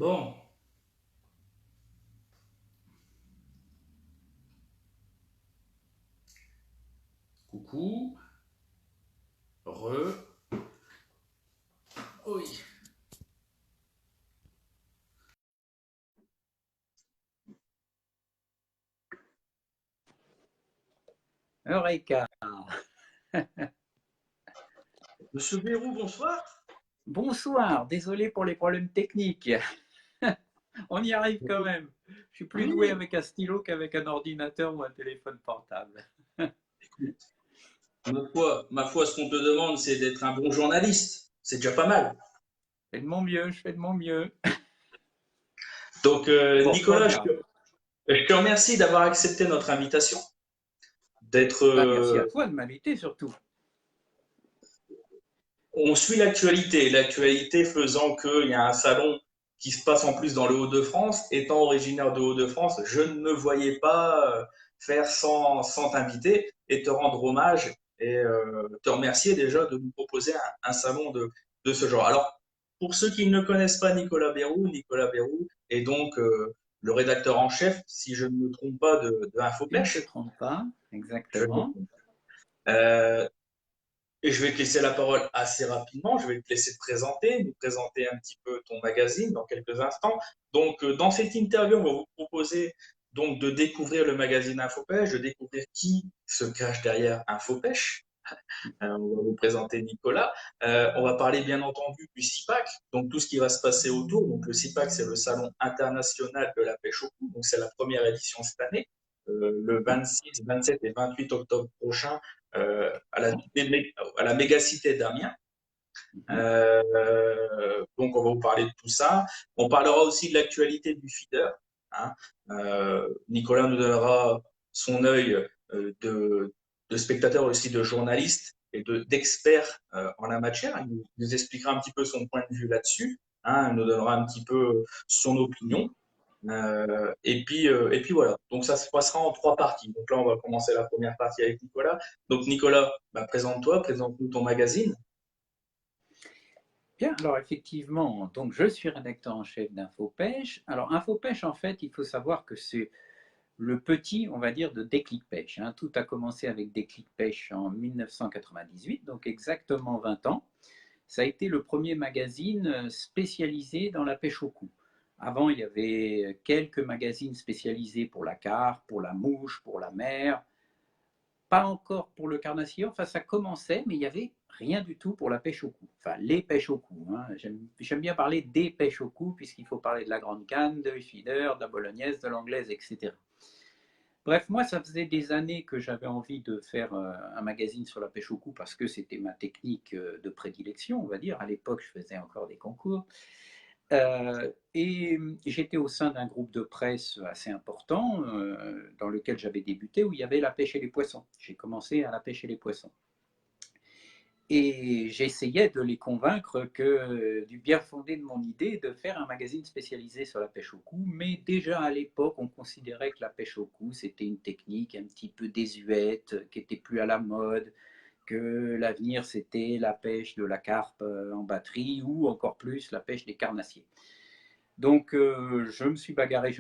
Bon, coucou, re, oui. Eureka! Monsieur Bérou, bonsoir. Bonsoir, désolé pour les problèmes techniques. On y arrive quand même. Je suis plus doué Oui, avec un stylo qu'avec un ordinateur ou un téléphone portable. écoute, ma foi, ce qu'on te demande, c'est d'être un bon journaliste. C'est déjà pas mal. Je fais de mon mieux, je fais de mon mieux. Donc, Bon, je Nicolas, regarde. je te remercie d'avoir accepté notre invitation, d'être. Bah, merci à toi de m'inviter surtout. On suit l'actualité faisant qu'il y a un salon qui se passe en plus dans le Hauts-de-France. Étant originaire de Hauts-de-France, je ne me voyais pas faire sans t'inviter et te rendre hommage et te remercier déjà de nous proposer un salon de ce genre. Alors, pour ceux qui ne connaissent pas Nicolas Bérou est donc le rédacteur en chef, si je ne me trompe pas, de Tu ne te InfoPêche. trompes pas, Je me exactement. trompe. Euh, et je vais te laisser la parole assez rapidement. Je vais te laisser te présenter, nous présenter un petit peu ton magazine dans quelques instants. Donc, dans cette interview, on va vous proposer donc de découvrir le magazine InfoPêche, de découvrir qui se cache derrière InfoPêche. On va vous présenter Nicolas. On va parler bien entendu du CIPAC, donc tout ce qui va se passer autour. Donc le CIPAC, c'est le Salon international de la pêche au cou. Donc c'est la première édition cette année, le 26, 27 et 28 octobre prochain à la mégacité d'Amiens. Mhm. Donc on va vous parler de tout ça. On parlera aussi de l'actualité du feeder. Hein. Nicolas nous donnera son œil de spectateur aussi de journaliste et d'expert en la matière. Il nous expliquera un petit peu son point de vue là-dessus. Hein. Il nous donnera un petit peu son opinion. Et puis voilà. Donc ça se passera en trois parties. Donc là, on va commencer la première partie avec Nicolas. Donc Nicolas, bah, présente-toi, présente-nous ton magazine. Bien, alors effectivement, donc je suis rédacteur en chef d'InfoPêche. Alors InfoPêche, en fait, il faut savoir que c'est le petit, on va dire, de Déclic Pêche. Hein. Tout a commencé avec Déclic Pêche en 1998, donc exactement 20 ans. Ça a été le premier magazine spécialisé dans la pêche au cou. Avant, il y avait quelques magazines spécialisés pour la carpe, pour la mouche, pour la mer, pas encore pour le carnassier. Enfin, ça commençait, mais il n'y avait rien du tout pour la pêche au cou. Enfin, les pêches au cou. Hein. J'aime bien parler des pêches au cou, puisqu'il faut parler de la grande canne, de feeder, de la bolognaise, de l'anglaise, etc. Bref, moi, ça faisait des années que j'avais envie de faire un magazine sur la pêche au cou parce que c'était ma technique de prédilection, on va dire. À l'époque, je faisais encore des concours. Et j'étais au sein d'un groupe de presse assez important dans lequel j'avais débuté, où il y avait la pêche et les poissons. J'ai commencé à la pêche et les poissons. Et j'essayais de les convaincre du bien fondé de mon idée de faire un magazine spécialisé sur la pêche au cou. Mais déjà à l'époque, on considérait que la pêche au cou, c'était une technique un petit peu désuète, qui était plus à la mode, que l'avenir, c'était la pêche de la carpe en batterie ou encore plus la pêche des carnassiers. Donc je me suis bagarré,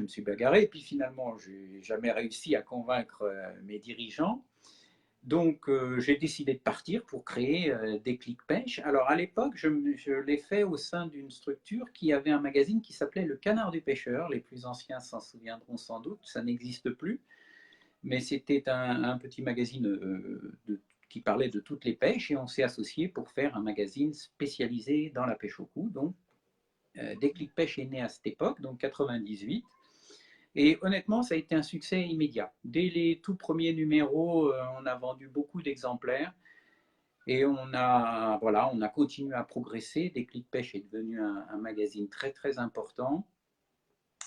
et puis finalement, je n'ai jamais réussi à convaincre mes dirigeants. Donc, j'ai décidé de partir pour créer Déclic Pêche. Alors, à l'époque, je l'ai fait au sein d'une structure qui avait un magazine qui s'appelait Le Canard du Pêcheur. Les plus anciens s'en souviendront sans doute, ça n'existe plus. Mais c'était un petit magazine qui parlait de toutes les pêches et on s'est associé pour faire un magazine spécialisé dans la pêche au cou. Donc, Déclic Pêche est né à cette époque, donc 98. Et honnêtement, ça a été un succès immédiat. Dès les tout premiers numéros, on a vendu beaucoup d'exemplaires et on a continué à progresser. Déclic Pêche est devenu un magazine très très important.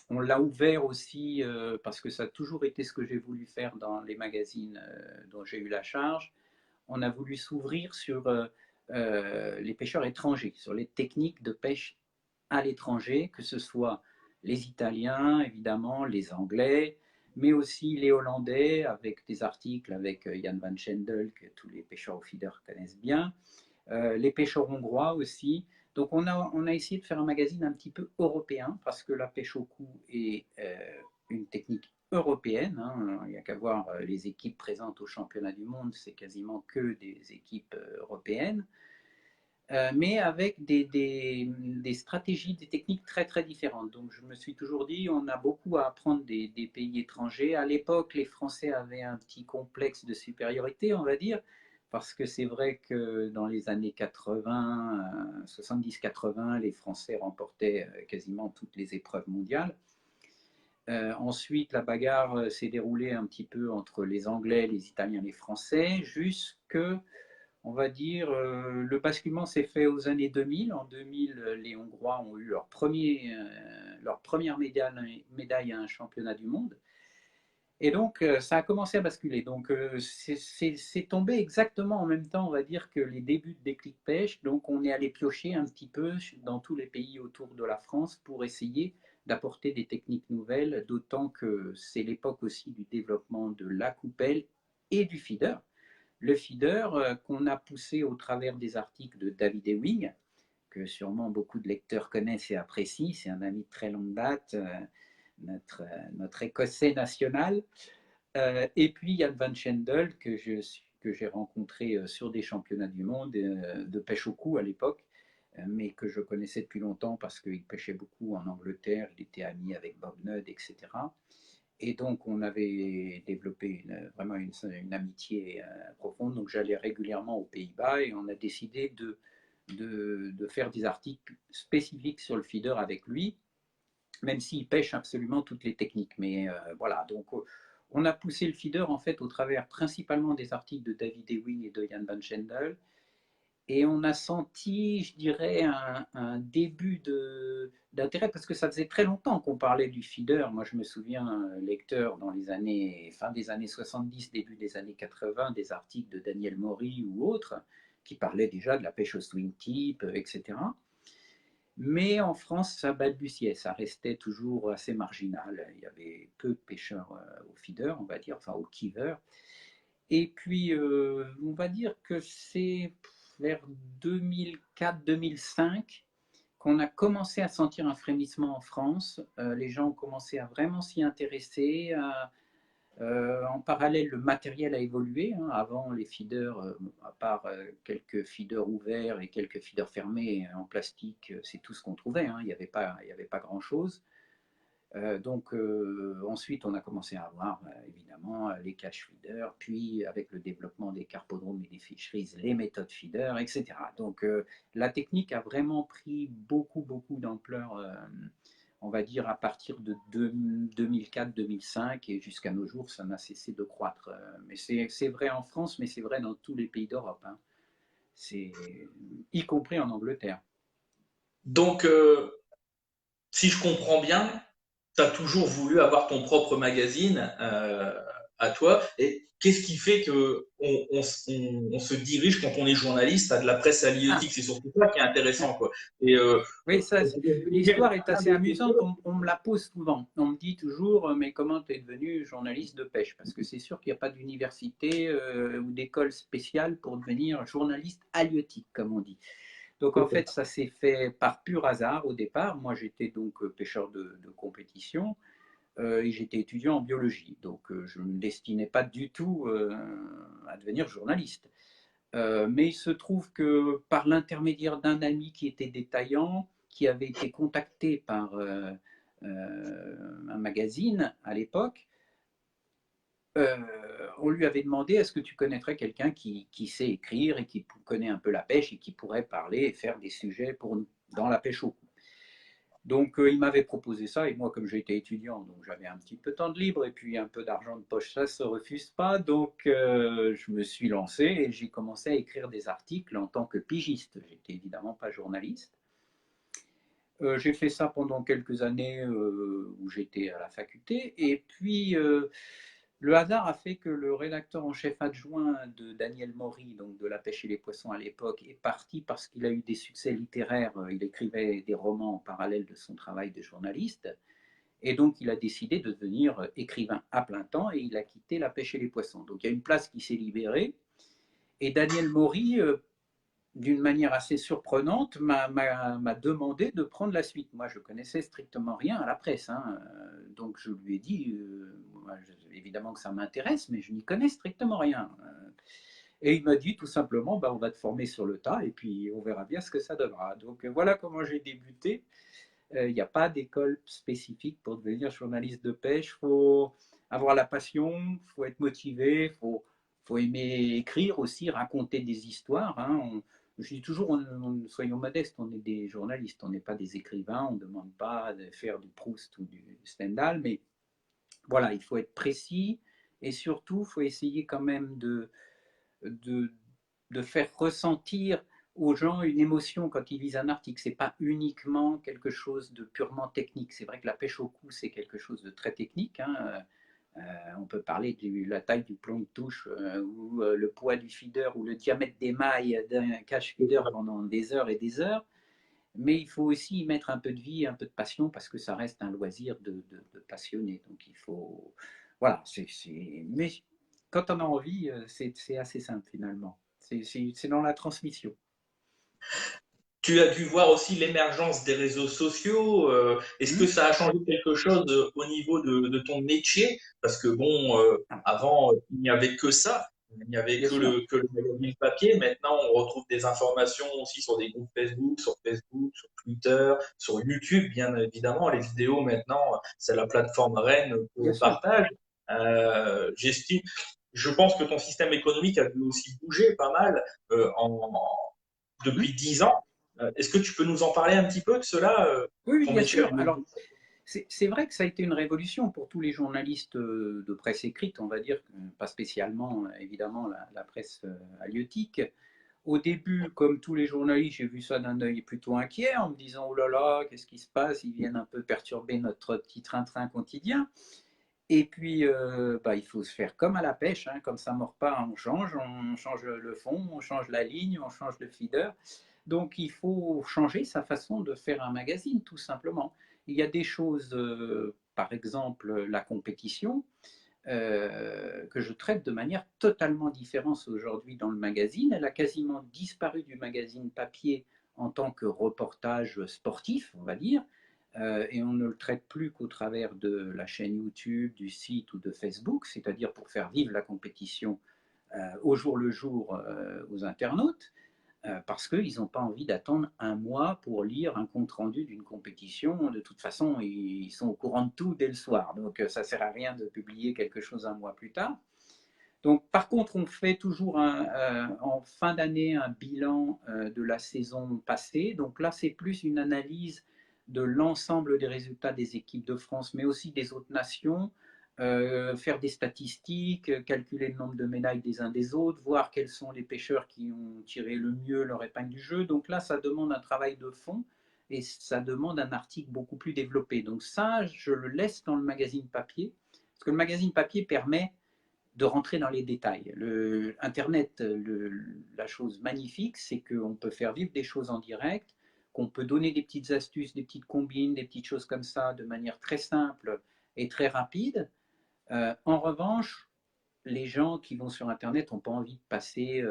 On l'a ouvert aussi parce que ça a toujours été ce que j'ai voulu faire dans les magazines dont j'ai eu la charge. On a voulu s'ouvrir sur les pêcheurs étrangers, sur les techniques de pêche à l'étranger, que ce soit les Italiens, évidemment, les Anglais, mais aussi les Hollandais, avec des articles avec Jan van Schendel, que tous les pêcheurs au feeder connaissent bien, les pêcheurs hongrois aussi. Donc on a essayé de faire un magazine un petit peu européen, parce que la pêche au cou est une technique européenne, hein. Il n'y a qu'à voir les équipes présentes au championnat du monde, c'est quasiment que des équipes européennes. Mais avec des stratégies, des techniques très très différentes. Donc je me suis toujours dit, on a beaucoup à apprendre des pays étrangers. À l'époque, les Français avaient un petit complexe de supériorité, on va dire, parce que c'est vrai que dans les années 80, 70-80, les Français remportaient quasiment toutes les épreuves mondiales. Ensuite, la bagarre s'est déroulée un petit peu entre les Anglais, les Italiens, les Français, jusque on va dire, le basculement s'est fait aux années 2000. En 2000, les Hongrois ont eu leur première médaille à un championnat du monde. Et donc, ça a commencé à basculer. Donc, c'est tombé exactement en même temps, on va dire, que les débuts de Déclic Pêche. Donc, on est allé piocher un petit peu dans tous les pays autour de la France pour essayer d'apporter des techniques nouvelles, d'autant que c'est l'époque aussi du développement de la coupelle et du feeder. Le feeder qu'on a poussé au travers des articles de David Ewing, que sûrement beaucoup de lecteurs connaissent et apprécient, c'est un ami de très longue date, notre Écossais national, et puis Jan Van Schendel, que j'ai rencontré sur des championnats du monde de pêche au cou à l'époque, mais que je connaissais depuis longtemps parce qu'il pêchait beaucoup en Angleterre, il était ami avec Bob Nudd, etc. Et donc, on avait développé vraiment une amitié profonde. Donc, j'allais régulièrement aux Pays-Bas et on a décidé de faire des articles spécifiques sur le feeder avec lui, même s'il pêche absolument toutes les techniques. Mais voilà, donc on a poussé le feeder en fait au travers principalement des articles de David Ewing et de Jan Van Schendel. Et on a senti, je dirais, un début d'intérêt, parce que ça faisait très longtemps qu'on parlait du feeder. Moi, je me souviens, lecteur dans les années, fin des années 70, début des années 80, des articles de Daniel Maury ou autres, qui parlaient déjà de la pêche au swing tip, etc. Mais en France, ça balbutiait, ça restait toujours assez marginal. Il y avait peu de pêcheurs au feeder, on va dire, enfin au keever. Et puis, on va dire que c'est vers 2004-2005 qu'on a commencé à sentir un frémissement en France. Les gens ont commencé à vraiment s'y intéresser. En parallèle, le matériel a évolué, hein. Avant, les feeders, à part quelques feeders ouverts et quelques feeders fermés en plastique, c'est tout ce qu'on trouvait, hein. Il n'y avait pas grand-chose. Donc ensuite, on a commencé à avoir évidemment les cache feeders, puis avec le développement des carpodromes et des fisheries, les méthodes feeders, etc. Donc la technique a vraiment pris beaucoup d'ampleur, on va dire à partir de 2004-2005 et jusqu'à nos jours, ça n'a cessé de croître. Mais c'est vrai en France, mais c'est vrai dans tous les pays d'Europe, hein. C'est y compris en Angleterre. Donc, si je comprends bien, tu as toujours voulu avoir ton propre magazine à toi. Et qu'est-ce qui fait que on se dirige quand on est journaliste à de la presse Ah, halieutique? C'est surtout ça qui est intéressant, quoi. Et oui, l'histoire est assez amusante. On me la pose souvent. On me dit toujours, mais comment tu es devenu journaliste de pêche? Parce que c'est sûr qu'il n'y a pas d'université ou d'école spéciale pour devenir journaliste halieutique, comme on dit. Donc en fait, ça s'est fait par pur hasard au départ. Moi, j'étais donc pêcheur de compétition et j'étais étudiant en biologie. Donc je ne me destinais pas du tout à devenir journaliste. Mais il se trouve que par l'intermédiaire d'un ami qui était détaillant, qui avait été contacté par un magazine à l'époque, euh, on lui avait demandé est-ce que tu connaîtrais quelqu'un qui sait écrire et qui connaît un peu la pêche et qui pourrait parler et faire des sujets dans la pêche au cou. Donc il m'avait proposé ça et moi comme j'étais étudiant, donc j'avais un petit peu de temps de libre et puis un peu d'argent de poche, ça se refuse pas. Donc je me suis lancé et j'ai commencé à écrire des articles en tant que pigiste. J'étais évidemment pas journaliste. J'ai fait ça pendant quelques années où j'étais à la faculté et puis le hasard a fait que le rédacteur en chef adjoint de Daniel Maury, donc de La pêche et les poissons à l'époque, est parti parce qu'il a eu des succès littéraires. Il écrivait des romans en parallèle de son travail de journaliste. Et donc, il a décidé de devenir écrivain à plein temps et il a quitté La pêche et les poissons. Donc, il y a une place qui s'est libérée. Et Daniel Maury d'une manière assez surprenante, m'a demandé de prendre la suite. Moi, je connaissais strictement rien à la presse, hein. Donc je lui ai dit, moi, évidemment que ça m'intéresse, mais je n'y connais strictement rien. Et il m'a dit tout simplement, bah, on va te former sur le tas et puis on verra bien ce que ça donnera. Donc voilà comment j'ai débuté. Il n'y a pas d'école spécifique pour devenir journaliste de pêche. Il faut avoir la passion, il faut être motivé, faut aimer écrire aussi, raconter des histoires, hein. Je dis toujours, soyons modestes, on est des journalistes, on n'est pas des écrivains, on ne demande pas de faire du Proust ou du Stendhal, mais voilà, il faut être précis et surtout, il faut essayer quand même de, de faire ressentir aux gens une émotion quand ils lisent un article. C'est pas uniquement quelque chose de purement technique. C'est vrai que la pêche au cou, c'est quelque chose de très technique, hein. On peut parler de la taille du plomb de touche ou le poids du feeder ou le diamètre des mailles d'un cache feeder pendant des heures et des heures. Mais il faut aussi y mettre un peu de vie, un peu de passion parce que ça reste un loisir de passionné. Donc il faut. Voilà. Mais quand on a envie, c'est assez simple finalement. C'est dans la transmission. Tu as dû voir aussi l'émergence des réseaux sociaux. Est-ce que Hmm. ça a changé quelque chose au niveau de ton métier? Parce que bon, Ah, avant, il n'y avait que ça. Il n'y avait bien sûr. que le magazine papier. Maintenant, on retrouve des informations aussi sur des groupes Facebook, sur Twitter, sur YouTube, bien évidemment. Les vidéos, maintenant, c'est la plateforme reine pour Bien le sûr. partage. J'estime, je pense que ton système économique a dû aussi bouger pas mal Hmm. depuis 10 ans. Est-ce que tu peux nous en parler un petit peu de cela? Oui, oui, Ton bien métier a sûr. évolué. Alors, c'est vrai que ça a été une révolution pour tous les journalistes de presse écrite, on va dire, pas spécialement évidemment la presse halieutique. Au début, comme tous les journalistes, j'ai vu ça d'un œil plutôt inquiet en me disant oh là là, qu'est-ce qui se passe? Ils viennent un peu perturber notre petit train-train quotidien. Et puis, bah, il faut se faire comme à la pêche, hein, comme ça ne mord pas, on change le fond, on change la ligne, on change le feeder. Donc, il faut changer sa façon de faire un magazine, tout simplement. Il y a des choses, par exemple la compétition, que je traite de manière totalement différente aujourd'hui dans le magazine. Elle a quasiment disparu du magazine papier en tant que reportage sportif, on va dire, et on ne le traite plus qu'au travers de la chaîne YouTube, du site ou de Facebook, c'est-à-dire pour faire vivre la compétition au jour le jour aux internautes parce qu'ils n'ont pas envie d'attendre un mois pour lire un compte-rendu d'une compétition. De toute façon, ils sont au courant de tout dès le soir. Donc, ça ne sert à rien de publier quelque chose un mois plus tard. Donc, par contre, on fait toujours en fin d'année un bilan de la saison passée. Donc là, c'est plus une analyse de l'ensemble des résultats des équipes de France, mais aussi des autres nations, faire des statistiques, calculer le nombre de médailles des uns des autres, voir quels sont les pêcheurs qui ont tiré le mieux leur épingle du jeu. Donc là, ça demande un travail de fond et ça demande un article beaucoup plus développé. Donc ça, je le laisse dans le magazine papier, parce que le magazine papier permet de rentrer dans les détails. Internet, la chose magnifique, c'est qu'on peut faire vivre des choses en direct, qu'on peut donner des petites astuces, des petites combines, des petites choses comme ça de manière très simple et très rapide. En revanche, les gens qui vont sur Internet n'ont pas envie de passer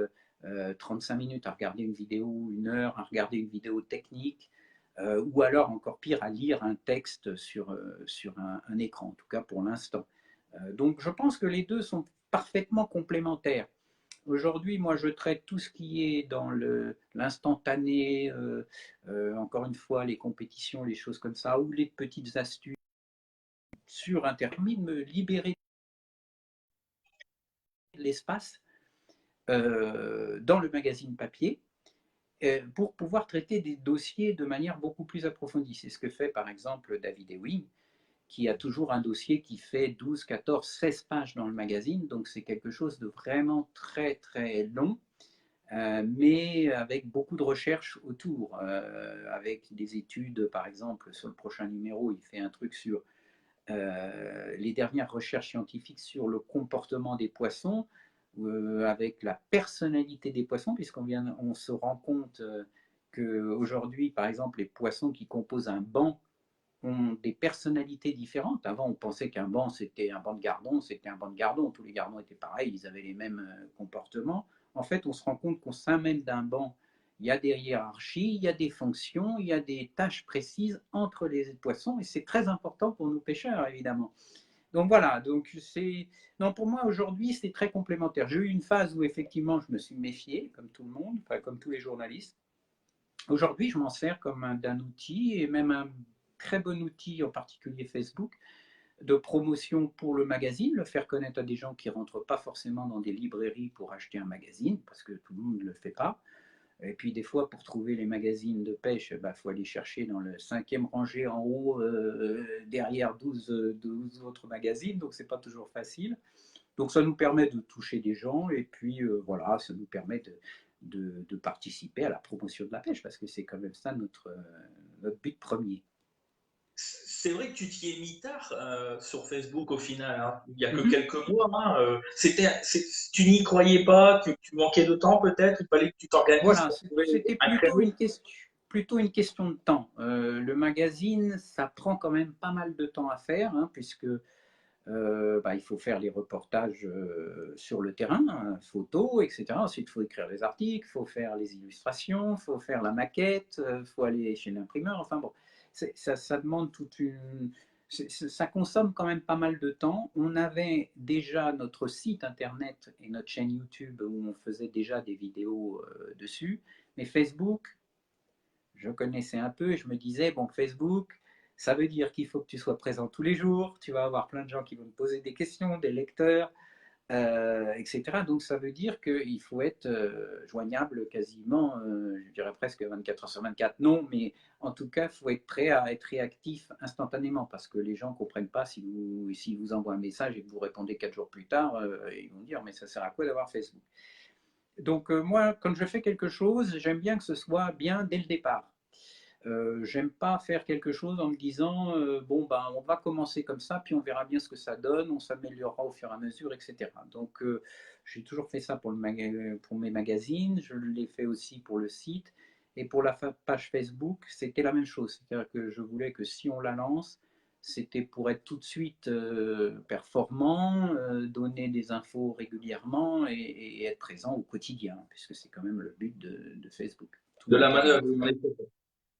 35 minutes à regarder une vidéo, une heure à regarder une vidéo technique, ou alors encore pire, à lire un texte sur un écran, en tout cas pour l'instant. Donc je pense que les deux sont parfaitement complémentaires. Aujourd'hui, moi, je traite tout ce qui est dans l'instantané, encore une fois, les compétitions, les choses comme ça, ou les petites astuces sur Internet, de me libérer de l'espace dans le magazine papier pour pouvoir traiter des dossiers de manière beaucoup plus approfondie. C'est ce que fait par exemple David Ewing, qui a toujours un dossier qui fait 12, 14, 16 pages dans le magazine, donc c'est quelque chose de vraiment très très long, mais avec beaucoup de recherches autour, avec des études, par exemple sur le prochain numéro, il fait un truc sur les dernières recherches scientifiques sur le comportement des poissons, avec la personnalité des poissons, on se rend compte qu'aujourd'hui, par exemple, les poissons qui composent un banc ont des personnalités différentes. Avant, on pensait qu'un banc, c'était un banc de gardons, c'était un banc de gardons. Tous les gardons étaient pareils, ils avaient les mêmes comportements. En fait, on se rend compte qu'on s'amène d'un banc Il y a des hiérarchies, il y a des fonctions, il y a des tâches précises entre les poissons et c'est très important pour nos pêcheurs, évidemment. Donc voilà, donc c'est. Non, pour moi aujourd'hui, c'est très complémentaire. J'ai eu une phase où effectivement je me suis méfié, comme tout le monde, enfin, comme tous les journalistes. Aujourd'hui, je m'en sers comme d'un outil et même un très bon outil, en particulier Facebook, de promotion pour le magazine, le faire connaître à des gens qui ne rentrent pas forcément dans des librairies pour acheter un magazine, parce que tout le monde ne le fait pas. Et puis des fois, pour trouver les magazines de pêche, bah, faut aller chercher dans le cinquième rangée en haut, derrière 12 autres magazines, donc c'est pas toujours facile. Donc ça nous permet de toucher des gens, et puis voilà, ça nous permet de participer à la promotion de la pêche, parce que c'est quand même ça notre but premier. C'est vrai que tu t'y es mis tard sur Facebook au final, hein. Il y a que Mhm. quelques mois, hein. Tu n'y croyais pas, tu manquais de temps peut-être, il fallait que tu t'organises Voilà, pour trouver c'était un créneau. plutôt une question de temps. Le magazine, ça prend quand même pas mal de temps à faire, hein, puisque bah, il faut faire les reportages sur le terrain, hein, photos, etc. Ensuite, il faut écrire les articles, il faut faire les illustrations, il faut faire la maquette, il faut aller chez l'imprimeur. Enfin bon, ça demande toute une. Ça consomme quand même pas mal de temps. On avait déjà notre site internet et notre chaîne YouTube où on faisait déjà des vidéos dessus. Mais Facebook, je connaissais un peu et je me disais, bon, Facebook, ça veut dire qu'il faut que tu sois présent tous les jours, tu vas avoir plein de gens qui vont te poser des questions, des lecteurs, etc. Donc ça veut dire qu'il faut être joignable quasiment, je dirais presque 24 heures sur 24. Non, mais en tout cas, il faut être prêt à être réactif instantanément parce que les gens ne comprennent pas si vous envoient un message et que vous répondez 4 jours plus tard, ils vont dire mais ça sert à quoi d'avoir Facebook. Donc moi, quand je fais quelque chose, j'aime bien que ce soit bien dès le départ. J'aime pas faire quelque chose en me disant bon ben on va commencer comme ça puis on verra bien ce que ça donne, on s'améliorera au fur et à mesure, etc. Donc j'ai toujours fait ça pour mes magazines, je l'ai fait aussi pour le site et pour la page Facebook c'était la même chose, c'est-à-dire que je voulais que si on la lance c'était pour être tout de suite performant, donner des infos régulièrement et être présent au quotidien puisque c'est quand même le but de Facebook. Tout De le la temps. manœuvre, en effet.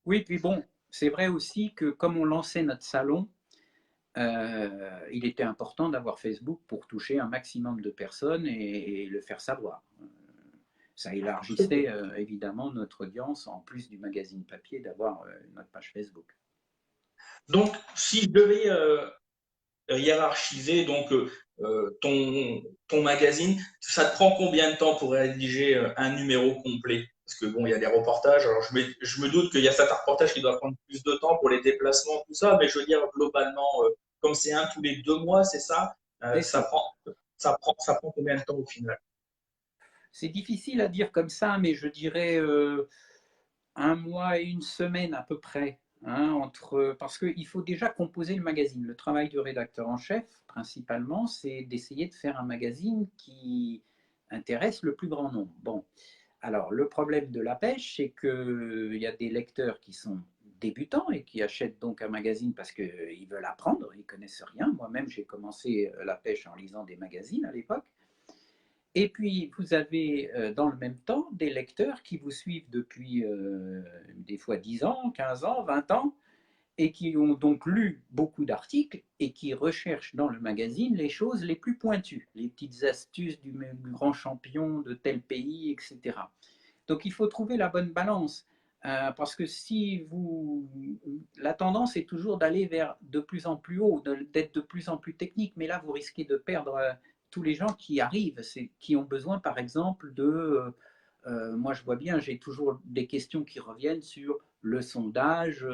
Oui, puis bon, c'est vrai aussi que comme on lançait notre salon, il était important d'avoir Facebook pour toucher un maximum de personnes et le faire savoir. Ça élargissait évidemment notre audience, en plus du magazine papier, d'avoir notre page Facebook. Donc, si je devais hiérarchiser ton magazine, ça te prend combien de temps pour rédiger un numéro complet? Parce que bon, il y a des reportages. Alors je me doute qu'il y a certains reportages qui doivent prendre plus de temps pour les déplacements, tout ça, mais je veux dire globalement, comme c'est un tous les 2 mois, c'est ça, C'est ça. ça prend combien de temps au final? C'est difficile à dire comme ça, mais je dirais un mois et une semaine à peu près. Hein, parce qu'il faut déjà composer le magazine. Le travail du rédacteur en chef, principalement, c'est d'essayer de faire un magazine qui intéresse le plus grand nombre. Bon, alors le problème de la pêche, c'est qu'il y a des lecteurs qui sont débutants et qui achètent donc un magazine parce qu'ils veulent apprendre, ils connaissent rien. Moi-même, j'ai commencé la pêche en lisant des magazines à l'époque. Et puis, vous avez dans le même temps des lecteurs qui vous suivent depuis des fois 10 ans, 15 ans, 20 ans, et qui ont donc lu beaucoup d'articles et qui recherchent dans le magazine les choses les plus pointues, les petites astuces du grand champion de tel pays, etc. Donc, il faut trouver la bonne balance. Parce que si vous. La tendance est toujours d'aller vers de plus en plus haut, d'être de plus en plus technique, mais là, vous risquez de perdre tous les gens qui arrivent, qui ont besoin, par exemple, de. Moi, je vois bien, j'ai toujours des questions qui reviennent sur le sondage.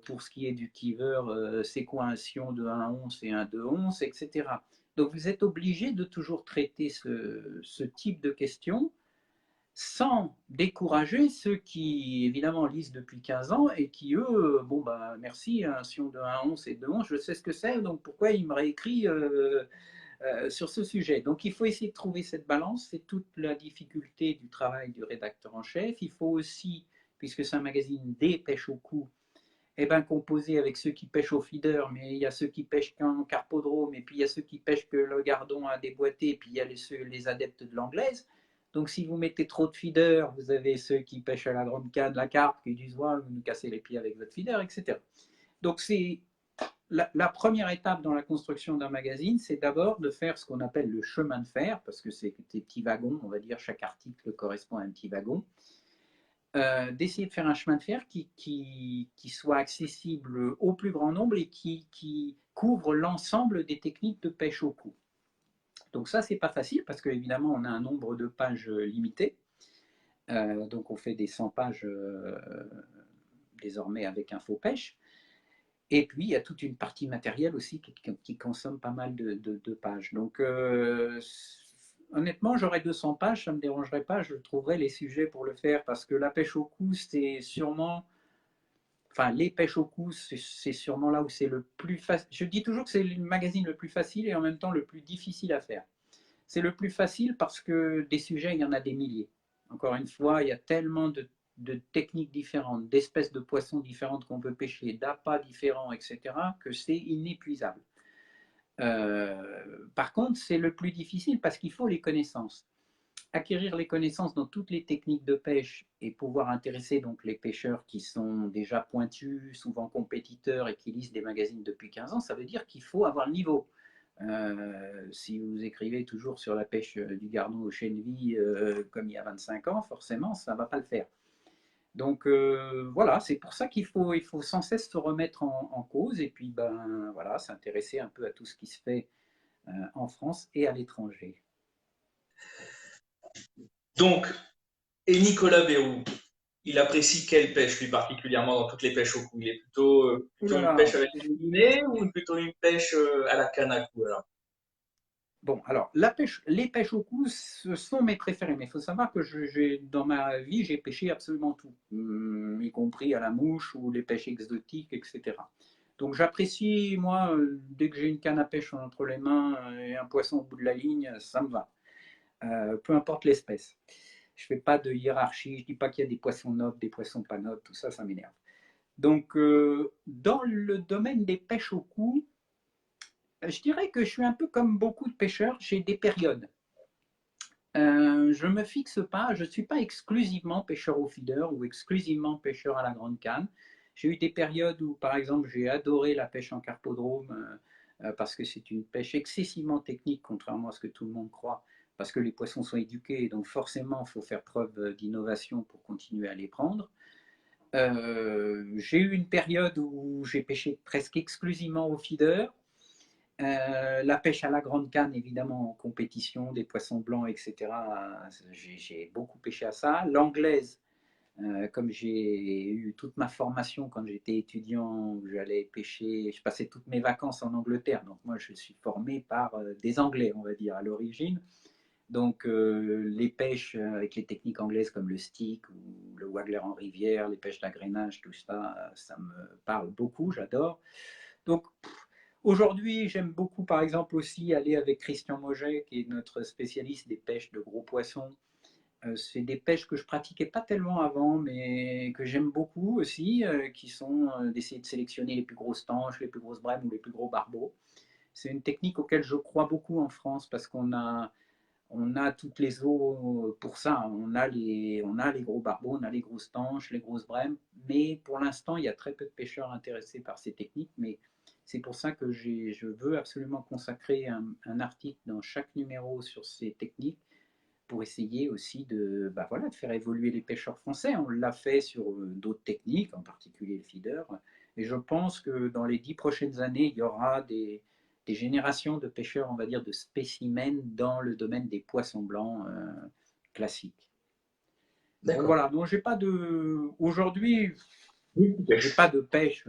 Pour ce qui est du Kiver, c'est quoi un sion de 1,11 et un 2,11, etc. Donc, vous êtes obligé de toujours traiter ce type de questions sans décourager ceux qui, évidemment, lisent depuis 15 ans et qui, eux, bon, bah, merci, un sion de 1,11 et 2,11, je sais ce que c'est, donc pourquoi il me réécrit sur ce sujet. Donc il faut essayer de trouver cette balance, c'est toute la difficulté du travail du rédacteur en chef. Il faut aussi, puisque c'est un magazine des pêches au cou, eh ben, composer avec ceux qui pêchent au feeder, mais il y a ceux qui pêchent qu'en carpodrome, et puis il y a ceux qui pêchent que le gardon a déboîté, et puis il y a les adeptes de l'anglaise. Donc si vous mettez trop de feeders, vous avez ceux qui pêchent à la grande canne, la carpe, qui disent ouais, vous nous cassez les pieds avec votre feeder, etc. Donc c'est la première étape dans la construction d'un magazine, c'est d'abord de faire ce qu'on appelle le chemin de fer, parce que c'est des petits wagons, on va dire, chaque article correspond à un petit wagon. D'essayer de faire un chemin de fer qui soit accessible au plus grand nombre et qui couvre l'ensemble des techniques de pêche au cou. Donc ça, c'est pas facile parce qu'évidemment, on a un nombre de pages limité. Donc on fait des 100 pages désormais avec InfoPêche. Et puis, il y a toute une partie matérielle aussi qui consomme pas mal de pages. Donc, honnêtement, j'aurais 200 pages, ça ne me dérangerait pas, je trouverais les sujets pour le faire, parce que la pêche au cou, c'est sûrement... Enfin, les pêches au cou, c'est sûrement là où c'est le plus facile. Je dis toujours que c'est le magazine le plus facile et en même temps le plus difficile à faire. C'est le plus facile parce que des sujets, il y en a des milliers. Encore une fois, il y a tellement de techniques différentes, d'espèces de poissons différentes qu'on peut pêcher, d'appâts différents, etc., que c'est inépuisable. Par contre, c'est le plus difficile parce qu'il faut les connaissances. Acquérir les connaissances dans toutes les techniques de pêche et pouvoir intéresser donc les pêcheurs qui sont déjà pointus, souvent compétiteurs et qui lisent des magazines depuis 15 ans, ça veut dire qu'il faut avoir le niveau. Si vous écrivez toujours sur la pêche du gardon au chènevis comme il y a 25 ans, forcément, ça ne va pas le faire. Donc voilà, c'est pour ça il faut sans cesse se remettre en cause et puis ben, voilà, s'intéresser un peu à tout ce qui se fait en France et à l'étranger. Donc, et Nicolas Bérou, il apprécie quelle pêche, lui particulièrement dans toutes les pêches au cou? Il est Ouh plutôt là une là. pêche avec une lignée ou plutôt une pêche à la canne à cou alors? Bon, alors la pêche, les pêches au cou, ce sont mes préférés, mais il faut savoir que dans ma vie, j'ai pêché absolument tout, y compris à la mouche ou les pêches exotiques, etc. Donc j'apprécie, moi, dès que j'ai une canne à pêche entre les mains et un poisson au bout de la ligne, ça me va. Peu importe l'espèce. Je ne fais pas de hiérarchie, je ne dis pas qu'il y a des poissons nobles, des poissons pas nobles, tout ça, ça m'énerve. Donc, dans le domaine des pêches au cou, je dirais que je suis un peu comme beaucoup de pêcheurs, j'ai des périodes. Je ne me fixe pas, je ne suis pas exclusivement pêcheur au feeder ou exclusivement pêcheur à la grande canne. J'ai eu des périodes où, par exemple, j'ai adoré la pêche en carpodrome parce que c'est une pêche excessivement technique, contrairement à ce que tout le monde croit, parce que les poissons sont éduqués, donc forcément, il faut faire preuve d'innovation pour continuer à les prendre. J'ai eu une période où j'ai pêché presque exclusivement au feeder. La pêche à la grande canne, évidemment, en compétition, des poissons blancs, etc. J'ai beaucoup pêché à ça. L'anglaise, comme j'ai eu toute ma formation quand j'étais étudiant, j'allais pêcher, je passais toutes mes vacances en Angleterre. Donc moi, je suis formé par des Anglais, on va dire, à l'origine. Donc les pêches avec les techniques anglaises comme le stick ou le waggler en rivière, les pêches d'agrénage, tout ça, ça me parle beaucoup, j'adore. Donc aujourd'hui, j'aime beaucoup, par exemple, aussi aller avec Christian Moget, qui est notre spécialiste des pêches de gros poissons. C'est des pêches que je pratiquais pas tellement avant, mais que j'aime beaucoup aussi, qui sont d'essayer de sélectionner les plus grosses tanches, les plus grosses brèmes ou les plus gros barbeaux. C'est une technique auquel je crois beaucoup en France parce on a toutes les eaux pour ça. On a les gros barbeaux, on a les grosses tanches, les grosses brèmes, mais pour l'instant, il y a très peu de pêcheurs intéressés par ces techniques. Mais c'est pour ça que je veux absolument consacrer un article dans chaque numéro sur ces techniques pour essayer aussi bah voilà, de faire évoluer les pêcheurs français. On l'a fait sur d'autres techniques, en particulier le feeder. Et je pense que dans les 10 prochaines années, il y aura des générations de pêcheurs, on va dire, de spécimens dans le domaine des poissons blancs classiques. Donc D'accord. voilà, donc j'ai pas de. Aujourd'hui, Oui, tu j'ai pas pêches. de pêche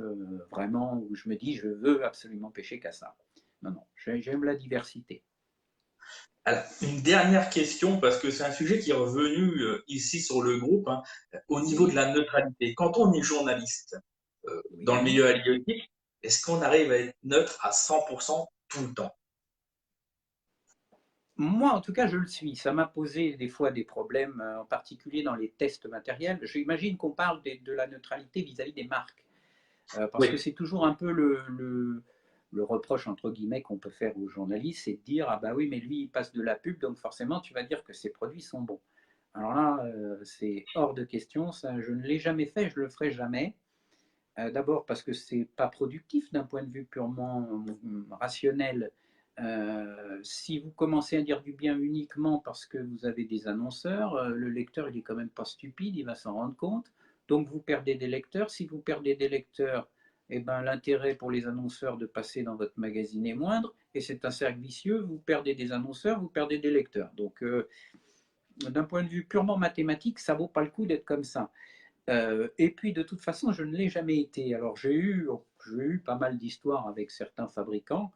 vraiment où je me dis je veux absolument pêcher qu'à ça. Non, non, j'aime la diversité. Alors, une dernière question, parce que c'est un sujet qui est revenu ici sur le groupe, hein, au niveau de Oui, la neutralité. Quand on est journaliste dans le oui. milieu halieutique, est-ce qu'on arrive à être neutre à 100% tout le temps? Moi, en tout cas, je le suis. Ça m'a posé des fois des problèmes, en particulier dans les tests matériels. J'imagine qu'on parle de la neutralité vis-à-vis des marques, parce que Oui, c'est toujours un peu le reproche, entre guillemets, qu'on peut faire aux journalistes, c'est de dire, ah bah oui, mais lui, il passe de la pub, donc forcément, tu vas dire que ses produits sont bons. Alors là, c'est hors de question, ça, je ne l'ai jamais fait, je ne le ferai jamais. D'abord parce que c'est pas productif d'un point de vue purement rationnel. Si vous commencez à dire du bien uniquement parce que vous avez des annonceurs, le lecteur il est quand même pas stupide, il va s'en rendre compte. Donc vous perdez des lecteurs. Si vous perdez des lecteurs, eh ben, l'intérêt pour les annonceurs de passer dans votre magazine est moindre. Et c'est un cercle vicieux. Vous perdez des annonceurs, vous perdez des lecteurs. Donc d'un point de vue purement mathématique, ça vaut pas le coup d'être comme ça. Et puis de toute façon, je ne l'ai jamais été. Alors j'ai eu pas mal d'histoires avec certains fabricants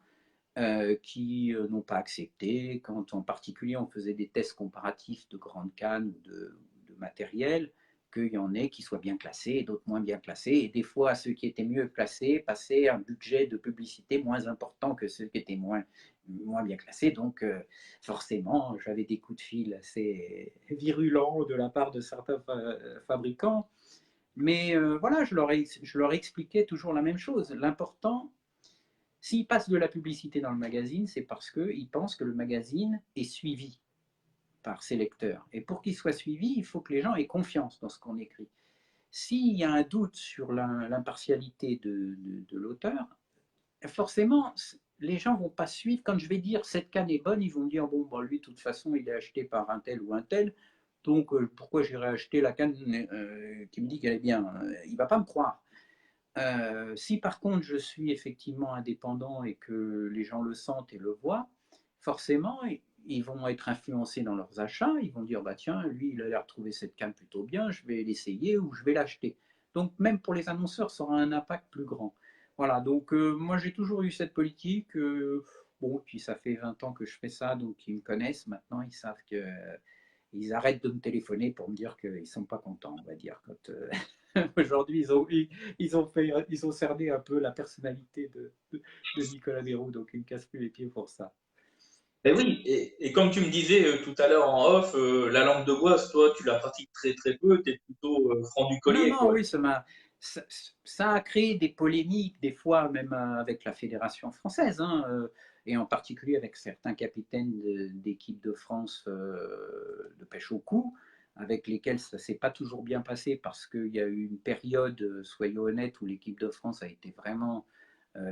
qui n'ont pas accepté, quand en particulier on faisait des tests comparatifs de grandes cannes ou de matériel, qu'il y en ait qui soient bien classés et d'autres moins bien classés. Et des fois, ceux qui étaient mieux classés passaient un budget de publicité moins important que ceux qui étaient moins bien classés. Donc forcément, j'avais des coups de fil assez virulents de la part de certains fabricants. Mais voilà, je leur expliquais toujours la même chose. L'important, s'ils passent de la publicité dans le magazine, c'est parce qu'ils pensent que le magazine est suivi par ses lecteurs. Et pour qu'il soit suivi, il faut que les gens aient confiance dans ce qu'on écrit. S'il y a un doute sur l'impartialité de l'auteur, forcément, les gens ne vont pas suivre. Quand je vais dire cette canne est bonne, ils vont me dire bon, bon lui, de toute façon, il est acheté par un tel ou un tel. Donc, pourquoi j'irais acheter la canne qui me dit qu'elle est bien. Il ne va pas me croire. Si par contre je suis effectivement indépendant et que les gens le sentent et le voient, forcément ils vont être influencés dans leurs achats, ils vont dire bah tiens, lui il a l'air de trouver cette canne plutôt bien, je vais l'essayer ou je vais l'acheter. Donc même pour les annonceurs, ça aura un impact plus grand. Voilà, donc moi j'ai toujours eu cette politique. Bon, puis ça fait 20 ans que je fais ça, donc ils me connaissent maintenant, ils savent que ils arrêtent de me téléphoner pour me dire qu'ils ne sont pas contents, on va dire. Quand, aujourd'hui, ils ont cerné un peu la personnalité de Nicolas Béroux, donc ils ne me cassent plus les pieds pour ça. Et oui, et comme tu me disais tout à l'heure en off, la langue de bois, toi, tu la pratiques très très peu, tu es plutôt franc du Non, collier, non, quoi. oui, ça, ça a créé des polémiques, des fois même avec la Fédération française, hein, et en particulier avec certains capitaines d'équipe de France de pêche au cou, avec lesquels ça ne s'est pas toujours bien passé parce qu'il y a eu une période, soyons honnêtes, où l'équipe de France a été vraiment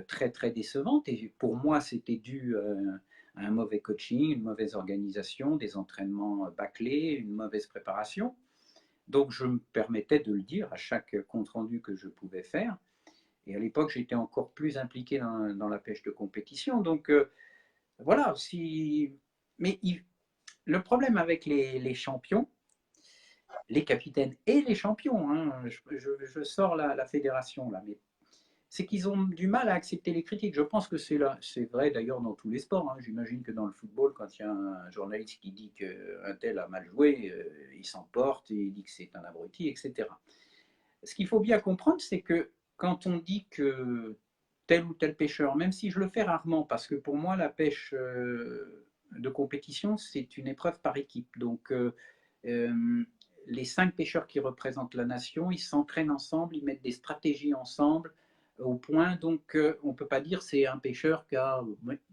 très très décevante. Et pour moi, c'était dû à un mauvais coaching, une mauvaise organisation, des entraînements bâclés, une mauvaise préparation. Donc je me permettais de le dire à chaque compte-rendu que je pouvais faire. Et à l'époque, j'étais encore plus impliqué dans la pêche de compétition. Donc voilà, si... Mais le problème avec les champions, les capitaines et les champions, hein, je sors la fédération là, mais c'est qu'ils ont du mal à accepter les critiques. Je pense que c'est vrai d'ailleurs dans tous les sports. Hein. J'imagine que dans le football, quand il y a un journaliste qui dit qu'un tel a mal joué, il s'emporte et il dit que c'est un abruti, etc. Ce qu'il faut bien comprendre, c'est que quand on dit que tel ou tel pêcheur, même si je le fais rarement, parce que pour moi, la pêche de compétition, c'est une épreuve par équipe. Donc, euh, les 5 pêcheurs qui représentent la nation, ils s'entraînent ensemble, ils mettent des stratégies ensemble au point. Donc, on ne peut pas dire c'est un pêcheur qui a.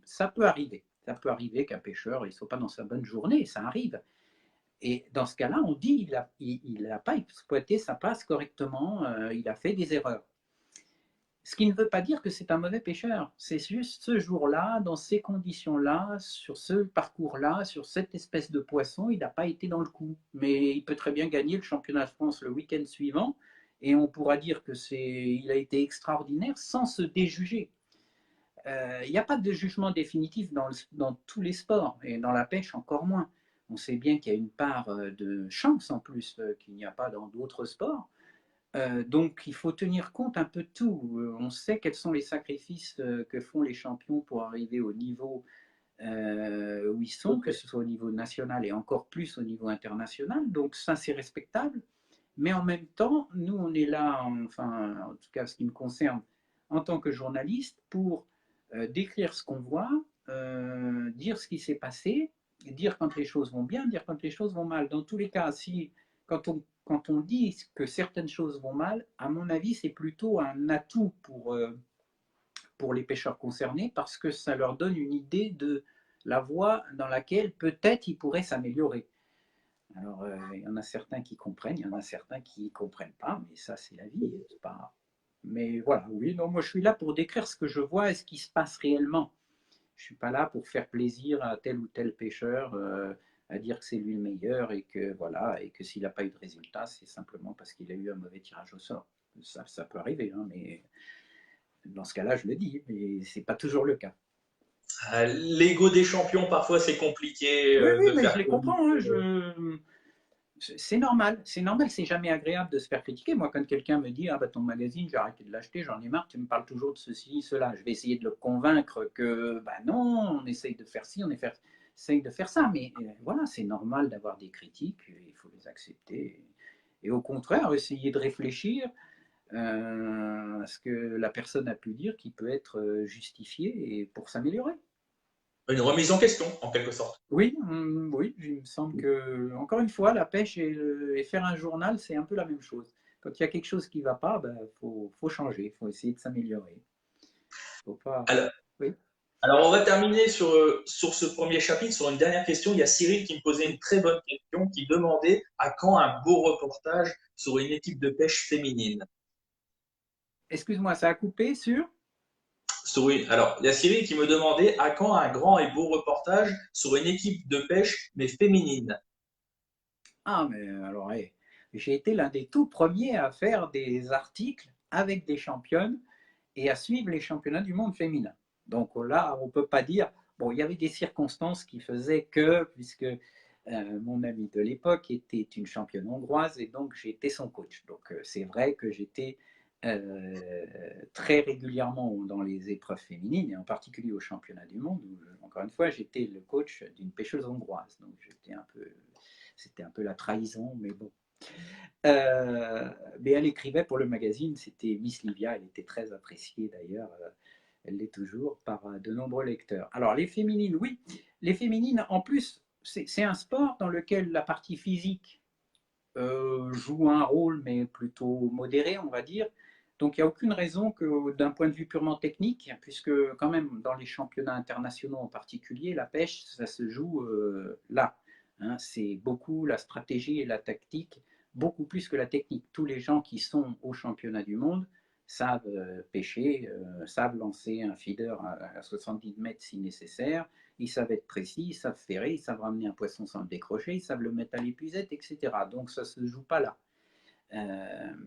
Ça peut arriver. Ça peut arriver qu'un pêcheur ne soit pas dans sa bonne journée, ça arrive. Et dans ce cas-là, on dit il n'a pas exploité sa passe correctement, il a fait des erreurs. Ce qui ne veut pas dire que c'est un mauvais pêcheur. C'est juste ce jour-là, dans ces conditions-là, sur ce parcours-là, sur cette espèce de poisson, il n'a pas été dans le coup. Mais il peut très bien gagner le championnat de France le week-end suivant, et on pourra dire que il a été extraordinaire sans se déjuger. Il n'y a pas de jugement définitif dans tous les sports, et dans la pêche encore moins. On sait bien qu'il y a une part de chance en plus qu'il n'y a pas dans d'autres sports. Donc il faut tenir compte un peu de tout. On sait quels sont les sacrifices que font les champions pour arriver au niveau où ils sont, que ce soit au niveau national et encore plus au niveau international. Donc ça, c'est respectable. Mais en même temps, nous, on est là, enfin, en tout cas, ce qui me concerne, en tant que journaliste, pour décrire ce qu'on voit, dire ce qui s'est passé, dire quand les choses vont bien, dire quand les choses vont mal. Dans tous les cas, si quand on dit que certaines choses vont mal, à mon avis, c'est plutôt un atout pour les pêcheurs concernés parce que ça leur donne une idée de la voie dans laquelle peut-être ils pourraient s'améliorer. Alors, il y en a certains qui comprennent, il y en a certains qui ne comprennent pas, mais ça, c'est la vie. C'est pas... Mais voilà, oui, non, moi, je suis là pour décrire ce que je vois et ce qui se passe réellement. Je ne suis pas là pour faire plaisir à tel ou tel pêcheur, à dire que c'est lui le meilleur et que voilà, et que s'il n'a pas eu de résultat, c'est simplement parce qu'il a eu un mauvais tirage au sort. Ça peut arriver, hein, mais dans ce cas-là, je le dis, mais c'est pas toujours le cas. L'ego des champions, parfois, c'est compliqué Oui, oui, de mais je faire les comprends. Hein, communiquer. c'est normal, c'est jamais agréable de se faire critiquer. Moi, quand quelqu'un me dit ah bah ton magazine, j'ai arrêté de l'acheter, j'en ai marre, tu me parles toujours de ceci, cela, je vais essayer de le convaincre que bah non, on essaye de faire ci, essaye de faire ça, mais voilà, c'est normal d'avoir des critiques, il faut les accepter. Et au contraire, essayer de réfléchir à ce que la personne a pu dire qui peut être justifié et pour s'améliorer. Une remise en question, en quelque sorte. Oui, oui, il me semble que, encore une fois, la pêche et faire un journal, c'est un peu la même chose. Quand il y a quelque chose qui ne va pas, ben, faut changer, il faut essayer de s'améliorer. Faut pas... Alors, Oui. alors, on va terminer sur ce premier chapitre, sur une dernière question. Il y a Cyril qui me posait une très bonne question, qui demandait à quand un beau reportage sur une équipe de pêche féminine. Excuse-moi, ça a coupé sur... Alors, il y a Cyril qui me demandait à quand un grand et beau reportage sur une équipe de pêche, mais féminine. Ah, mais alors, j'ai été l'un des tout premiers à faire des articles avec des championnes et à suivre les championnats du monde féminin. Donc là, on ne peut pas dire, bon, il y avait des circonstances qui faisaient que, puisque mon amie de l'époque était une championne hongroise et donc j'étais son coach. Donc c'est vrai que j'étais très régulièrement dans les épreuves féminines et en particulier au championnat du monde où, encore une fois, j'étais le coach d'une pêcheuse hongroise. Donc c'était un peu la trahison, mais bon. Euh, mais elle écrivait pour le magazine, c'était Miss Livia, elle était très appréciée d'ailleurs, elle l'est toujours par de nombreux lecteurs. Alors les féminines, oui, les féminines en plus, c'est un sport dans lequel la partie physique joue un rôle, mais plutôt modéré, on va dire. Donc il n'y a aucune raison que d'un point de vue purement technique, puisque quand même dans les championnats internationaux en particulier, la pêche, ça se joue là. Hein, c'est beaucoup la stratégie et la tactique, beaucoup plus que la technique. Tous les gens qui sont au championnat du monde savent pêcher, savent lancer un feeder à 70 mètres si nécessaire, ils savent être précis, ils savent ferrer, ils savent ramener un poisson sans le décrocher, ils savent le mettre à l'épuisette, etc. Donc ça ne se joue pas là.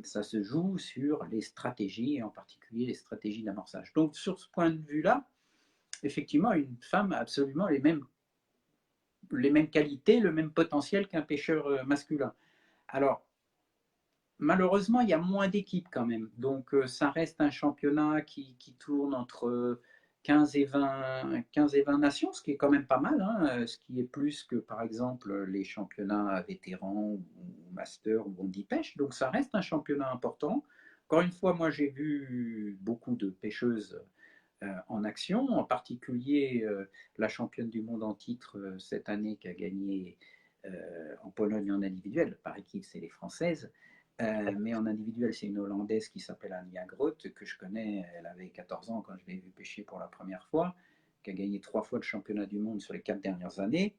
Ça se joue sur les stratégies, et en particulier les stratégies d'amorçage. Donc sur ce point de vue-là, effectivement, une femme a absolument les mêmes qualités, le même potentiel qu'un pêcheur masculin. Alors, malheureusement, il y a moins d'équipes quand même. Donc, ça reste un championnat qui tourne entre 15 et 20 nations, ce qui est quand même pas mal, hein, ce qui est plus que, par exemple, les championnats vétérans ou master où on dit pêche. Donc, ça reste un championnat important. Encore une fois, moi, j'ai vu beaucoup de pêcheuses en action, en particulier la championne du monde en titre cette année qui a gagné en Pologne en individuel. Par équipe, c'est les Françaises. Mais en individuel, c'est une Hollandaise qui s'appelle Anja Groot, que je connais. Elle avait 14 ans quand je l'ai vue pêcher pour la première fois, qui a gagné 3 fois le championnat du monde sur les 4 dernières années.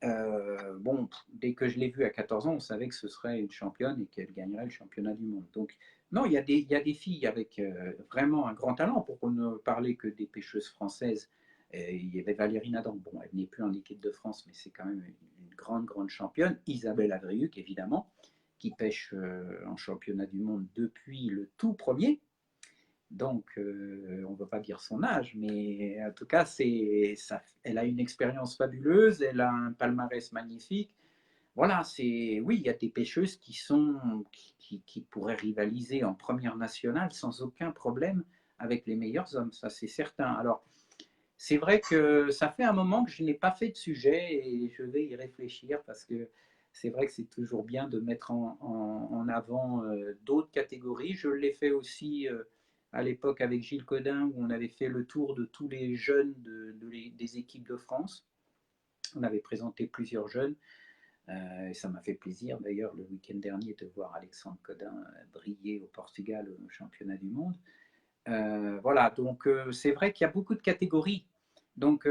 Bon, dès que je l'ai vue à 14 ans, on savait que ce serait une championne et qu'elle gagnerait le championnat du monde. Donc, non, il y a des filles avec vraiment un grand talent, pour ne parler que des pêcheuses françaises. Il y avait Valérie Nadan, bon, elle n'est plus en équipe de France, mais c'est quand même une grande, grande championne. Isabelle Adriuc, évidemment, qui pêche en championnat du monde depuis le tout premier. Donc, on ne va pas dire son âge, mais en tout cas, elle a une expérience fabuleuse, elle a un palmarès magnifique. Voilà, oui, il y a des pêcheuses qui pourraient rivaliser en première nationale sans aucun problème avec les meilleurs hommes, ça c'est certain. Alors, c'est vrai que ça fait un moment que je n'ai pas fait de sujet et je vais y réfléchir parce que c'est vrai que c'est toujours bien de mettre en avant d'autres catégories. Je l'ai fait aussi à l'époque avec Gilles Codin où on avait fait le tour de tous les jeunes des équipes de France. On avait présenté plusieurs jeunes et ça m'a fait plaisir d'ailleurs le week-end dernier de voir Alexandre Codin briller au Portugal au championnat du monde. Voilà, donc c'est vrai qu'il y a beaucoup de catégories. Donc,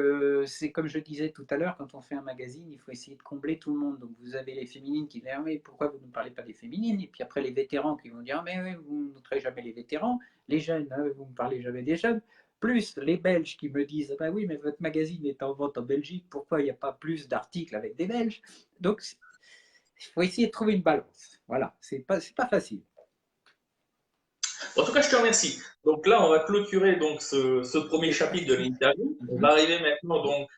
c'est comme je disais tout à l'heure, quand on fait un magazine, il faut essayer de combler tout le monde. Donc, vous avez les féminines qui disent ah, mais pourquoi vous ne parlez pas des féminines? Et puis après, les vétérans qui vont dire ah, mais oui, vous ne montrez jamais les vétérans. Les jeunes, ah, vous ne parlez jamais des jeunes. Plus les Belges qui me disent ah, bah oui, mais votre magazine est en vente en Belgique, pourquoi il n'y a pas plus d'articles avec des Belges? Donc, il faut essayer de trouver une balance. Voilà, c'est pas facile. En tout cas, je te remercie. Donc là, on va clôturer donc ce premier chapitre de l'interview. On va Mhm. arriver maintenant donc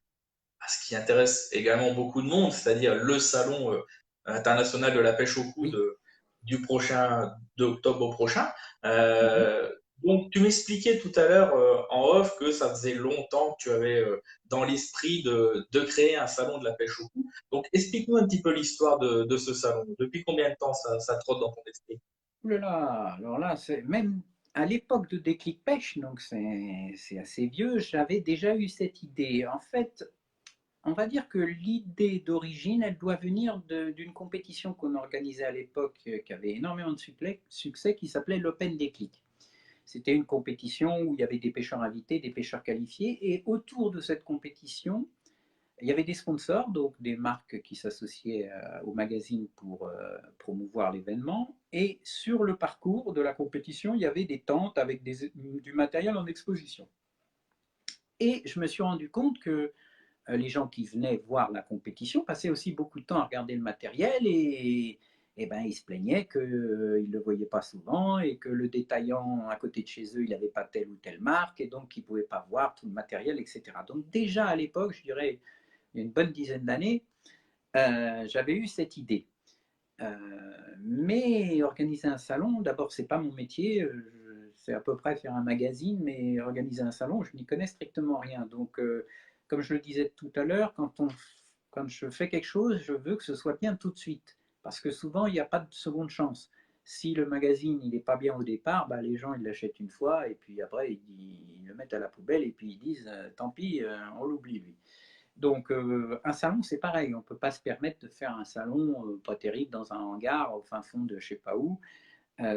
à ce qui intéresse également beaucoup de monde, c'est-à-dire le salon international de la pêche au Oui. coude du prochain, d'octobre prochain. Mhm. Donc, tu m'expliquais tout à l'heure en off que ça faisait longtemps que tu avais dans l'esprit de créer un salon de la pêche au coude. Donc, explique-nous un petit peu l'histoire de ce salon. Depuis combien de temps ça trotte dans ton esprit? Ouh là là, alors là, c'est même à l'époque de Déclic Pêche, donc c'est assez vieux, j'avais déjà eu cette idée. En fait, on va dire que l'idée d'origine, elle doit venir d'une compétition qu'on organisait à l'époque, qui avait énormément de succès, qui s'appelait l'Open Déclic. C'était une compétition où il y avait des pêcheurs invités, des pêcheurs qualifiés, et autour de cette compétition, il y avait des sponsors, donc des marques qui s'associaient au magazine pour promouvoir l'événement. Et sur le parcours de la compétition, il y avait des tentes avec du matériel en exposition. Et je me suis rendu compte que les gens qui venaient voir la compétition passaient aussi beaucoup de temps à regarder le matériel et ben, ils se plaignaient qu'ils ne le voyaient pas souvent et que le détaillant à côté de chez eux, il n'avait pas telle ou telle marque et donc ils ne pouvaient pas voir tout le matériel, etc. Donc déjà à l'époque, je dirais il y a une bonne dizaine d'années, j'avais eu cette idée. Mais organiser un salon, d'abord, c'est pas mon métier. C'est à peu près faire un magazine, mais organiser un salon, je n'y connais strictement rien. Donc, comme je le disais tout à l'heure, quand je fais quelque chose, je veux que ce soit bien tout de suite. Parce que souvent, il n'y a pas de seconde chance. Si le magazine il n'est pas bien au départ, bah, les gens ils l'achètent une fois et puis après ils le mettent à la poubelle et puis ils disent tant pis, on l'oublie lui. Donc, un salon, c'est pareil. On ne peut pas se permettre de faire un salon pas terrible dans un hangar au fin fond de je ne sais pas où.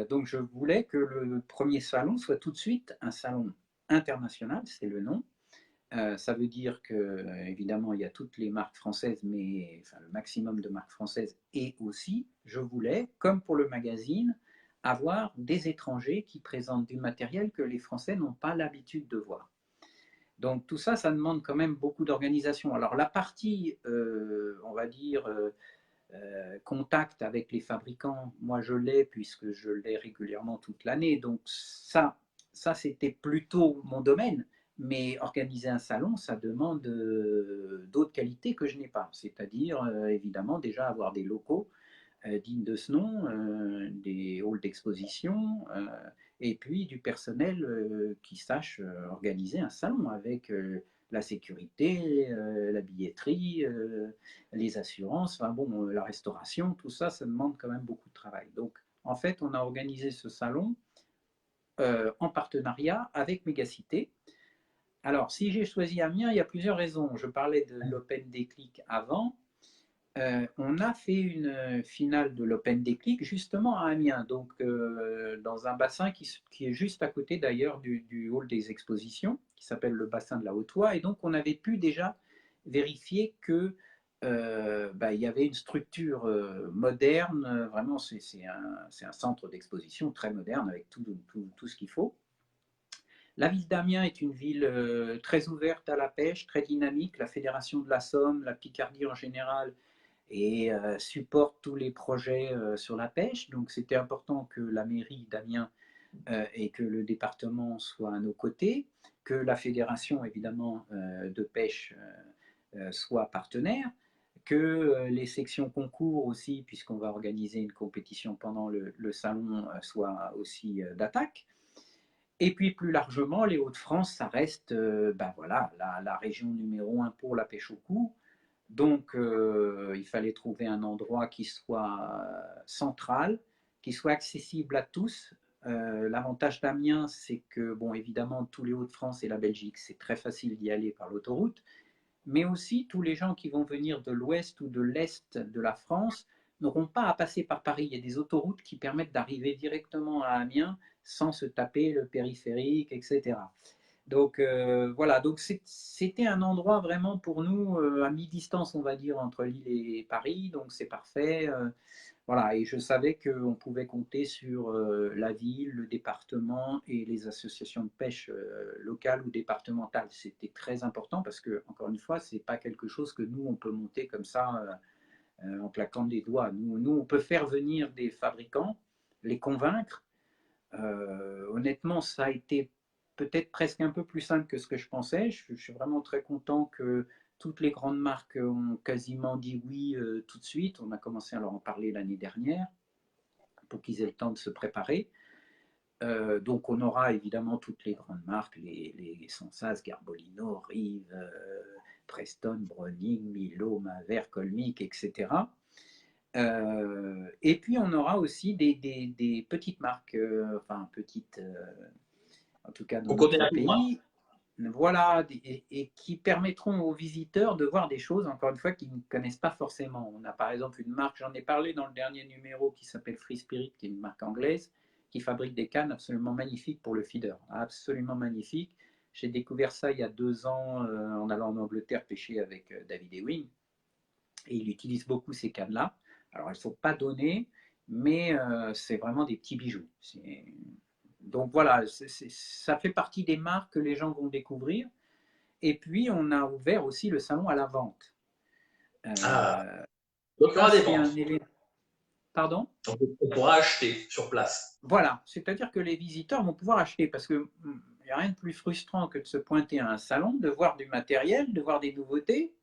Donc, je voulais que le premier salon soit tout de suite un salon international, c'est le nom. Ça veut dire que, évidemment, il y a toutes les marques françaises, mais enfin, le maximum de marques françaises. Et aussi, je voulais, comme pour le magazine, avoir des étrangers qui présentent du matériel que les Français n'ont pas l'habitude de voir. Donc tout ça, ça demande quand même beaucoup d'organisation. Alors la partie, on va dire, contact avec les fabricants, moi je l'ai puisque je l'ai régulièrement toute l'année. Donc ça c'était plutôt mon domaine. Mais organiser un salon, ça demande d'autres qualités que je n'ai pas. C'est-à-dire, évidemment, déjà avoir des locaux digne de ce nom, des halls d'exposition, et puis du personnel qui sache organiser un salon avec la sécurité, la billetterie, les assurances, enfin bon, la restauration, tout ça, ça demande quand même beaucoup de travail. Donc, en fait, on a organisé ce salon en partenariat avec Mégacité. Alors, si j'ai choisi Amiens, il y a plusieurs raisons. Je parlais de l'Open Déclic avant. On a fait une finale de l'Open Déclic justement à Amiens, donc dans un bassin qui est juste à côté d'ailleurs du hall des expositions, qui s'appelle le bassin de la Haute-Oie, et donc on avait pu déjà vérifier que bah, il y avait une structure moderne, vraiment c'est un centre d'exposition très moderne avec tout ce qu'il faut. La ville d'Amiens est une ville très ouverte à la pêche, très dynamique. La Fédération de la Somme, la Picardie en général, et supporte tous les projets sur la pêche. Donc c'était important que la mairie d'Amiens et que le département soient à nos côtés, que la fédération évidemment de pêche soit partenaire, que les sections concours aussi, puisqu'on va organiser une compétition pendant le salon, soient aussi d'attaque. Et puis plus largement, les Hauts-de-France, ça reste ben voilà, la région numéro un pour la pêche au cou. Donc il fallait trouver un endroit qui soit central, qui soit accessible à tous. L'avantage d'Amiens, c'est que, bon, évidemment, tous les Hauts-de-France et la Belgique, c'est très facile d'y aller par l'autoroute, mais aussi tous les gens qui vont venir de l'ouest ou de l'est de la France n'auront pas à passer par Paris. Il y a des autoroutes qui permettent d'arriver directement à Amiens sans se taper le périphérique, etc. Donc voilà, donc c'était un endroit vraiment pour nous à mi-distance, on va dire, entre Lille et Paris, donc c'est parfait. Voilà, et je savais qu'on pouvait compter sur la ville, le département et les associations de pêche locales ou départementales. C'était très important parce que, encore une fois, c'est pas quelque chose que nous, on peut monter comme ça en claquant des doigts. Nous, on peut faire venir des fabricants, les convaincre. Honnêtement, ça a été peut-être presque un peu plus simple que ce que je pensais. Je suis vraiment très content que toutes les grandes marques ont quasiment dit oui tout de suite. On a commencé à leur en parler l'année dernière pour qu'ils aient le temps de se préparer. Donc on aura évidemment toutes les grandes marques, les Sensas, Garbolino, Rive, Preston, Browning, Milo, Maver, Colmic, etc. Et puis on aura aussi des petites marques, enfin petites, en tout cas dans On connaît notre un peu moins. pays, voilà, et qui permettront aux visiteurs de voir des choses, encore une fois, qu'ils ne connaissent pas forcément. On a par exemple une marque, j'en ai parlé dans le dernier numéro, qui s'appelle Free Spirit, qui est une marque anglaise, qui fabrique des cannes absolument magnifiques pour le feeder. Absolument magnifiques. J'ai découvert ça il y a 2 ans en allant en Angleterre pêcher avec David Ewing. Et il utilise beaucoup ces cannes-là. Alors elles ne sont pas données, mais c'est vraiment des petits bijoux. Donc voilà, ça fait partie des marques que les gens vont découvrir. Et puis, on a ouvert aussi le salon à la vente. Ah, Euh, donc il y Ça, aura des c'est un ventes. événement. Pardon? Donc, on pourra acheter sur place. Voilà, c'est-à-dire que les visiteurs vont pouvoir acheter parce que il n'y a rien de plus frustrant que de se pointer à un salon, de voir du matériel, de voir des nouveautés.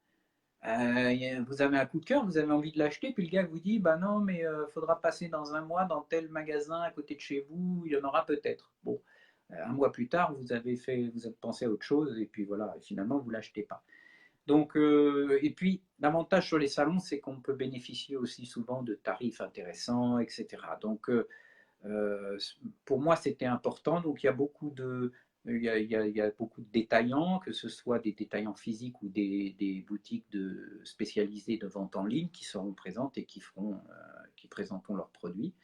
Vous avez un coup de cœur, vous avez envie de l'acheter, puis le gars vous dit bah non, mais il faudra passer dans un mois dans tel magasin à côté de chez vous, il y en aura peut-être. Bon, un mois plus tard, vous avez pensé à autre chose, et puis voilà, finalement, vous ne l'achetez pas. Donc, et puis, l'avantage sur les salons, c'est qu'on peut bénéficier aussi souvent de tarifs intéressants, etc. Donc, pour moi, c'était important. Donc, il y a beaucoup de détaillants, que ce soit des détaillants physiques ou des boutiques spécialisées de vente en ligne qui seront présentes et qui présenteront leurs produits.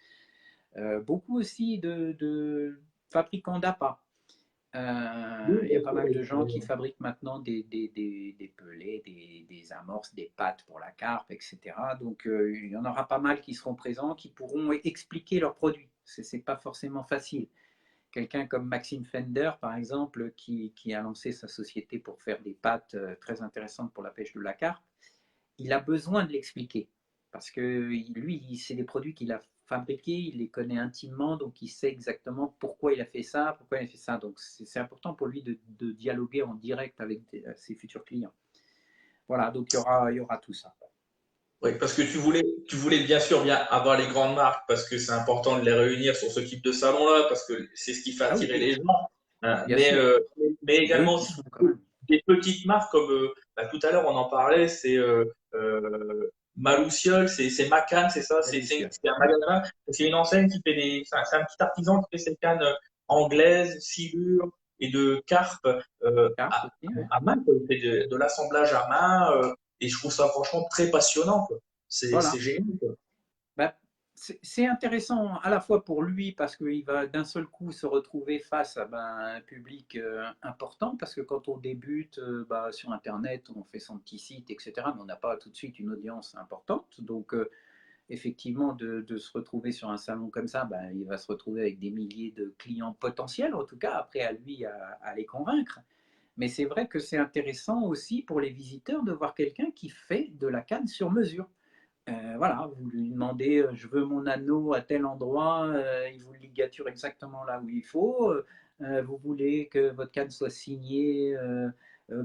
Beaucoup aussi de fabricants d'appâts. Il y a pas mal de gens qui fabriquent maintenant des pelets, des amorces, des pâtes pour la carpe, etc. Donc il y en aura pas mal qui seront présents, qui pourront expliquer leurs produits. C'est pas forcément facile. Quelqu'un comme Maxime Fender, par exemple, qui a lancé sa société pour faire des pâtes très intéressantes pour la pêche de la carpe, il a besoin de l'expliquer. Parce que lui, c'est des produits qu'il a fabriqués, il les connaît intimement, donc il sait exactement pourquoi il a fait ça, pourquoi il a fait ça. Donc c'est important pour lui de dialoguer en direct avec ses futurs clients. Voilà, donc il y aura tout ça. Oui, parce que tu voulais bien sûr bien avoir les grandes marques parce que c'est important de les réunir sur ce type de salon-là parce que c'est ce qui fait Ah oui, attirer oui, les gens. Hein. bien sûr. Mais Et eux également qui aussi sont quand même. des petites marques comme bah, tout à l'heure on en parlait, c'est Maloussiol, c'est Macan, c'est ça, C'est délicieux. c'est un magasin, c'est une enseigne qui fait c'est un petit artisan qui fait ses cannes anglaises, silures et de carpe Carpe aussi, ouais. à main, quoi. Il fait de l'assemblage à main et je trouve ça franchement très passionnant, quoi. C'est Voilà. génial, quoi. Bah, c'est intéressant à la fois pour lui parce qu'il va d'un seul coup se retrouver face à un public important parce que quand on débute sur Internet, on fait son petit site, etc. Mais on n'a pas tout de suite une audience importante. Donc effectivement, de se retrouver sur un salon comme ça, il va se retrouver avec des milliers de clients potentiels, en tout cas, après à lui à les convaincre. Mais c'est vrai que c'est intéressant aussi pour les visiteurs de voir quelqu'un qui fait de la canne sur mesure. Voilà, vous lui demandez, je veux mon anneau à tel endroit, il vous le ligature exactement là où il faut. Vous voulez que votre canne soit signée,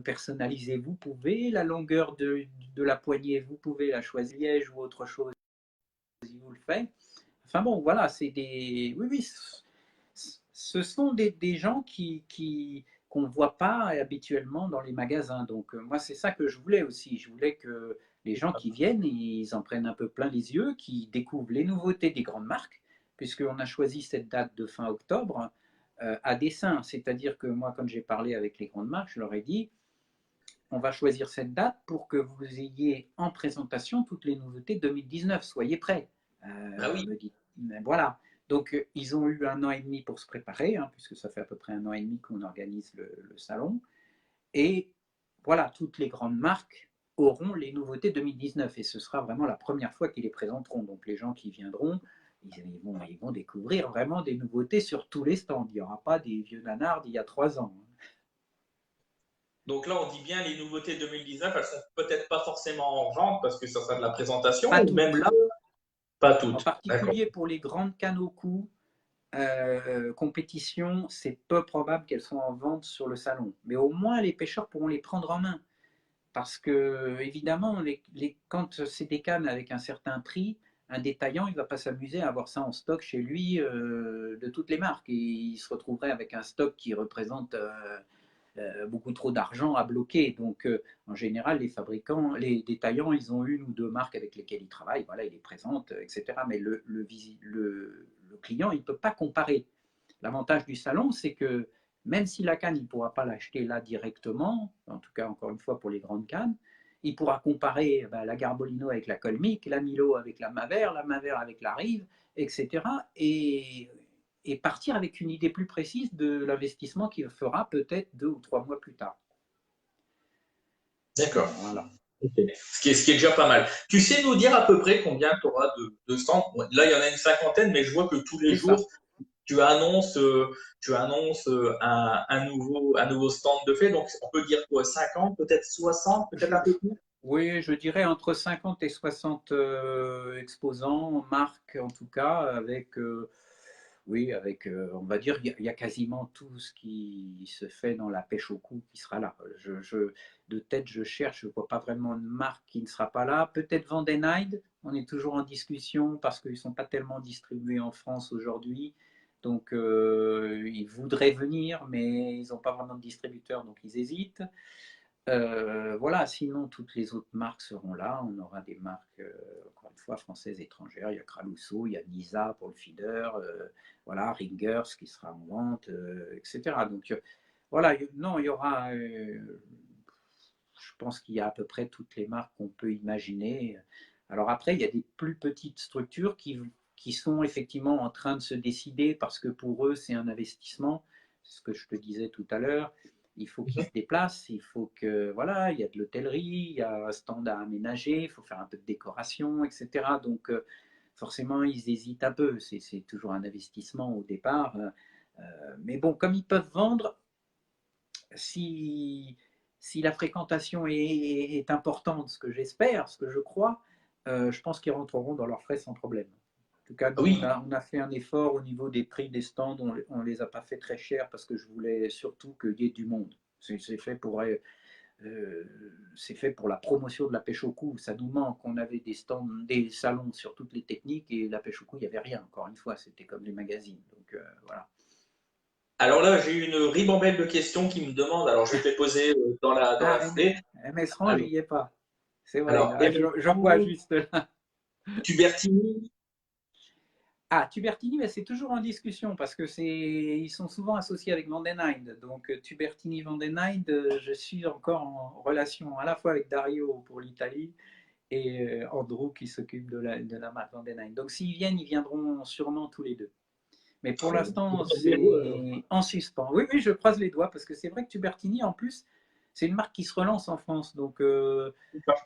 personnalisée, vous pouvez. La longueur de la poignée, vous pouvez la choisir, liège ou autre chose, il vous le fait. Enfin bon, voilà, c'est des. Oui, oui, ce sont des gens qu'on ne voit pas habituellement dans les magasins. Donc moi, c'est ça que je voulais aussi. Je voulais que les gens qui viennent, ils en prennent un peu plein les yeux, qui découvrent les nouveautés des grandes marques, puisqu'on a choisi cette date de fin octobre à dessein. C'est-à-dire que moi, quand j'ai parlé avec les grandes marques, je leur ai dit, on va choisir cette date pour que vous ayez en présentation toutes les nouveautés 2019. Soyez prêts. Bah oui. Me dit, voilà. Donc, ils ont eu 1 an et demi pour se préparer, hein, puisque ça fait à peu près 1 an et demi qu'on organise le salon. Et voilà, toutes les grandes marques auront les nouveautés 2019 et ce sera vraiment la première fois qu'ils les présenteront. Donc les gens qui viendront, ils vont découvrir vraiment des nouveautés sur tous les stands. Il n'y aura pas des vieux nanards d'il y a 3 ans. Donc là, on dit bien les nouveautés 2019, elles sont peut-être pas forcément en vente parce que ça sera de la présentation, Pas ou même toutes. là, pas En toutes. D'accord. particulier pour les grandes cannes au cou, compétition, c'est peu probable qu'elles soient en vente sur le salon. Mais au moins, les pêcheurs pourront les prendre en main. Parce que, évidemment, quand c'est des cannes avec un certain prix, un détaillant, il ne va pas s'amuser à avoir ça en stock chez lui de toutes les marques. Et il se retrouverait avec un stock qui représente beaucoup trop d'argent à bloquer. Donc, en général, les fabricants, les détaillants, ils ont une ou deux marques avec lesquelles ils travaillent. Voilà, ils les présentent, etc. Mais le client, il ne peut pas comparer. L'avantage du salon, c'est que même si la canne, il ne pourra pas l'acheter là directement, en tout cas, encore une fois, pour les grandes cannes, il pourra comparer la Garbolino avec la Colmic, la Milo avec la Maver avec la Rive, etc. Et partir avec une idée plus précise de l'investissement qu'il fera peut-être 2 ou 3 mois plus tard. D'accord. Voilà. Okay. Ce qui est déjà pas mal. Tu sais nous dire à peu près combien tu auras de stands? Là, il y en a une cinquantaine, mais je vois que tous les C'est ça. jours, tu annonces, un nouveau stand de fait. Donc, on peut dire quoi? 50, peut-être 60, peut-être Je, un peu plus? oui, je dirais entre 50 et 60 exposants, marques en tout cas, avec, oui, avec, on va dire, il y a quasiment tout ce qui se fait dans la pêche au cou qui sera là. De tête, je cherche, je ne vois pas vraiment de marque qui ne sera pas là. Peut-être Vandenheide, on est toujours en discussion parce qu'ils ne sont pas tellement distribués en France aujourd'hui. Donc, ils voudraient venir, mais ils n'ont pas vraiment de distributeur, donc ils hésitent. Voilà, sinon toutes les autres marques seront là. On aura des marques, encore une fois, françaises, étrangères. Il y a Kralusso, il y a Nisa pour le feeder, voilà, Ringers qui sera en vente, etc. Donc voilà, non, il y aura, je pense qu'il y a à peu près toutes les marques qu'on peut imaginer. Alors après, il y a des plus petites structures qui sont effectivement en train de se décider parce que pour eux, c'est un investissement. C'est ce que je te disais tout à l'heure. Il faut qu'ils se déplacent, il faut que, voilà, il y a de l'hôtellerie, il y a un stand à aménager, il faut faire un peu de décoration, etc. Donc, forcément, ils hésitent un peu. C'est toujours un investissement au départ. Mais bon, comme ils peuvent vendre, si, si la fréquentation est importante, ce que j'espère, ce que je crois, je pense qu'ils rentreront dans leurs frais sans problème. En tout cas, nous, Oui. on a fait un effort au niveau des prix des stands. On ne les a pas fait très chers parce que je voulais surtout qu'il y ait du monde. C'est fait c'est fait pour la promotion de la pêche au cou. Ça nous manque. On avait des stands, des salons sur toutes les techniques et la pêche au cou, il n'y avait rien. Encore une fois, c'était comme les magazines. Donc voilà. Alors là, j'ai une ribambelle de questions qui me demandent. Alors, je vais te les poser dans la Ah, foulée. MS Range, Alors, j'y ai pas. C'est vrai, alors là, j'en vois juste là. Tubertini. Ah, Tubertini, mais c'est toujours en discussion parce que ils sont souvent associés avec Vandenheide. Donc Tubertini, Vandenheide, je suis encore en relation à la fois avec Dario pour l'Italie et Andrew qui s'occupe de la marque Vandenheide. Donc s'ils viennent, ils viendront sûrement tous les deux. Mais Ah pour ben, je l'instant, croise les doigts, alors. c'est en suspens. Oui, oui, je croise les doigts parce que c'est vrai que Tubertini, en plus, c'est une marque qui se relance en France. Donc, je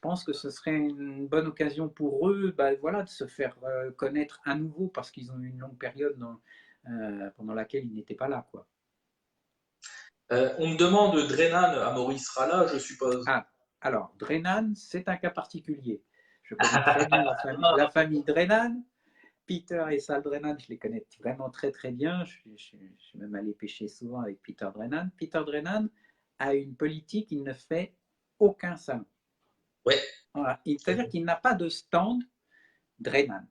pense que ce serait une bonne occasion pour eux voilà, de se faire connaître à nouveau parce qu'ils ont eu une longue période pendant laquelle ils n'étaient pas là. Quoi. On me demande Drenan à Maurice Rala, je suppose. Ah, alors, Drenan, c'est un cas particulier. Je connais très bien la famille Drenan. Peter et Sal Drennan, je les connais vraiment très très bien. Je suis même allé pêcher souvent avec Peter Drennan. Peter Drennan a une politique, il ne fait aucun salon. Ouais. Voilà. C'est-à-dire qu'il n'a pas de stand Drennan.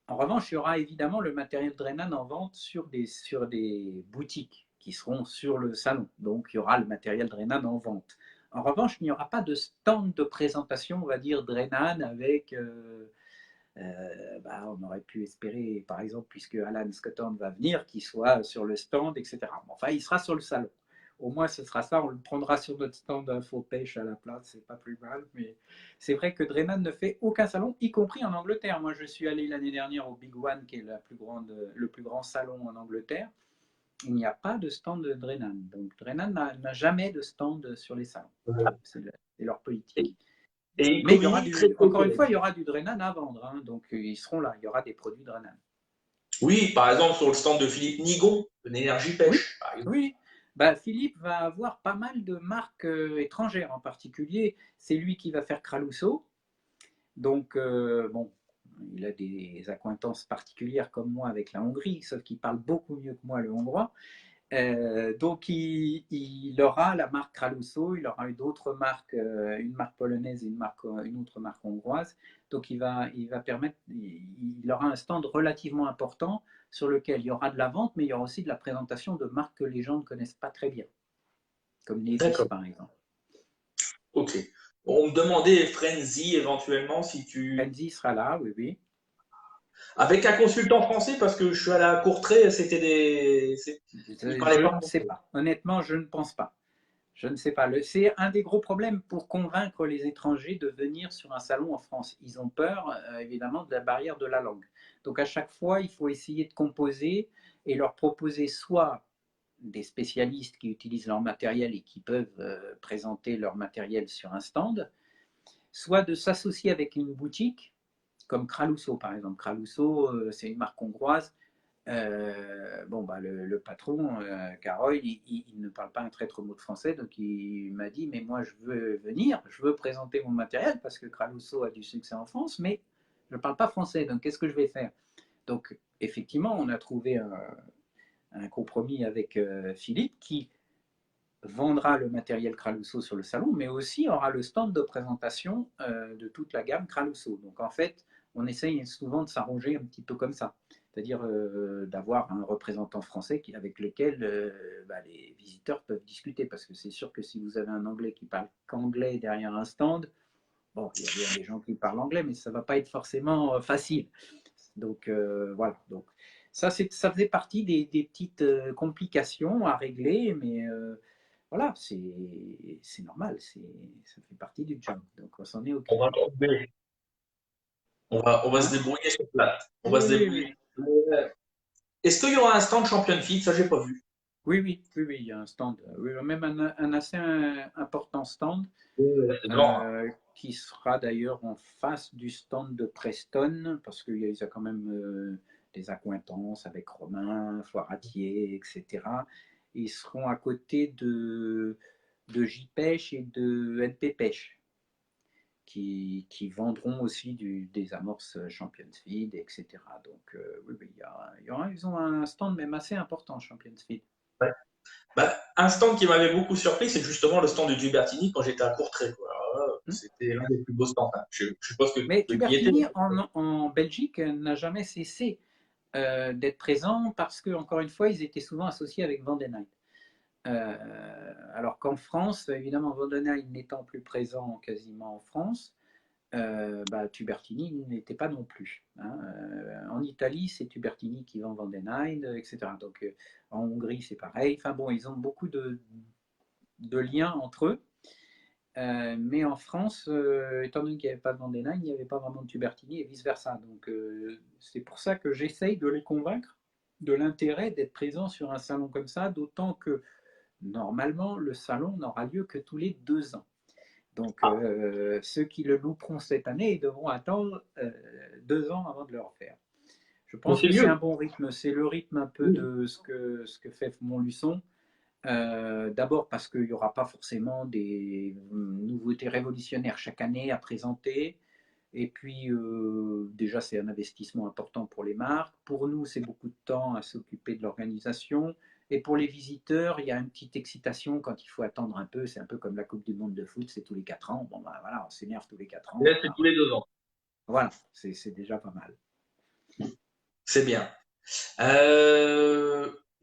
En revanche, il y aura évidemment le matériel Drennan en vente sur des boutiques qui seront sur le salon. Donc, il y aura le matériel Drennan en vente. En revanche, il n'y aura pas de stand de présentation, on va dire, Drennan avec on aurait pu espérer, par exemple, puisque Alan Scotton va venir, qu'il soit sur le stand, etc. Enfin, il sera sur le salon. au moins ce sera ça, on le prendra sur notre stand Info Pêche à la place, c'est pas plus mal. Mais c'est vrai que Drenan ne fait aucun salon, y compris en Angleterre. Moi, je suis allé l'année dernière au Big One, qui est le plus grand salon en Angleterre. Il n'y a pas de stand de Drenan. Donc Drenan n'a jamais de stand sur les salons. C'est leur politique. Et ils Mais il y aura communiquent très peu. encore une fois, il y aura du Drenan à vendre. Hein, donc ils seront là, il y aura des produits Drenan. Oui, par exemple, sur le stand de Philippe Nigon, de l'énergie Oui, pêche, par exemple. oui. Bah, Philippe va avoir pas mal de marques étrangères en particulier. C'est lui qui va faire Kralusso. Donc, bon, il a des accointances particulières comme moi avec la Hongrie, sauf qu'il parle beaucoup mieux que moi le hongrois. Donc, il aura la marque Kralusso, il aura d'autres marques, une marque polonaise et une autre marque hongroise. Donc, il aura un stand relativement important sur lequel il y aura de la vente, mais il y aura aussi de la présentation de marques que les gens ne connaissent pas très bien, comme Nevis D'accord, par exemple. ok. On me demandait, Frenzy, éventuellement, si tu... Renzi sera là, oui, oui. Avec un consultant français, parce que je suis allé à Courtrai, il parlait Je pas ne sais français. pas. Honnêtement, je ne pense pas. Je ne sais pas. C'est un des gros problèmes pour convaincre les étrangers de venir sur un salon en France. Ils ont peur, évidemment, de la barrière de la langue. Donc à chaque fois, il faut essayer de composer et leur proposer soit des spécialistes qui utilisent leur matériel et qui peuvent présenter leur matériel sur un stand, soit de s'associer avec une boutique, comme Kralusso par exemple. Kralusso, c'est une marque hongroise. Bon, bah, le patron, Carole, il ne parle pas un traître mot de français, donc il m'a dit, mais moi je veux venir, je veux présenter mon matériel, parce que Kralusso a du succès en France, mais je ne parle pas français, donc qu'est-ce que je vais faire? Donc effectivement, on a trouvé un compromis avec Philippe, qui vendra le matériel Kralusso sur le salon, mais aussi aura le stand de présentation de toute la gamme Kralusso. Donc en fait, on essaye souvent de s'arranger un petit peu comme ça, c'est-à-dire d'avoir un représentant français avec lequel les visiteurs peuvent discuter, parce que c'est sûr que si vous avez un Anglais qui parle qu'anglais derrière un stand, bon, il y a bien des gens qui parlent anglais, mais ça ne va pas être forcément facile. Donc voilà. Donc ça faisait partie des petites complications à régler, mais voilà, c'est normal, ça fait partie du job, donc on s'en est On va occupé. trouver. On va se Hein? débrouiller sur place. On va Oui, se oui, débrouiller. oui. Est-ce qu'il y aura un stand Champion Feed? Ça, j'ai pas vu. Oui, oui, oui, oui, il y a un stand, oui, même un assez important stand C'est grand. Hein. qui sera d'ailleurs en face du stand de Preston, parce qu'il y a quand même des accointances avec Romain, Foiratier, etc. Ils seront à côté de J-Pêche et de NP Pêche, qui vendront aussi des amorces Champions Feed, etc. Donc oui, oui, ils ont un stand même assez important, Champions Feed. Ouais. Bah, un stand qui m'avait beaucoup surpris, c'est justement le stand de Dubertini quand j'étais à Courtrai. Quoi. Hmm. C'était l'un des plus beaux stands. Hein. Je suppose que Mais tu y étais. Tubertini en Belgique n'a jamais cessé d'être présent parce que, encore une fois, ils étaient souvent associés avec Vandenheim. Alors qu'en France, évidemment, Vandenheim n'étant plus présent quasiment en France, Tubertini n'était pas non plus. Hein. En Italie, c'est Tubertini qui vend Vandenheim, etc. Donc en Hongrie, c'est pareil. Enfin bon, ils ont beaucoup de liens entre eux. Mais en France, étant donné qu'il n'y avait pas de Vandenheim, il n'y avait pas vraiment de Tubertini et vice-versa. Donc c'est pour ça que j'essaye de les convaincre de l'intérêt d'être présent sur un salon comme ça, d'autant que normalement, le salon n'aura lieu que tous les 2 ans. Donc Ah, ceux qui le louperont cette année, ils devront attendre 2 ans avant de le refaire. Je mais pense c'est que c'est mieux. un bon rythme, c'est le rythme un peu Oui. de ce que fait Montluçon. D'abord parce qu'il n'y aura pas forcément des nouveautés révolutionnaires chaque année à présenter. Et puis, déjà, c'est un investissement important pour les marques. Pour nous, c'est beaucoup de temps à s'occuper de l'organisation. Et pour les visiteurs, il y a une petite excitation quand il faut attendre un peu. C'est un peu comme la Coupe du Monde de foot, c'est tous les 4 ans. Bon, ben voilà, on s'énerve tous les 4 ans. Là, c'est tous les 2 ans. Voilà, c'est déjà pas mal. C'est bien.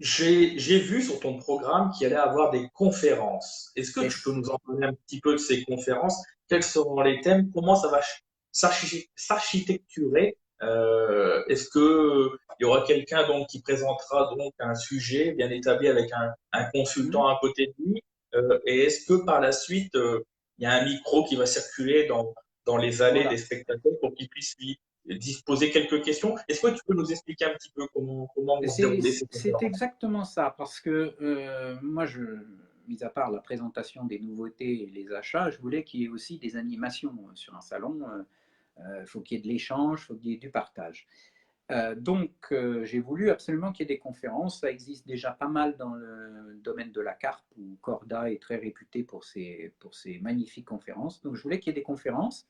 J'ai vu sur ton programme qu'il allait avoir des conférences. Est-ce que tu peux Yes. nous en parler un petit peu de ces conférences? Quels seront les thèmes? Comment ça va s'architecturer? Est-ce que il y aura quelqu'un donc qui présentera donc un sujet bien établi avec un Mhm. consultant à côté de lui? Et est-ce que par la suite, il y a un micro qui va circuler dans les allées des Voilà. spectateurs pour qu'ils puissent lui disposer quelques questions? Est-ce que tu peux nous expliquer un petit peu comment vont se dérouler ces C'est conférences? exactement ça, parce que moi, mis à part la présentation des nouveautés et les achats, je voulais qu'il y ait aussi des animations sur un salon. Il faut qu'il y ait de l'échange, il faut qu'il y ait du partage. J'ai voulu absolument qu'il y ait des conférences. Ça existe déjà pas mal dans le domaine de la carpe, où Corda est très réputé pour ses magnifiques conférences. Donc, je voulais qu'il y ait des conférences.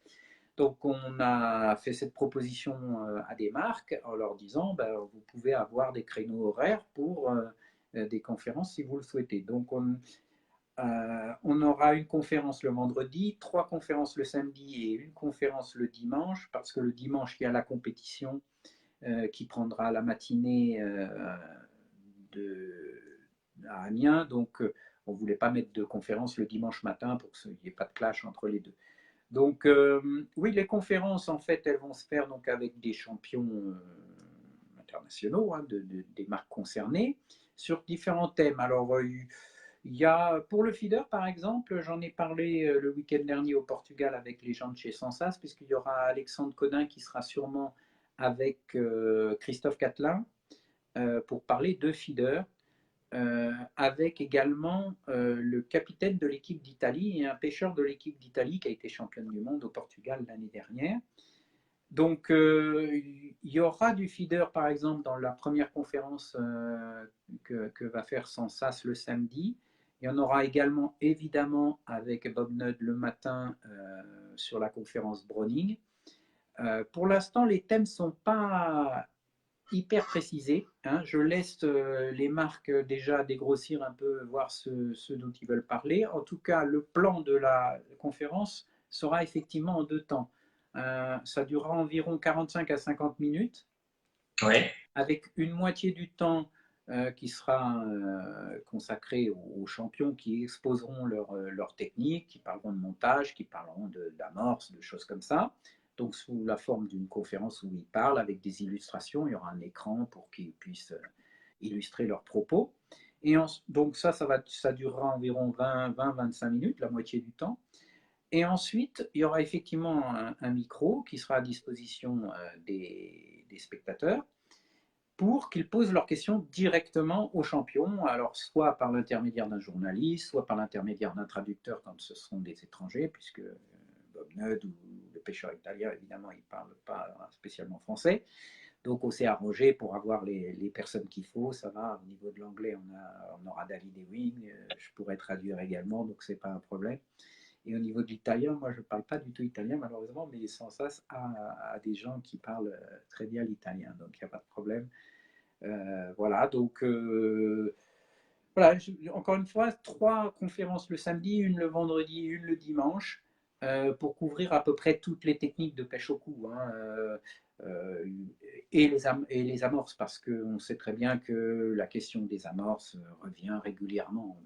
Donc, on a fait cette proposition à des marques en leur disant, ben, vous pouvez avoir des créneaux horaires pour des conférences si vous le souhaitez. On aura une conférence le vendredi, 3 conférences le samedi et une conférence le dimanche, parce que le dimanche, il y a la compétition qui prendra la matinée de, à Amiens. On ne voulait pas mettre de conférence le dimanche matin pour qu'il n'y ait pas de clash entre les deux. Oui, les conférences, en fait, elles vont se faire donc avec des champions internationaux, hein, des marques concernées, sur différents thèmes. Alors, il y a, pour le feeder, par exemple, j'en ai parlé le week-end dernier au Portugal avec les gens de chez Sensas, puisqu'il y aura Alexandre Codin qui sera sûrement avec Christophe Catelin pour parler de feeder. Avec également le capitaine de l'équipe d'Italie et un pêcheur de l'équipe d'Italie qui a été championne du monde au Portugal l'année dernière. Il y aura du feeder, par exemple, dans la première conférence que va faire Sensas le samedi. Il y en aura également, évidemment, avec Bob Nudd le matin sur la conférence Browning. Pour l'instant, les thèmes ne sont pas hyper précisés, hein. Je laisse les marques déjà dégrossir un peu, voir ce dont ils veulent parler. En tout cas, le plan de la conférence sera effectivement en 2 temps. Ça durera environ 45 à 50 minutes, Oui. avec une moitié du temps qui sera consacré aux champions qui exposeront leur technique, qui parleront de montage, qui parleront d'amorce, de choses comme ça. Donc sous la forme d'une conférence où ils parlent avec des illustrations, il y aura un écran pour qu'ils puissent illustrer leurs propos. Donc ça durera environ 20-25 minutes, la moitié du temps. Et ensuite, il y aura effectivement un micro qui sera à disposition des spectateurs pour qu'ils posent leurs questions directement aux champions, alors soit par l'intermédiaire d'un journaliste, soit par l'intermédiaire d'un traducteur quand ce seront des étrangers, puisque Bob Nudd ou le pêcheur italien, évidemment, ils ne parlent pas spécialement français. Donc on s'est arrangé pour avoir les personnes qu'il faut, ça va. Au niveau de l'anglais, on aura David Ewing, je pourrais traduire également, donc ce n'est pas un problème. Et au niveau de l'italien, moi je ne parle pas du tout italien malheureusement, mais Sensas a des gens qui parlent très bien l'italien, donc il n'y a pas de problème. Voilà, voilà, encore une fois, 3 conférences le samedi, une le vendredi, une le dimanche, pour couvrir à peu près toutes les techniques de pêche au cou, hein, euh, et les amorces, parce qu'on sait très bien que la question des amorces revient régulièrement.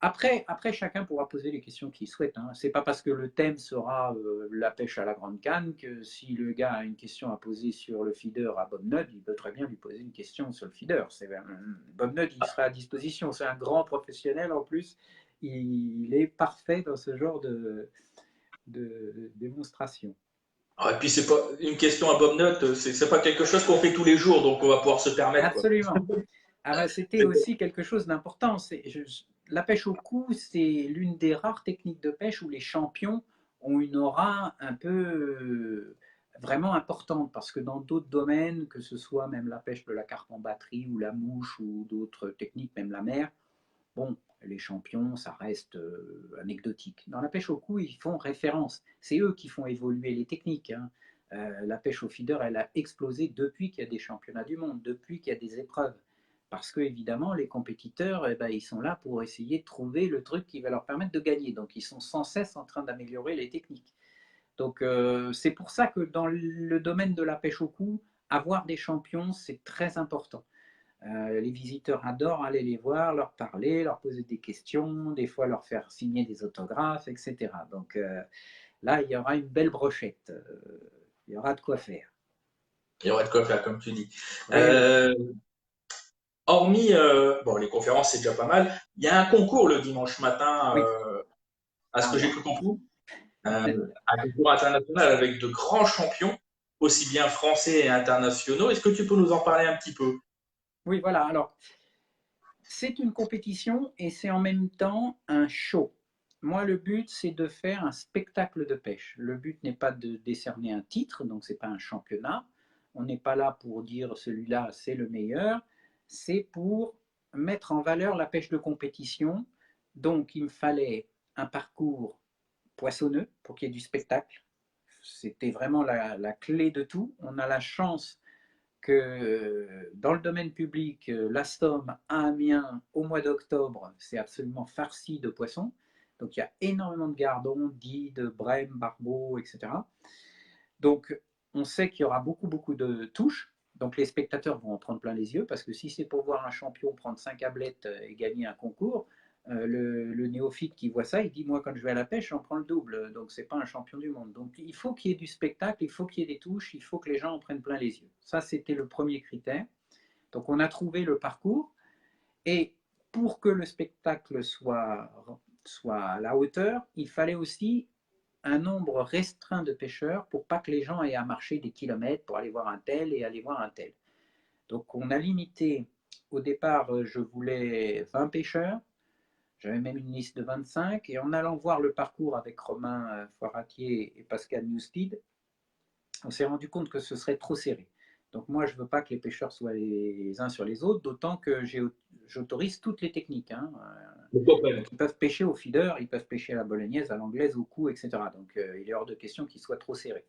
Après, chacun pourra poser les questions qu'il souhaite, hein. C'est pas parce que le thème sera la pêche à la grande canne que si le gars a une question à poser sur le feeder à Bob Nudd, il peut très bien lui poser une question sur le feeder. Bob Nudd, il sera à disposition. C'est un grand professionnel en plus. Il est parfait dans ce genre de démonstration. Ah, et puis c'est pas une question à Bob Nutt, c'est pas quelque chose qu'on fait tous les jours, donc on va pouvoir se permettre quoi. Absolument. Ah ben, c'était aussi quelque chose d'important. La pêche au cou, c'est l'une des rares techniques de pêche où les champions ont une aura un peu vraiment importante, parce que dans d'autres domaines, que ce soit même la pêche de la carpe en batterie ou la mouche ou d'autres techniques, même la mer, bon, les champions, ça reste anecdotique. Dans la pêche au cou, ils font référence. C'est eux qui font évoluer les techniques, hein. La pêche au feeder, elle a explosé depuis qu'il y a des championnats du monde, depuis qu'il y a des épreuves. Parce que, évidemment, les compétiteurs, eh ben, ils sont là pour essayer de trouver le truc qui va leur permettre de gagner. Donc, ils sont sans cesse en train d'améliorer les techniques. C'est pour ça que dans le domaine de la pêche au cou, avoir des champions, c'est très important. Les visiteurs adorent aller les voir, leur parler, leur poser des questions, des fois leur faire signer des autographes, etc. Là, il y aura une belle brochette. Il y aura de quoi faire. Il y aurait de quoi faire, comme tu dis. Oui, oui. Euh, Hormis, bon, les conférences, c'est déjà pas mal. Il y a un concours le dimanche matin, Oui. à ce Ah que j'ai ouais. cru comprendre, un concours international avec de grands champions, aussi bien français et internationaux. Est-ce que tu peux nous en parler un petit peu? Oui, voilà. Alors, c'est une compétition et c'est en même temps un show. Moi, le but, c'est de faire un spectacle de pêche. Le but n'est pas de décerner un titre, donc c'est pas un championnat. On n'est pas là pour dire celui-là, c'est le meilleur. C'est pour mettre en valeur la pêche de compétition. Donc, il me fallait un parcours poissonneux pour qu'il y ait du spectacle. C'était vraiment la clé de tout. On a la chance que dans le domaine public, l'Astom à Amiens, au mois d'octobre, c'est absolument farci de poissons. Donc il y a énormément de gardons, d'Ides, brèmes, barbeaux, etc. Donc on sait qu'il y aura beaucoup, beaucoup de touches. Donc les spectateurs vont en prendre plein les yeux parce que si c'est pour voir un champion prendre 5 ablettes et gagner un concours, le néophyte qui voit ça, il dit moi quand je vais à la pêche, j'en prends le double. Donc c'est pas un champion du monde. Donc il faut qu'il y ait du spectacle, il faut qu'il y ait des touches, il faut que les gens en prennent plein les yeux. Ça c'était le premier critère. Donc on a trouvé le parcours et pour que le spectacle soit à la hauteur, il fallait aussi un nombre restreint de pêcheurs pour pas que les gens aient à marcher des kilomètres pour aller voir un tel et aller voir un tel. Donc on a limité, au départ je voulais 20 pêcheurs, j'avais même une liste de 25, et en allant voir le parcours avec Romain Foiratier et Pascal Newstead, on s'est rendu compte que ce serait trop serré. Donc moi, je ne veux pas que les pêcheurs soient les uns sur les autres, d'autant que j'autorise toutes les techniques. Hein. Donc ils peuvent pêcher au feeder, ils peuvent pêcher à la bolognaise, à l'anglaise, au cou, etc. Donc il est hors de question qu'ils soient trop serrés.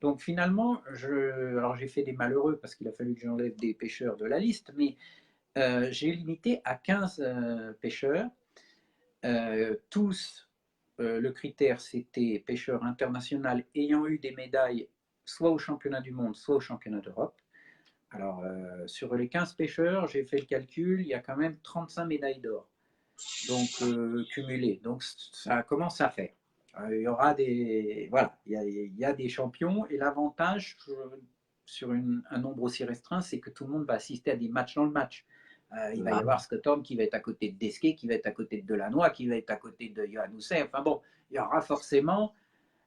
Donc finalement, alors j'ai fait des malheureux parce qu'il a fallu que j'enlève des pêcheurs de la liste, mais j'ai limité à 15 pêcheurs. Tous, le critère, c'était pêcheur international ayant eu des médailles soit au championnat du monde, soit au championnat d'Europe. Alors, sur les 15 pêcheurs, j'ai fait le calcul, il y a quand même 35 médailles d'or, donc cumulées. Donc, ça commence à faire. Il y aura des. Voilà, il y a des champions, et l'avantage sur un nombre aussi restreint, c'est que tout le monde va assister à des matchs dans le match. Il va y avoir Scott Horn qui va être à côté de Desquet, qui va être à côté de Delannoy, qui va être à côté de Johan Housset. Enfin bon, il y aura forcément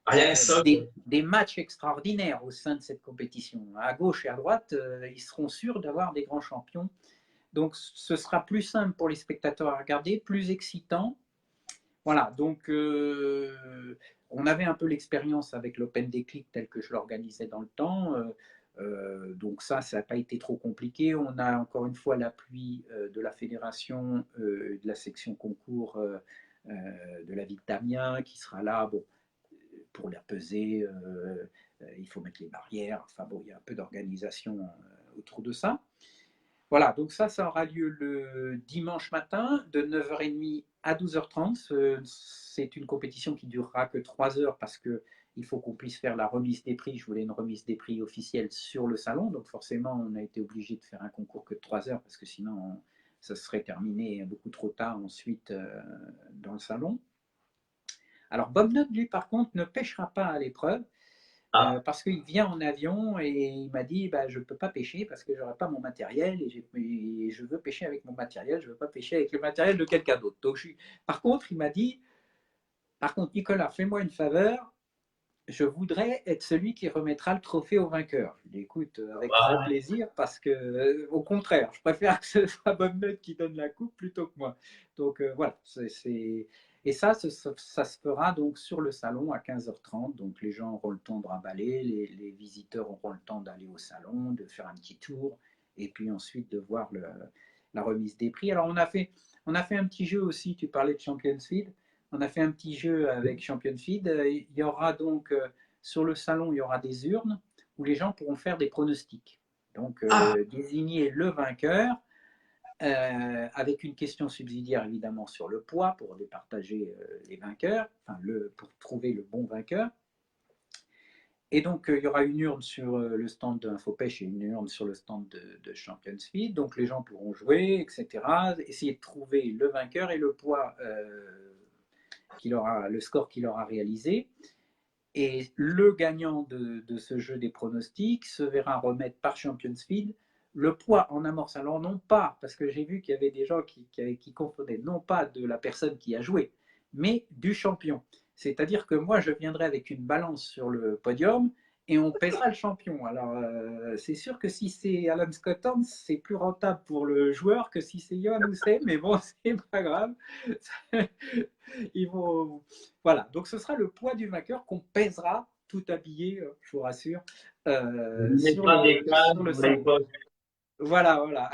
Rien que ça, des matchs extraordinaires au sein de cette compétition. À gauche et à droite, ils seront sûrs d'avoir des grands champions. Donc ce sera plus simple pour les spectateurs à regarder, plus excitant. Voilà, donc on avait un peu l'expérience avec l'Open Déclic tel que je l'organisais dans le temps. Donc ça n'a pas été trop compliqué. On a encore une fois l'appui de la fédération, de la section concours de la ville d'Amiens qui sera là bon, pour la peser. Il faut mettre les barrières. Enfin bon, il y a un peu d'organisation autour de ça. Voilà, donc ça aura lieu le dimanche matin de 9h30 à 12h30. C'est une compétition qui durera que 3 heures parce qu'il faut qu'on puisse faire la remise des prix. Je voulais une remise des prix officielle sur le salon, donc forcément on a été obligé de faire un concours que de 3 heures parce que sinon ça serait terminé beaucoup trop tard ensuite dans le salon. Alors Bob Nutt, lui, par contre, ne pêchera pas à l'épreuve. ah, Parce qu'il vient en avion et il m'a dit bah, je ne peux pas pêcher parce que j'aurai pas mon matériel et je veux pêcher avec mon matériel, je ne veux pas pêcher avec le matériel de quelqu'un d'autre. Par contre, il m'a dit par contre, Nicolas, fais-moi une faveur, je voudrais être celui qui remettra le trophée au vainqueur. Je lui dis écoute, avec grand plaisir parce que, au contraire, je préfère que ce soit Bob Nutt qui donne la coupe plutôt que moi. Donc voilà, et ça se fera donc sur le salon à 15h30. Donc les gens auront le temps de remballer, les visiteurs auront le temps d'aller au salon, de faire un petit tour, et puis ensuite de voir la remise des prix. Alors on a fait un petit jeu aussi, tu parlais de Champions Feed. On a fait un petit jeu avec Champion Feed. Il y aura donc sur le salon, il y aura des urnes où les gens pourront faire des pronostics. Donc ah, désigner le vainqueur avec une question subsidiaire évidemment sur le poids pour départager les vainqueurs, enfin pour trouver le bon vainqueur. Et donc il y aura une urne sur le stand de InfoPêche et une urne sur le stand de Champions Feed. Donc les gens pourront jouer, etc. Essayer de trouver le vainqueur et le poids le score qu'il aura réalisé. Et le gagnant de ce jeu des pronostics se verra remettre par Champions Feed le poids en amorce. Alors non pas, parce que j'ai vu qu'il y avait des gens qui confondaient, non pas de la personne qui a joué, mais du champion. C'est-à-dire que moi, je viendrai avec une balance sur le podium et on pèsera le champion. Alors, c'est sûr que si c'est Alan Scott Hans, c'est plus rentable pour le joueur que si c'est Johan Hussein, mais bon, c'est pas grave. Ils vont, voilà, donc ce sera le poids du vainqueur qu'on pèsera tout habillé, je vous rassure, On sur mettra des sur cannes le dans les salon. poches. Voilà, voilà.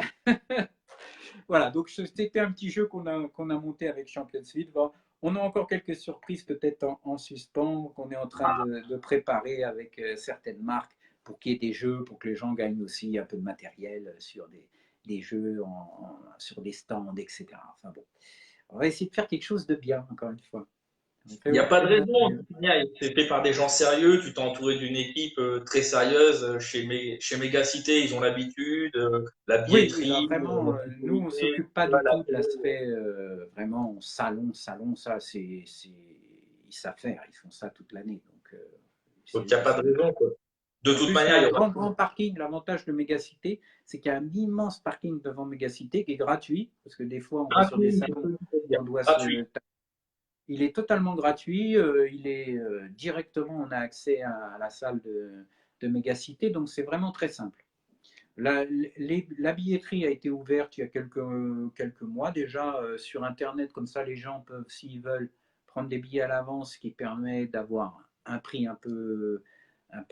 Voilà, donc c'était un petit jeu qu'on a monté avec Champions League. Bon, on a encore quelques surprises peut-être en suspens qu'on est en train de préparer avec certaines marques pour qu'il y ait des jeux, pour que les gens gagnent aussi un peu de matériel sur des jeux, sur des stands, etc. Enfin bon, on va essayer de faire quelque chose de bien, encore une fois. Il n'y a On pas fait de de notre raison. mieux. C'est fait par des gens sérieux. Tu t'es entouré d'une équipe très sérieuse. Chez Megacité, ils ont l'habitude. La Oui, oui, là billetterie, vraiment, la nous, on ne sécurité, s'occupe pas voilà, du la tout de l'aspect vraiment salon, ça, ils savent faire, ils font ça toute l'année. Donc, donc il n'y a pas de raison, quoi. De en toute plus, il y manière, a il y un aura. grand parking. L'avantage de Mégacité, c'est qu'il y a un immense parking devant Mégacité qui est gratuit, parce que des fois, on va sur des Gratuit, salons, dire. on doit Gratuit. se. Il est totalement gratuit, il est directement, on a accès à la salle de Mégacité, donc c'est vraiment très simple. La billetterie a été ouverte il y a quelques mois déjà sur Internet, comme ça les gens peuvent, s'ils veulent, prendre des billets à l'avance, ce qui permet d'avoir un prix un peu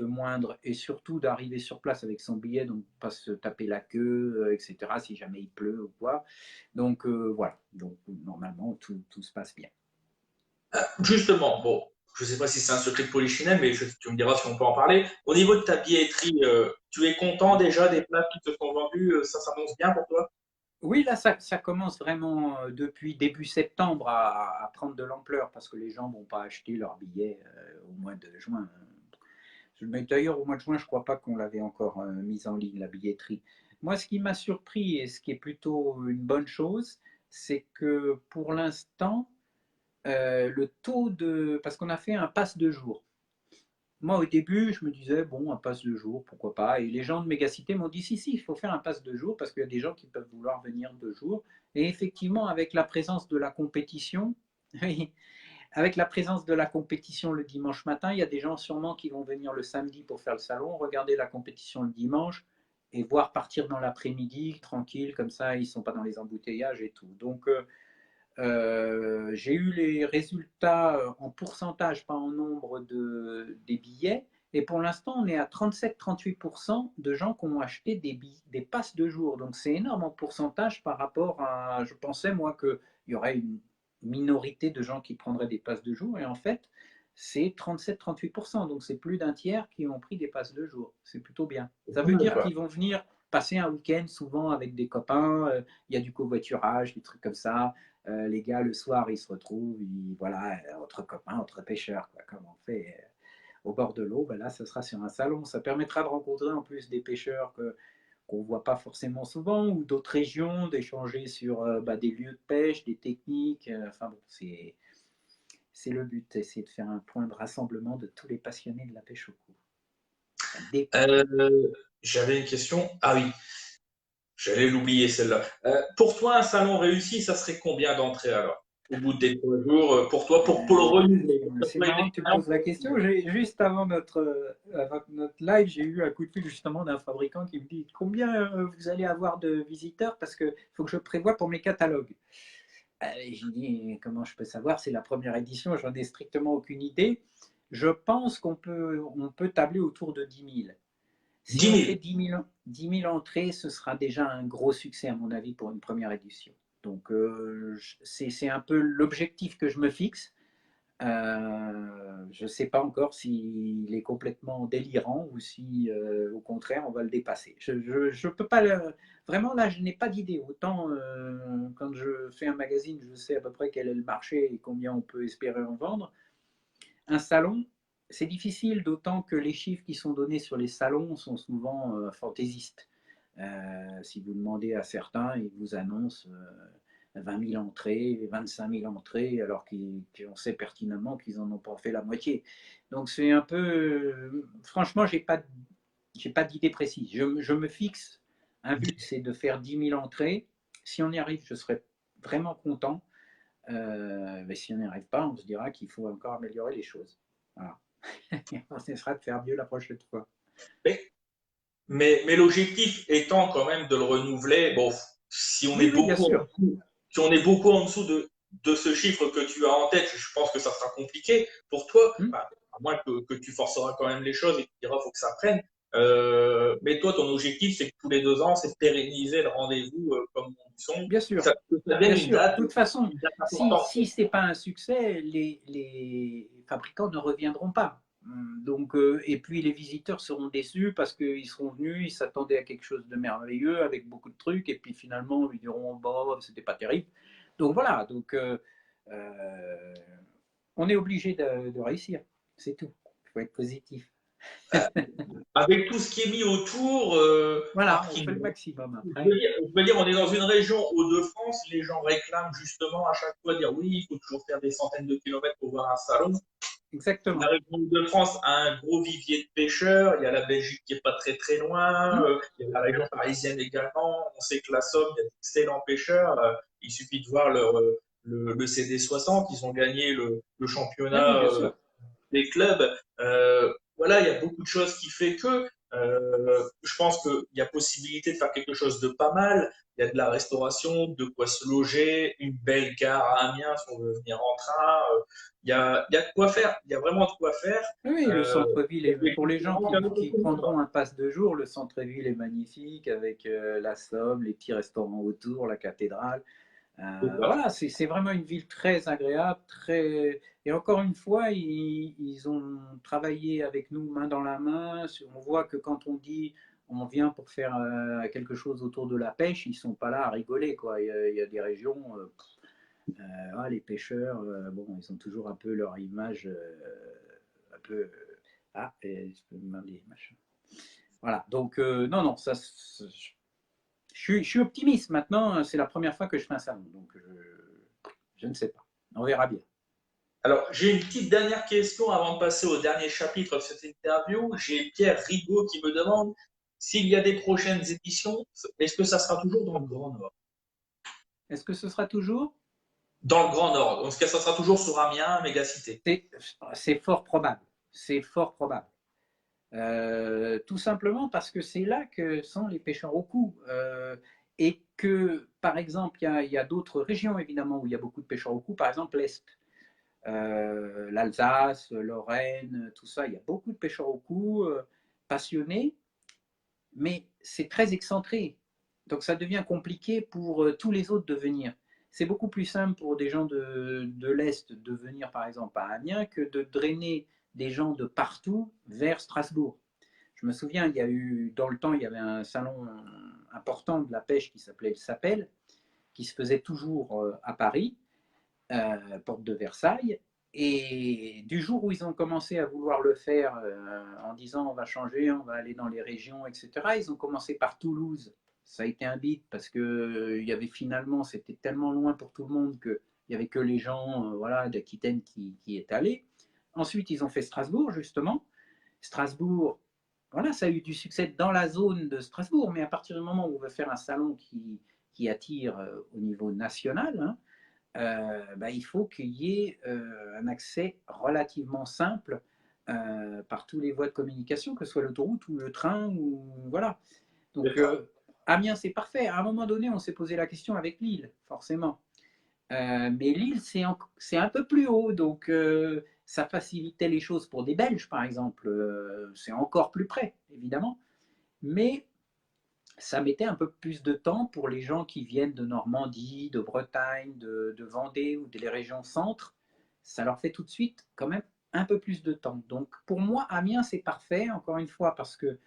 moindre et surtout d'arriver sur place avec son billet, donc pas se taper la queue, etc., si jamais il pleut ou quoi. Donc voilà, donc normalement tout se passe bien. Justement, bon, je ne sais pas si c'est un secret de Polichinelle, mais tu me diras si on peut en parler. Au niveau de ta billetterie, tu es content déjà des places qui te sont vendues? Ça s'annonce bien pour toi? Oui, là, ça commence vraiment depuis début septembre à prendre de l'ampleur parce que les gens ne vont pas acheter leurs billets au mois de juin. Mais d'ailleurs, au mois de juin, je ne crois pas qu'on l'avait encore mise en ligne, la billetterie. Moi, ce qui m'a surpris et ce qui est plutôt une bonne chose, c'est que pour l'instant, le taux de. Parce qu'on a fait un pass de jour. Moi, au début, je me disais, bon, un pass de jour, pourquoi pas. Et les gens de Mégacité m'ont dit, si, il faut faire un pass de jour parce qu'il y a des gens qui peuvent vouloir venir 2 jours. Et effectivement, avec la présence de la compétition, oui, avec la présence de la compétition le dimanche matin, il y a des gens sûrement qui vont venir le samedi pour faire le salon, regarder la compétition le dimanche et voir partir dans l'après-midi, tranquille, comme ça, ils ne sont pas dans les embouteillages et tout. Donc, j'ai eu les résultats en pourcentage, pas en nombre des billets. Et pour l'instant, on est à 37-38% de gens qui ont acheté des passes de jour. Donc c'est énorme en pourcentage par rapport à. Je pensais, moi, qu'il y aurait une minorité de gens qui prendraient des passes de jour. Et en fait, c'est 37-38%. Donc c'est plus d'un tiers qui ont pris des passes de jour. C'est plutôt bien. Ça veut dire qu'ils vont venir passer un week-end souvent avec des copains. Il y a du covoiturage, des trucs comme ça. Les gars, le soir, ils se retrouvent, voilà, entre copains, entre pêcheurs, quoi, comme on fait au bord de l'eau. Ben là, ce sera sur un salon. Ça permettra de rencontrer en plus des pêcheurs qu'on ne voit pas forcément souvent ou d'autres régions, d'échanger sur des lieux de pêche, des techniques. Enfin bon, c'est le but, essayer de faire un point de rassemblement de tous les passionnés de la pêche au cou. Des... J'avais une question. Ah oui, j'allais l'oublier celle-là. Pour toi, un salon réussi, ça serait combien d'entrées alors? Au bout des 3 jours, pour toi, pour le renouveler, pour que ça C'est soit une marrant que tu me expérience. poses la question. Juste avant notre live, j'ai eu un coup de fil justement d'un fabricant qui me dit combien vous allez avoir de visiteurs parce qu'il faut que je prévoie pour mes catalogues. J'ai dit comment je peux savoir, c'est la première édition, j'en ai strictement aucune idée. Je pense on peut tabler autour de 10 000. Si 10 on 000. fait 10 000 entrées, ce sera déjà un gros succès à mon avis pour une première édition. Donc c'est un peu l'objectif que je me fixe. Je ne sais pas encore s'il est complètement délirant ou si, au contraire, on va le dépasser. Je peux pas vraiment là, je n'ai pas d'idée. Autant quand je fais un magazine, je sais à peu près quel est le marché et combien on peut espérer en vendre. Un salon, c'est difficile, d'autant que les chiffres qui sont donnés sur les salons sont souvent fantaisistes. Si vous demandez à certains, ils vous annoncent 20 000 entrées, 25 000 entrées, alors qu'on sait pertinemment qu'ils n'en ont pas fait la moitié. Donc c'est un peu... franchement, j'ai pas d'idée précise. Je me fixe un but, c'est de faire 10 000 entrées. Si on y arrive, je serai vraiment content. Mais si on n'y arrive pas, on se dira qu'il faut encore améliorer les choses. Voilà. On essaiera de faire mieux la prochaine fois. Mais, mais l'objectif étant quand même de le renouveler, bon, si on Oui, est oui, bien beaucoup en sûr. dessous, si on est beaucoup en dessous de ce chiffre que tu as en tête, je pense que ça sera compliqué pour toi, Hmm. enfin, à moins que tu forceras quand même les choses et que tu diras faut que ça prenne. Mais toi, ton objectif, c'est que tous les 2 ans, c'est de pérenniser le rendez-vous comme on dit son, Bien sûr. que ça devienne Bien sûr. De toute façon, une date importante. si ce n'est pas un succès, les fabricants ne reviendront pas. Donc, et puis les visiteurs seront déçus parce qu'ils seront venus, ils s'attendaient à quelque chose de merveilleux avec beaucoup de trucs, et puis finalement ils diront bon, c'était pas terrible. Donc voilà, donc euh, on est obligé de réussir, c'est tout. Il faut être positif. Avec tout ce qui est mis autour, Voilà, on parking. fait le maximum après. Je veux dire, on est dans une région Hauts-de-France, les gens réclament justement à chaque fois dire oui, il faut toujours faire des centaines de kilomètres pour voir un salon. La Exactement. région Hauts-de-France a un gros vivier de pêcheurs, il y a la Belgique qui est pas très très loin, Hmm. il y a la région parisienne également, on sait que la Somme, il y a d'excellents pêcheurs, il suffit de voir le CD60, ils ont gagné le Oui, oui, championnat bien sûr. des clubs. Voilà, il y a beaucoup de choses qui fait que je pense qu'il y a possibilité de faire quelque chose de pas mal. Il y a de la restauration, de quoi se loger, une belle gare à Amiens si on veut venir en train. Il y a de quoi faire. Il y a vraiment de quoi faire. Oui, le Euh, centre-ville, pour les gens Effectivement, il y en a qui beaucoup moins. prendront un pass de jour, le centre-ville est magnifique avec la Somme, les petits restaurants autour, la cathédrale. C'est ça. Voilà, c'est vraiment une ville très agréable, très... Et encore une fois, ils ont travaillé avec nous main dans la main. On voit que quand on dit on vient pour faire quelque chose autour de la pêche, ils sont pas là à rigoler, quoi. Il y a des régions, les pêcheurs, bon, ils ont toujours un peu leur image, un peu, et je peux me demander, machin. Voilà, donc non, non, je suis optimiste maintenant. C'est la première fois que je fais un salon, donc je ne sais pas. On verra bien. Alors, j'ai une petite dernière question avant de passer au dernier chapitre de cette interview. J'ai Pierre Rigaud qui me demande s'il y a des prochaines éditions, est-ce que ça sera toujours dans le Grand Nord? Est-ce que ce sera toujours? Dans le Grand Nord. En tout cas, ça sera toujours sur Amiens, mégacité. C'est fort probable. C'est fort probable. Tout simplement parce que c'est là que sont les pêcheurs au cou. Et que, par exemple, il y a d'autres régions, évidemment, où il y a beaucoup de pêcheurs au cou, par exemple l'Est. L'Alsace, Lorraine, tout ça, il y a beaucoup de pêcheurs au cou, passionnés, mais c'est très excentré. Donc ça devient compliqué pour tous les autres de venir. C'est beaucoup plus simple pour des gens de l'Est de venir par exemple à Amiens que de drainer des gens de partout vers Strasbourg. Je me souviens, il y a eu, dans le temps, il y avait un salon important de la pêche qui s'appelait le Sapel, qui se faisait toujours à Paris, porte de Versailles. Et du jour où ils ont commencé à vouloir le faire en disant on va changer, on va aller dans les régions, etc., ils ont commencé par Toulouse. Ça a été un bide parce que il y avait finalement, c'était tellement loin pour tout le monde qu'il n'y avait que les gens voilà, d'Aquitaine qui est allé. Ensuite, ils ont fait Strasbourg, justement. Strasbourg, voilà, ça a eu du succès dans la zone de Strasbourg, mais à partir du moment où on veut faire un salon qui attire au niveau national, hein, il faut qu'il y ait un accès relativement simple par tous les voies de communication, que ce soit l'autoroute ou le train, ou voilà. Donc Amiens, c'est parfait. À un moment donné, on s'est posé la question avec Lille, forcément. Mais Lille, c'est un peu plus haut, donc ça facilitait les choses pour des Belges, par exemple. C'est encore plus près, évidemment. Mais ça mettait un peu plus de temps pour les gens qui viennent de Normandie, de Bretagne, de Vendée ou des régions centres. Ça leur fait tout de suite quand même un peu plus de temps. Donc pour moi, Amiens, c'est parfait, encore une fois, parce que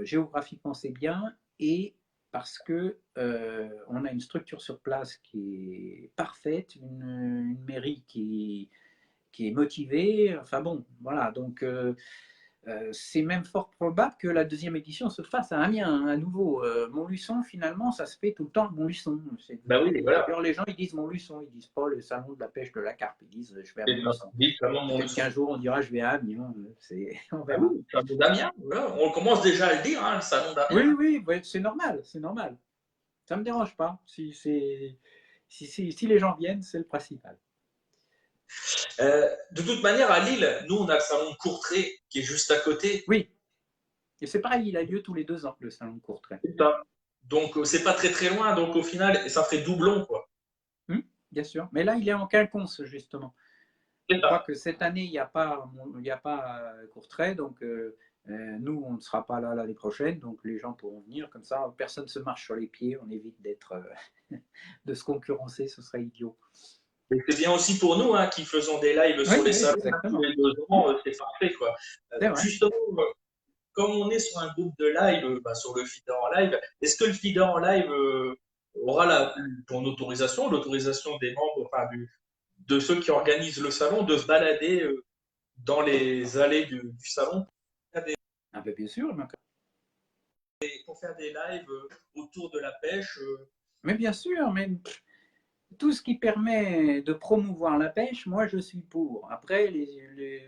géographiquement, c'est bien et parce que on a une structure sur place qui est parfaite, une mairie qui est motivée. Enfin bon, voilà. Donc C'est même fort probable que la deuxième édition se fasse à Amiens, hein, à nouveau. Montluçon, finalement, ça se fait tout le temps à Montluçon. Bah oui, voilà. D'ailleurs, les gens, ils disent Montluçon, ils disent pas le salon de la pêche de la carpe, ils disent je vais à C'est ça. Montluçon. Vite, vraiment mon Peut-être leçon. qu'un jour, on dira je vais à Amiens, on Ah oui, verra. le salon d'Amiens, voilà. On commence déjà à le dire, hein, le salon d'Amiens. Oui, oui, ouais, c'est normal, c'est normal. Ça ne me dérange pas. Si les gens viennent, c'est le principal. De toute manière, à Lille, nous, on a le salon de Courtrai qui est juste à côté. Oui, et c'est pareil, il a lieu tous les 2 ans, le salon de Courtrai. C'est ça. Donc, c'est pas très très loin. Donc, au final, ça ferait doublon, quoi. Bien sûr. Mais là, il est en quinconce, justement. C'est Je crois ça. que cette année, il y a pas Courtrai, donc nous, on ne sera pas là l'année prochaine, donc les gens pourront venir comme ça. Personne ne se marche sur les pieds, on évite de se concurrencer, ce serait idiot. Et c'est bien aussi pour nous, hein, qui faisons des lives Oui, sur les oui, salons tous exactement. les 2 ans, c'est parfait, quoi. C'est vrai. Justement, comme on est sur un groupe de live, bah, sur le feeder en live, est-ce que le feeder en live aura ton autorisation, l'autorisation des membres, enfin, de ceux qui organisent le salon, de se balader dans les allées du salon Un peu bien sûr, pour faire des lives autour de la pêche mais bien sûr, mais tout ce qui permet de promouvoir la pêche, moi je suis pour. Après,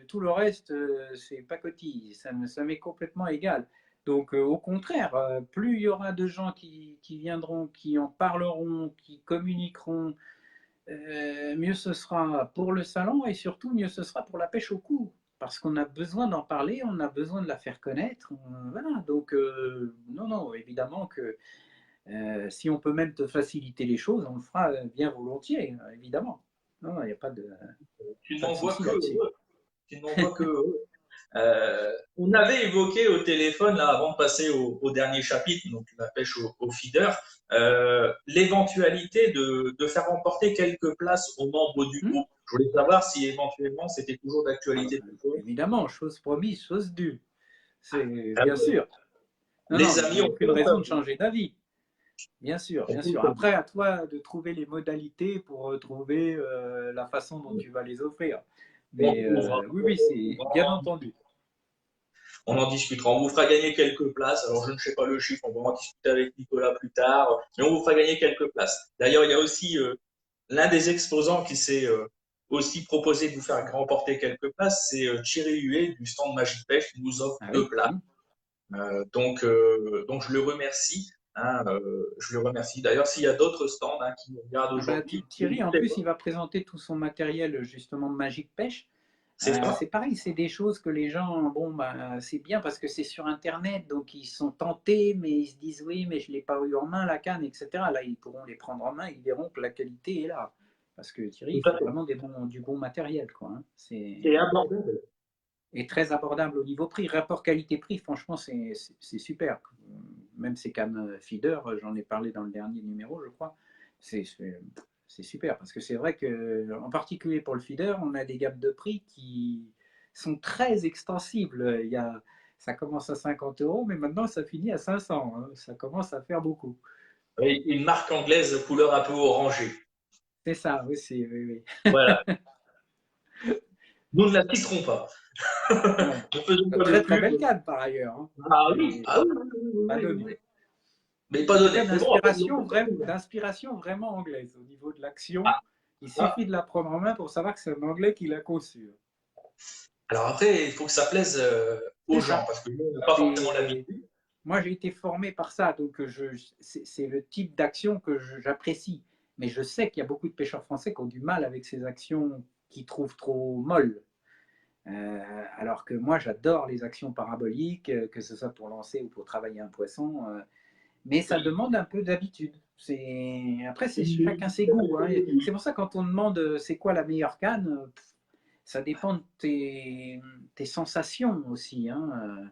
tout le reste, c'est pacotille, ça m'est complètement égal. Donc au contraire, plus il y aura de gens qui viendront, qui en parleront, qui communiqueront, mieux ce sera pour le salon et surtout mieux ce sera pour la pêche au cou. Parce qu'on a besoin d'en parler, on a besoin de la faire connaître. Voilà, donc non, non, évidemment que si on peut même te faciliter les choses, on le fera bien volontiers, évidemment. Non, il n'y a tu pas de n'en vois souci que là-dessus. tu n'en vois que on avait évoqué au téléphone, là, avant de passer au dernier chapitre, donc la pêche au feeder, l'éventualité de faire remporter quelques places aux membres du Hmm. groupe. Je voulais savoir si éventuellement c'était toujours d'actualité pour toi. Évidemment, chose promise, chose due. C'est Ah, bien sûr. Non, non, les mais il n'y amis, a on aucune compte raison à de vous. changer d'avis. Bien sûr, On bien compte sûr. à vous. Après, à toi de trouver les modalités pour trouver la façon dont tu vas les offrir. On Mais trouvera. oui, oui, c'est bien entendu. On en discutera. On vous fera gagner quelques places. Alors, je ne sais pas le chiffre, on va en discuter avec Nicolas plus tard. Mais on vous fera gagner quelques places. D'ailleurs, il y a aussi l'un des exposants qui s'est aussi proposé de vous faire remporter quelques places. C'est Thierry Huet du stand Magic Pêche qui nous offre Ah deux oui, places. Donc, je le remercie. Hein, je le remercie. D'ailleurs, s'il y a d'autres stands qui nous regardent ah bah, aujourd'hui, Thierry, en n'hésitez plus, pas. il va présenter tout son matériel justement de Magic Pêche. C'est ça. C'est pareil, c'est des choses que les gens, bon, bah, c'est bien parce que c'est sur Internet, donc ils sont tentés, mais ils se disent oui, mais je ne l'ai pas eu en main, la canne, etc. Là, ils pourront les prendre en main, ils verront que la qualité est là. Parce que Thierry, Tout il à fait fait. vraiment du bon matériel, quoi. Hein. C'est abordable. Et très abordable au niveau prix. Rapport qualité-prix, franchement, c'est super. Même ces cannes feeder, j'en ai parlé dans le dernier numéro, je crois. C'est super parce que c'est vrai que, en particulier pour le feeder, on a des gammes de prix qui sont très extensibles. Ça commence à 50 euros, mais maintenant ça finit à 500. Hein. Ça commence à faire beaucoup. Oui, une marque anglaise couleur un peu orangée. C'est ça aussi, oui, oui. Voilà. Nous ne la citerons pas. Non. Ne faisons pas de Très très pub. belle canne par ailleurs. Hein. Ah oui, Mais ah oui, oui, oui, pas oui, oui, donné. oui. Mais pas En tout donné. cas, Mais bon, après, d'inspiration vraiment anglaise. Au niveau de l'action, ah, il ah. suffit de la prendre en main pour savoir que c'est un Anglais qui l'a conçu. Alors après, il faut que ça plaise aux C'est gens, ça. parce que nous, on n'a pas forcément Et l'habitude. moi, j'ai été formé par ça, donc c'est le type d'action que j'apprécie. Mais je sais qu'il y a beaucoup de pêcheurs français qui ont du mal avec ces actions qu'ils trouvent trop molles. Alors que moi, j'adore les actions paraboliques, que ce soit pour lancer ou pour travailler un poisson. Mais ça demande un peu d'habitude. Après, c'est chacun ses goûts. Hein. C'est pour ça quand on demande c'est quoi la meilleure canne, ça dépend de tes sensations aussi. Hein.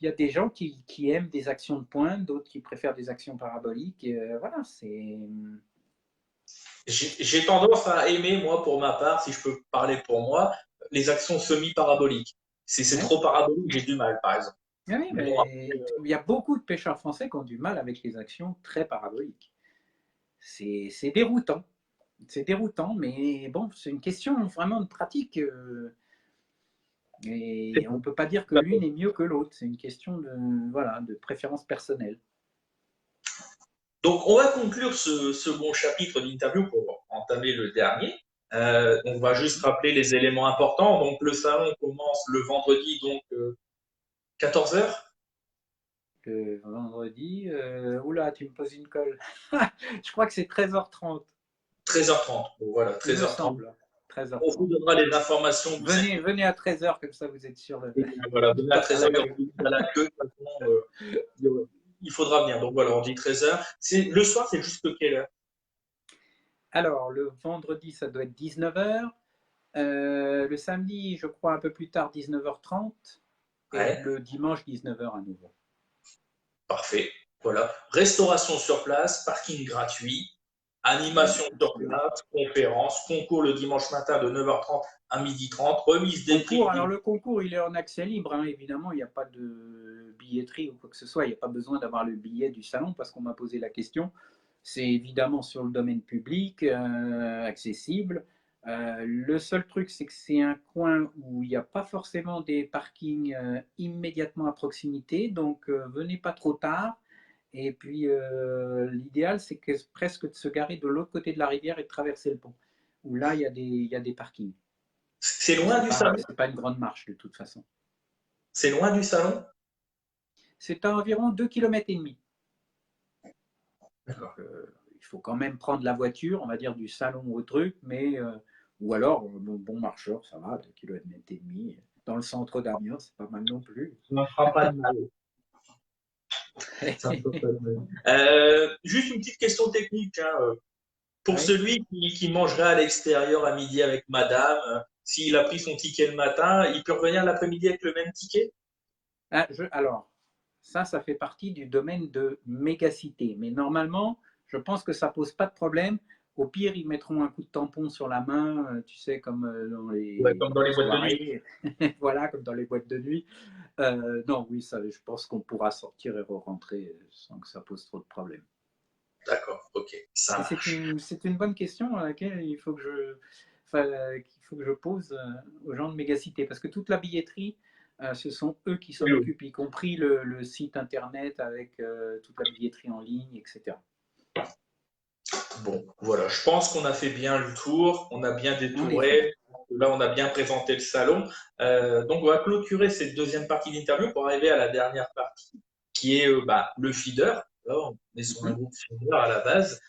Il y a des gens qui aiment des actions de pointe, d'autres qui préfèrent des actions paraboliques. Voilà, c'est. J'ai tendance à aimer, moi, pour ma part, si je peux parler pour moi, les actions semi-paraboliques. Si c'est Ouais. trop parabolique, j'ai du mal, par exemple. Oui, Mais bon, mais il y a beaucoup de pêcheurs français qui ont du mal avec les actions très paraboliques. C'est déroutant. C'est déroutant, mais bon, c'est une question vraiment de pratique. Et on ne peut pas dire que l'une est mieux que l'autre. C'est une question de, voilà, de préférence personnelle. Donc, on va conclure ce second chapitre d'interview pour entamer le dernier. On va juste rappeler les éléments importants. Donc, le salon commence le vendredi, donc 14 heures. Le vendredi, oula, tu me poses une colle. Je crois que c'est 13h30. 13h30. Bon, voilà, Il me 13h30. semble. On vous 13h30. donnera les informations. Vous Venez, venez à 13h, comme ça vous êtes sûr de, voilà, de venez à pas faire 13h, la il y aura queue. à la queue. De toute façon, il faudra venir. Donc voilà, on dit 13h. Le soir, c'est jusque quelle heure? Alors, le vendredi, ça doit être 19h. Le samedi, je crois un peu plus tard, 19h30. Et Ouais, le dimanche, 19h à nouveau. parfait. Voilà. Restauration sur place, parking gratuit, Oui, animation sur place, conférence, concours le dimanche matin de 9h30 à 12h30, remise des prix concours, le alors dimanche. le concours, il est en accès libre, hein, évidemment, il n'y a pas de billetterie ou quoi que ce soit, il n'y a pas besoin d'avoir le billet du salon parce qu'on m'a posé la question. C'est évidemment sur le domaine public, accessible. Le seul truc, c'est que c'est un coin où il n'y a pas forcément des parkings immédiatement à proximité, donc venez pas trop tard. Et puis l'idéal, c'est que presque de se garer de l'autre côté de la rivière et de traverser le pont, où là, il y a des parkings. C'est Et loin du salon? c'est pas une grande marche de toute façon. C'est loin du salon? C'est à environ 2,5 km. Donc D'accord. il faut quand même prendre la voiture, on va dire du salon au truc, mais ou alors bon marcheur, ça va, 2,5 km. Dans le centre d'Amiens, c'est pas mal non plus. Ça ne fera pas de mal. Ça ne fera pas de mal. Juste une petite question technique, hein. Pour Oui. celui qui mangerait à l'extérieur à midi avec madame, s'il a pris son ticket le matin, il peut revenir l'après-midi avec le même ticket? Ah, alors, ça fait partie du domaine de mégacité. Mais normalement, je pense que ça pose pas de problème. Au pire, ils mettront un coup de tampon sur la main, tu sais, comme dans Ouais, les comme dans les boîtes de nuit. soirées, voilà, comme dans les boîtes de nuit. Non, oui, ça, je pense qu'on pourra sortir et re-rentrer sans que ça pose trop de problèmes. D'accord, ok, ça Et marche. c'est une bonne question à laquelle il faut que enfin, qu'il faut que je pose aux gens de Mégacité, parce que toute la billetterie, ce sont eux qui s'en Oui, oui. occupent, y compris le site internet avec toute la billetterie en ligne, etc. Bon, voilà, je pense qu'on a fait bien le tour, on a bien En effet. détouré, là on a bien présenté le salon. Donc on va clôturer cette deuxième partie d'interview pour arriver à la dernière partie, qui est le feeder. Là, on est sur un Mhm. groupe feeder à la base.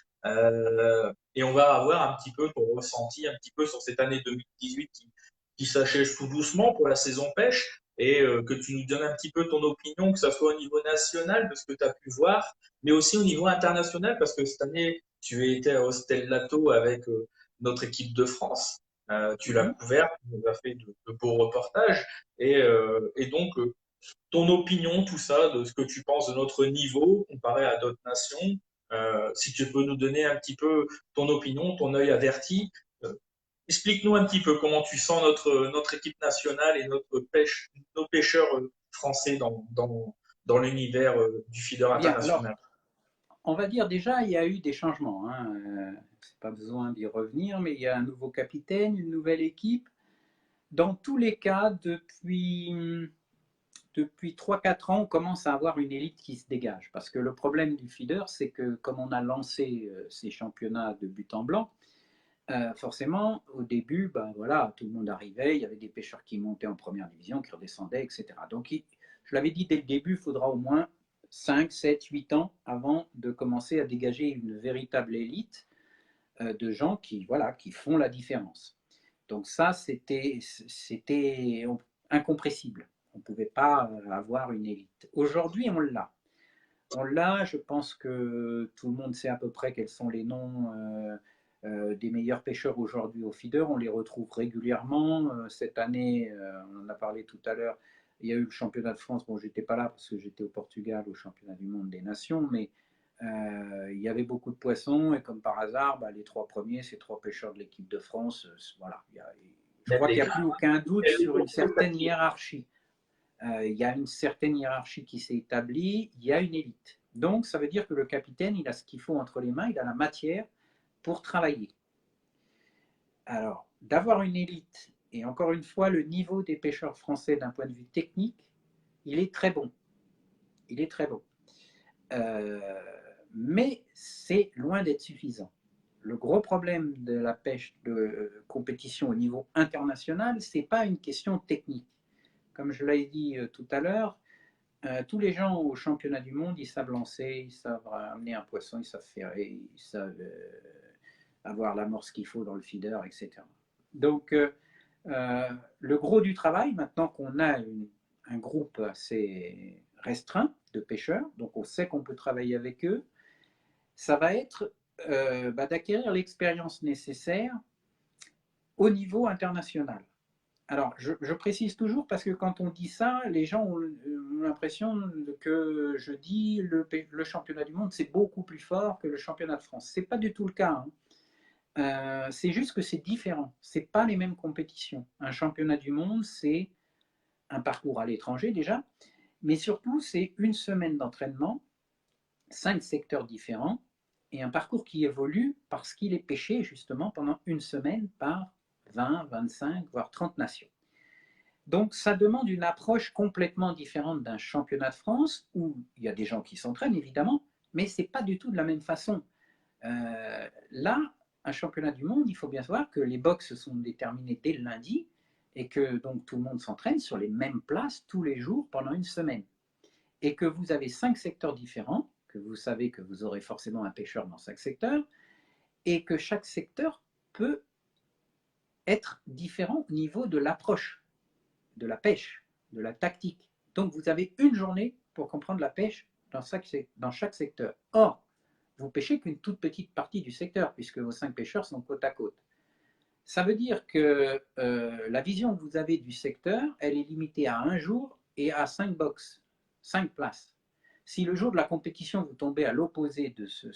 Et on va avoir un petit peu ton ressenti, un petit peu sur cette année 2018 qui s'achève tout doucement pour la saison pêche, et que tu nous donnes un petit peu ton opinion, que ce soit au niveau national de ce que tu as pu voir, mais aussi au niveau international, parce que cette année, tu étais à Hostel Lato avec notre équipe de France. Tu l'as Mhm. couvert, tu nous as fait de beaux reportages. Et donc, ton opinion, tout ça, de ce que tu penses de notre niveau comparé à d'autres nations, si tu peux nous donner un petit peu ton opinion, ton œil averti. euh, Explique-nous un petit peu comment tu sens notre équipe nationale et nos pêcheurs français dans l'univers du feeder Bien, alors, international. on va dire déjà, il y a eu des changements, hein. C'est pas besoin d'y revenir, mais il y a un nouveau capitaine, une nouvelle équipe. Dans tous les cas, depuis 3-4 ans, on commence à avoir une élite qui se dégage. Parce que le problème du feeder, c'est que comme on a lancé ces championnats de but en blanc, forcément, au début, ben voilà, tout le monde arrivait, il y avait des pêcheurs qui montaient en première division, qui redescendaient, etc. Donc, je l'avais dit dès le début, il faudra au moins 5, 7, 8 ans avant de commencer à dégager une véritable élite de gens qui, voilà, qui font la différence. Donc ça, c'était incompressible. On ne pouvait pas avoir une élite. Aujourd'hui, on l'a. On l'a, je pense que tout le monde sait à peu près quels sont les noms des meilleurs pêcheurs aujourd'hui au feeder. On les retrouve régulièrement. Cette année, on en a parlé tout à l'heure, il y a eu le championnat de France. Bon, j'étais pas là parce que j'étais au Portugal au championnat du monde des nations, mais il y avait beaucoup de poissons et comme par hasard, bah, les trois premiers, c'est trois pêcheurs de l'équipe de France. Voilà, je Même crois les qu'il n'y a plus aucun doute sur une certaine grands. hiérarchie. Il y a une certaine hiérarchie qui s'est établie, il y a une élite. Donc, ça veut dire que le capitaine, il a ce qu'il faut entre les mains, il a la matière pour travailler. Alors, d'avoir une élite Et encore une fois, le niveau des pêcheurs français d'un point de vue technique, il est très bon. Il est très bon. Euh, mais c'est loin d'être suffisant. Le gros problème de la pêche de compétition au niveau international, c'est pas une question technique. Comme je l'ai dit tout à l'heure, tous les gens au championnat du monde, ils savent lancer, ils savent amener un poisson, ils savent ferrer, ils savent avoir l'amorce qu'il faut dans le feeder, etc. Donc, le gros du travail, maintenant qu'on a un groupe assez restreint de pêcheurs, donc on sait qu'on peut travailler avec eux, ça va être d'acquérir l'expérience nécessaire au niveau international. Alors, je précise toujours parce que quand on dit ça, les gens ont l'impression que je dis le championnat du monde, c'est beaucoup plus fort que le championnat de France. Ce n'est pas du tout le cas. Hein. C'est juste que c'est différent. Ce n'est pas les mêmes compétitions. Un championnat du monde, c'est un parcours à l'étranger déjà, mais surtout, c'est une semaine d'entraînement, 5 secteurs différents, et un parcours qui évolue parce qu'il est pêché justement pendant une semaine par 20, 25, voire 30 nations. Donc ça demande une approche complètement différente d'un championnat de France où il y a des gens qui s'entraînent évidemment, mais ce n'est pas du tout de la même façon. Là, un championnat du monde, il faut bien savoir que les box sont déterminés dès le lundi et que donc tout le monde s'entraîne sur les mêmes places tous les jours pendant une semaine. Et que vous avez 5 secteurs différents, que vous savez que vous aurez forcément un pêcheur dans chaque secteur, et que chaque secteur peut être différent au niveau de l'approche, de la pêche, de la tactique. Donc vous avez une journée pour comprendre la pêche dans chaque secteur. Or, vous pêchez qu'une toute petite partie du secteur, puisque vos 5 pêcheurs sont côte à côte. Ça veut dire que la vision que vous avez du secteur, elle est limitée à un jour et à 5 box, 5 places. Si le jour de la compétition, vous tombez à l'opposé de ce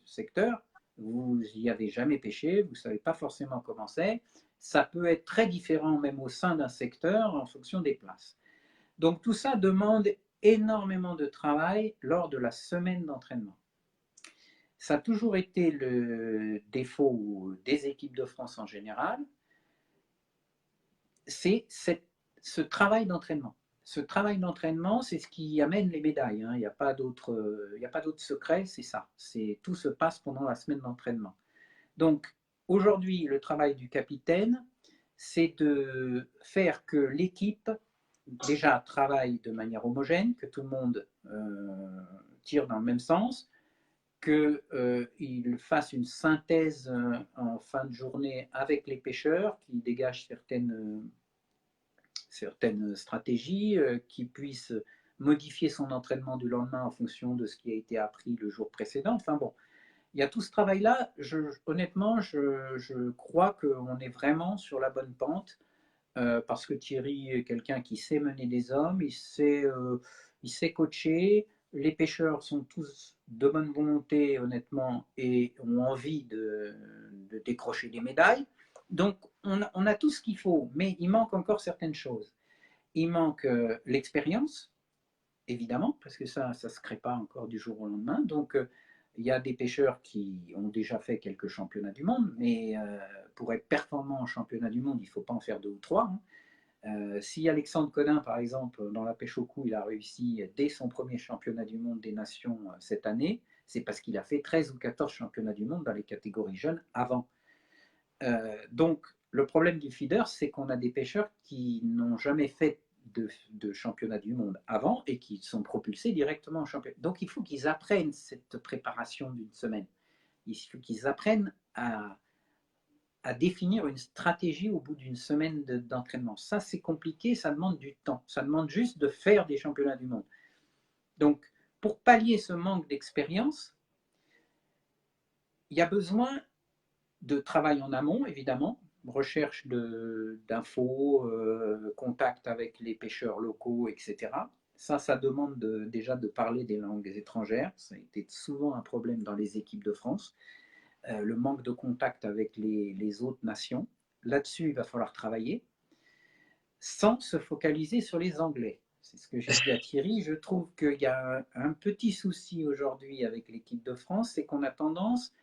secteur, vous n'y avez jamais pêché, vous ne savez pas forcément comment c'est, ça peut être très différent même au sein d'un secteur en fonction des places. Donc tout ça demande énormément de travail lors de la semaine d'entraînement. Ça a toujours été le défaut des équipes de France en général, c'est ce travail d'entraînement. Ce travail d'entraînement, c'est ce qui amène les médailles. Hein. Il n'y a pas d'autre secret, c'est ça. Tout se passe pendant la semaine d'entraînement. Donc, aujourd'hui, le travail du capitaine, c'est de faire que l'équipe, déjà, travaille de manière homogène, que tout le monde tire dans le même sens, qu'il fasse une synthèse en fin de journée avec les pêcheurs, qui dégagent certaines stratégies, qui puissent modifier son entraînement du lendemain en fonction de ce qui a été appris le jour précédent. Enfin bon, il y a tout ce travail-là. Honnêtement, je crois qu'on est vraiment sur la bonne pente parce que Thierry est quelqu'un qui sait mener des hommes, il sait coacher. Les pêcheurs sont tous de bonne volonté, honnêtement, et ont envie de décrocher des médailles. Donc, on a tout ce qu'il faut, mais il manque encore certaines choses. Il manque l'expérience, évidemment, parce que ça ne se crée pas encore du jour au lendemain. Donc, il y a des pêcheurs qui ont déjà fait quelques championnats du monde, mais pour être performant en championnat du monde, il ne faut pas en faire deux ou trois. Hein. Si Alexandre Codin, par exemple, dans la pêche au cou, il a réussi dès son premier championnat du monde des nations cette année, c'est parce qu'il a fait 13 ou 14 championnats du monde dans les catégories jeunes avant. Donc, le problème du feeder, c'est qu'on a des pêcheurs qui n'ont jamais fait de championnat du monde avant et qui sont propulsés directement en championnat. Donc, il faut qu'ils apprennent cette préparation d'une semaine. Il faut qu'ils apprennent à définir une stratégie au bout d'une semaine d'entraînement. Ça, c'est compliqué, ça demande du temps. Ça demande juste de faire des championnats du monde. Donc, pour pallier ce manque d'expérience, il y a besoin de travail en amont, évidemment, recherche d'infos, contact avec les pêcheurs locaux, etc. Ça demande déjà de parler des langues étrangères. Ça a été souvent un problème dans les équipes de France. Le manque de contact avec les autres nations. Là-dessus, il va falloir travailler sans se focaliser sur les Anglais. C'est ce que j'ai dit à Thierry. Je trouve qu'il y a un petit souci aujourd'hui avec l'équipe de France, c'est qu'on a tendance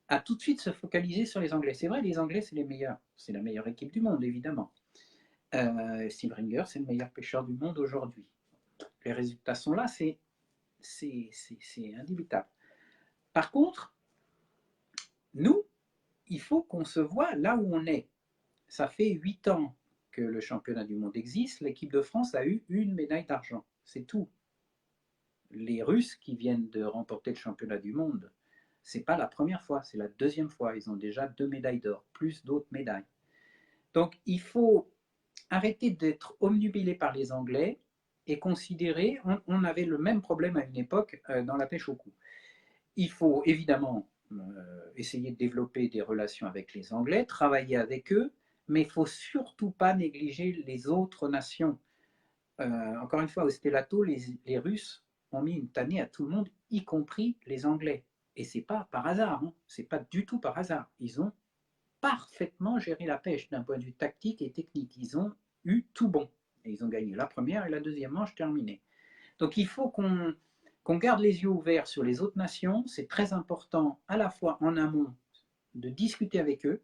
à tout de suite se focaliser sur les Anglais. C'est vrai, les Anglais, c'est les meilleurs. C'est la meilleure équipe du monde, évidemment. Steve Ringer, c'est le meilleur pêcheur du monde aujourd'hui. Les résultats sont là, c'est indubitable. Par contre, nous, il faut qu'on se voit là où on est. Ça fait 8 ans que le championnat du monde existe. L'équipe de France a eu une médaille d'argent. C'est tout. Les Russes qui viennent de remporter le championnat du monde, c'est pas la première fois, c'est la deuxième fois. Ils ont déjà 2 médailles d'or, plus d'autres médailles. Donc il faut arrêter d'être omnubilé par les Anglais et considérer, on avait le même problème à une époque dans la pêche au cou. Il faut évidemment essayer de développer des relations avec les Anglais, travailler avec eux, mais il ne faut surtout pas négliger les autres nations. Encore une fois, au Stellato, les Russes ont mis une tannée à tout le monde, y compris les Anglais. Et c'est pas par hasard, hein. C'est pas du tout par hasard. Ils ont parfaitement géré la pêche d'un point de vue tactique et technique. Ils ont eu tout bon. Et ils ont gagné la première et la deuxième manche terminée. Donc il faut qu'on garde les yeux ouverts sur les autres nations. C'est très important à la fois en amont de discuter avec eux,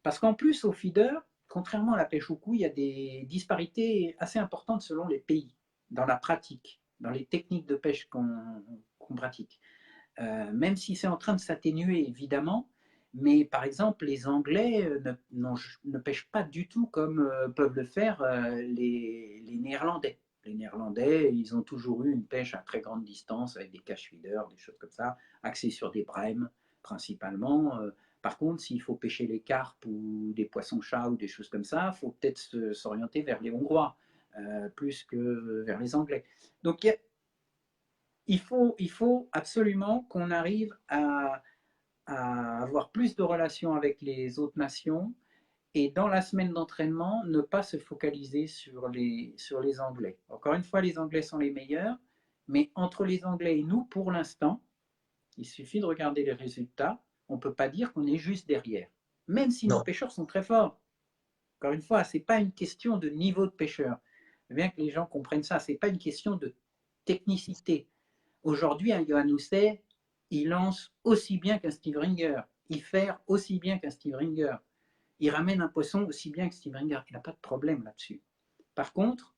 parce qu'en plus au feeder, contrairement à la pêche au cou, il y a des disparités assez importantes selon les pays, dans la pratique, dans les techniques de pêche qu'on pratique. Même si c'est en train de s'atténuer évidemment, mais par exemple les Anglais ne pêchent pas du tout comme peuvent le faire les Néerlandais. Les Néerlandais, ils ont toujours eu une pêche à très grande distance avec des cache feeders, des choses comme ça, axées sur des brèmes principalement. Par contre, s'il faut pêcher les carpes ou des poissons-chats ou des choses comme ça, il faut peut-être s'orienter vers les Hongrois plus que vers les Anglais. Donc il faut absolument qu'on arrive à avoir plus de relations avec les autres nations et dans la semaine d'entraînement, ne pas se focaliser sur les Anglais. Encore une fois, les Anglais sont les meilleurs, mais entre les Anglais et nous, pour l'instant, il suffit de regarder les résultats, on ne peut pas dire qu'on est juste derrière, même si nos Non. pêcheurs sont très forts. Encore une fois, ce n'est pas une question de niveau de pêcheur. Bien que les gens comprennent ça, ce n'est pas une question de technicité. Aujourd'hui, un Johan Housset, il lance aussi bien qu'un Steve Ringer. Il ferre aussi bien qu'un Steve Ringer. Il ramène un poisson aussi bien que Steve Ringer. Il n'a pas de problème là-dessus. Par contre,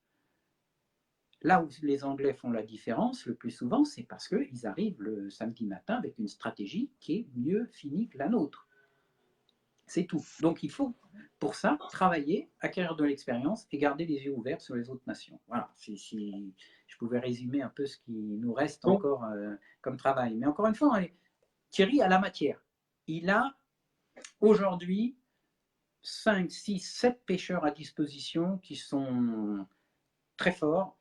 là où les Anglais font la différence le plus souvent, c'est parce qu'ils arrivent le samedi matin avec une stratégie qui est mieux finie que la nôtre. C'est tout. Donc il faut, pour ça, travailler, acquérir de l'expérience et garder les yeux ouverts sur les autres nations. Voilà, si je pouvais résumer un peu ce qui nous reste Donc, encore comme travail. Mais encore une fois, Thierry a la matière. Il a aujourd'hui 5, 6, 7 pêcheurs à disposition qui sont très forts,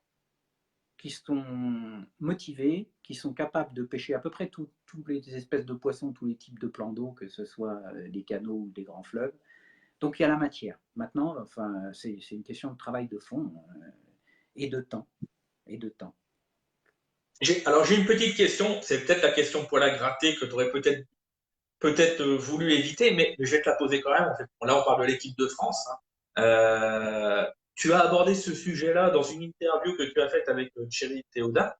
qui sont motivés, qui sont capables de pêcher à peu près toutes les espèces de poissons, tous les types de plans d'eau, que ce soit des canaux ou des grands fleuves. Donc il y a la matière. Maintenant, enfin, c'est une question de travail de fond et de temps. Et de temps. alors j'ai une petite question, c'est peut-être la question pour la gratter que tu aurais peut-être voulu éviter, mais je vais te la poser quand même. En fait, là, on parle de l'équipe de France, hein. Tu as abordé ce sujet-là dans une interview que tu as faite avec Thierry Théodat.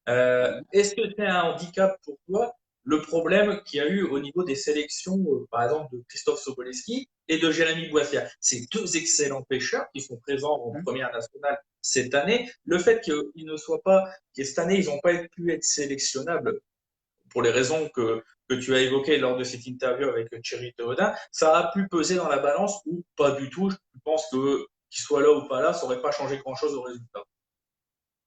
Est-ce que c'est un handicap pour toi le problème qu'il y a eu au niveau des sélections, par exemple, de Christophe Sobolewski et de Jérémy Boissière? Ces deux excellents pêcheurs qui sont présents en première nationale cette année. Le fait qu'ils ne soient pas, que cette année, ils n'ont pas pu être sélectionnables pour les raisons que tu as évoquées lors de cette interview avec Thierry Théodat, ça a pu peser dans la balance ou pas du tout? Je pense que qu'ils soient là ou pas là, ça n'aurait pas changé grand-chose au résultat.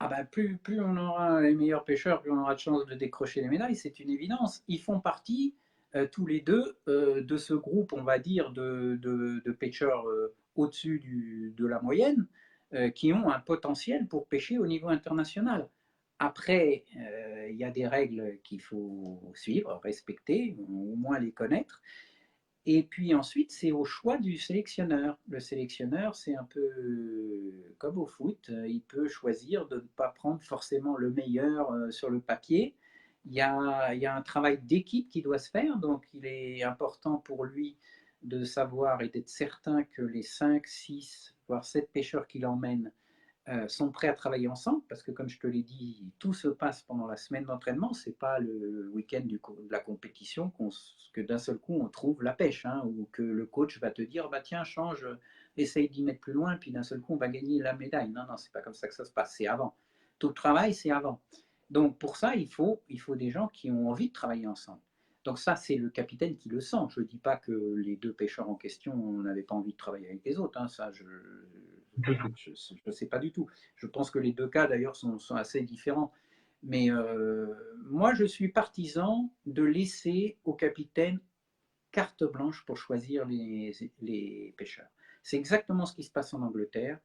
Ah ben plus on aura les meilleurs pêcheurs, plus on aura de chances de décrocher les médailles, c'est une évidence. Ils font partie tous les deux de ce groupe, on va dire, de pêcheurs au-dessus de la moyenne, qui ont un potentiel pour pêcher au niveau international. Après, il y a des règles qu'il faut suivre, respecter, ou au moins les connaître. Et puis ensuite, c'est au choix du sélectionneur. Le sélectionneur, c'est un peu comme au foot. Il peut choisir de ne pas prendre forcément le meilleur sur le papier. Il y a un travail d'équipe qui doit se faire, donc il est important pour lui de savoir et d'être certain que les 5, 6, voire 7 pêcheurs qu'il emmène sont prêts à travailler ensemble, parce que comme je te l'ai dit, tout se passe pendant la semaine d'entraînement, c'est pas le week-end de la compétition que d'un seul coup on trouve la pêche, hein, ou que le coach va te dire, bah tiens, change essaye d'y mettre plus loin, puis d'un seul coup, on va gagner la médaille. Non, non, c'est pas comme ça que ça se passe, c'est avant. Tout le travail, c'est avant. Donc pour ça, il faut des gens qui ont envie de travailler ensemble. Donc ça, c'est le capitaine qui le sent. Je ne dis pas que les deux pêcheurs en question n'avaient pas envie de travailler avec les autres. Hein. Ça, je ne sais pas du tout. Je pense que les deux cas, d'ailleurs, sont assez différents. Mais moi, je suis partisan de laisser au capitaine carte blanche pour choisir les pêcheurs. C'est exactement ce qui se passe en Angleterre.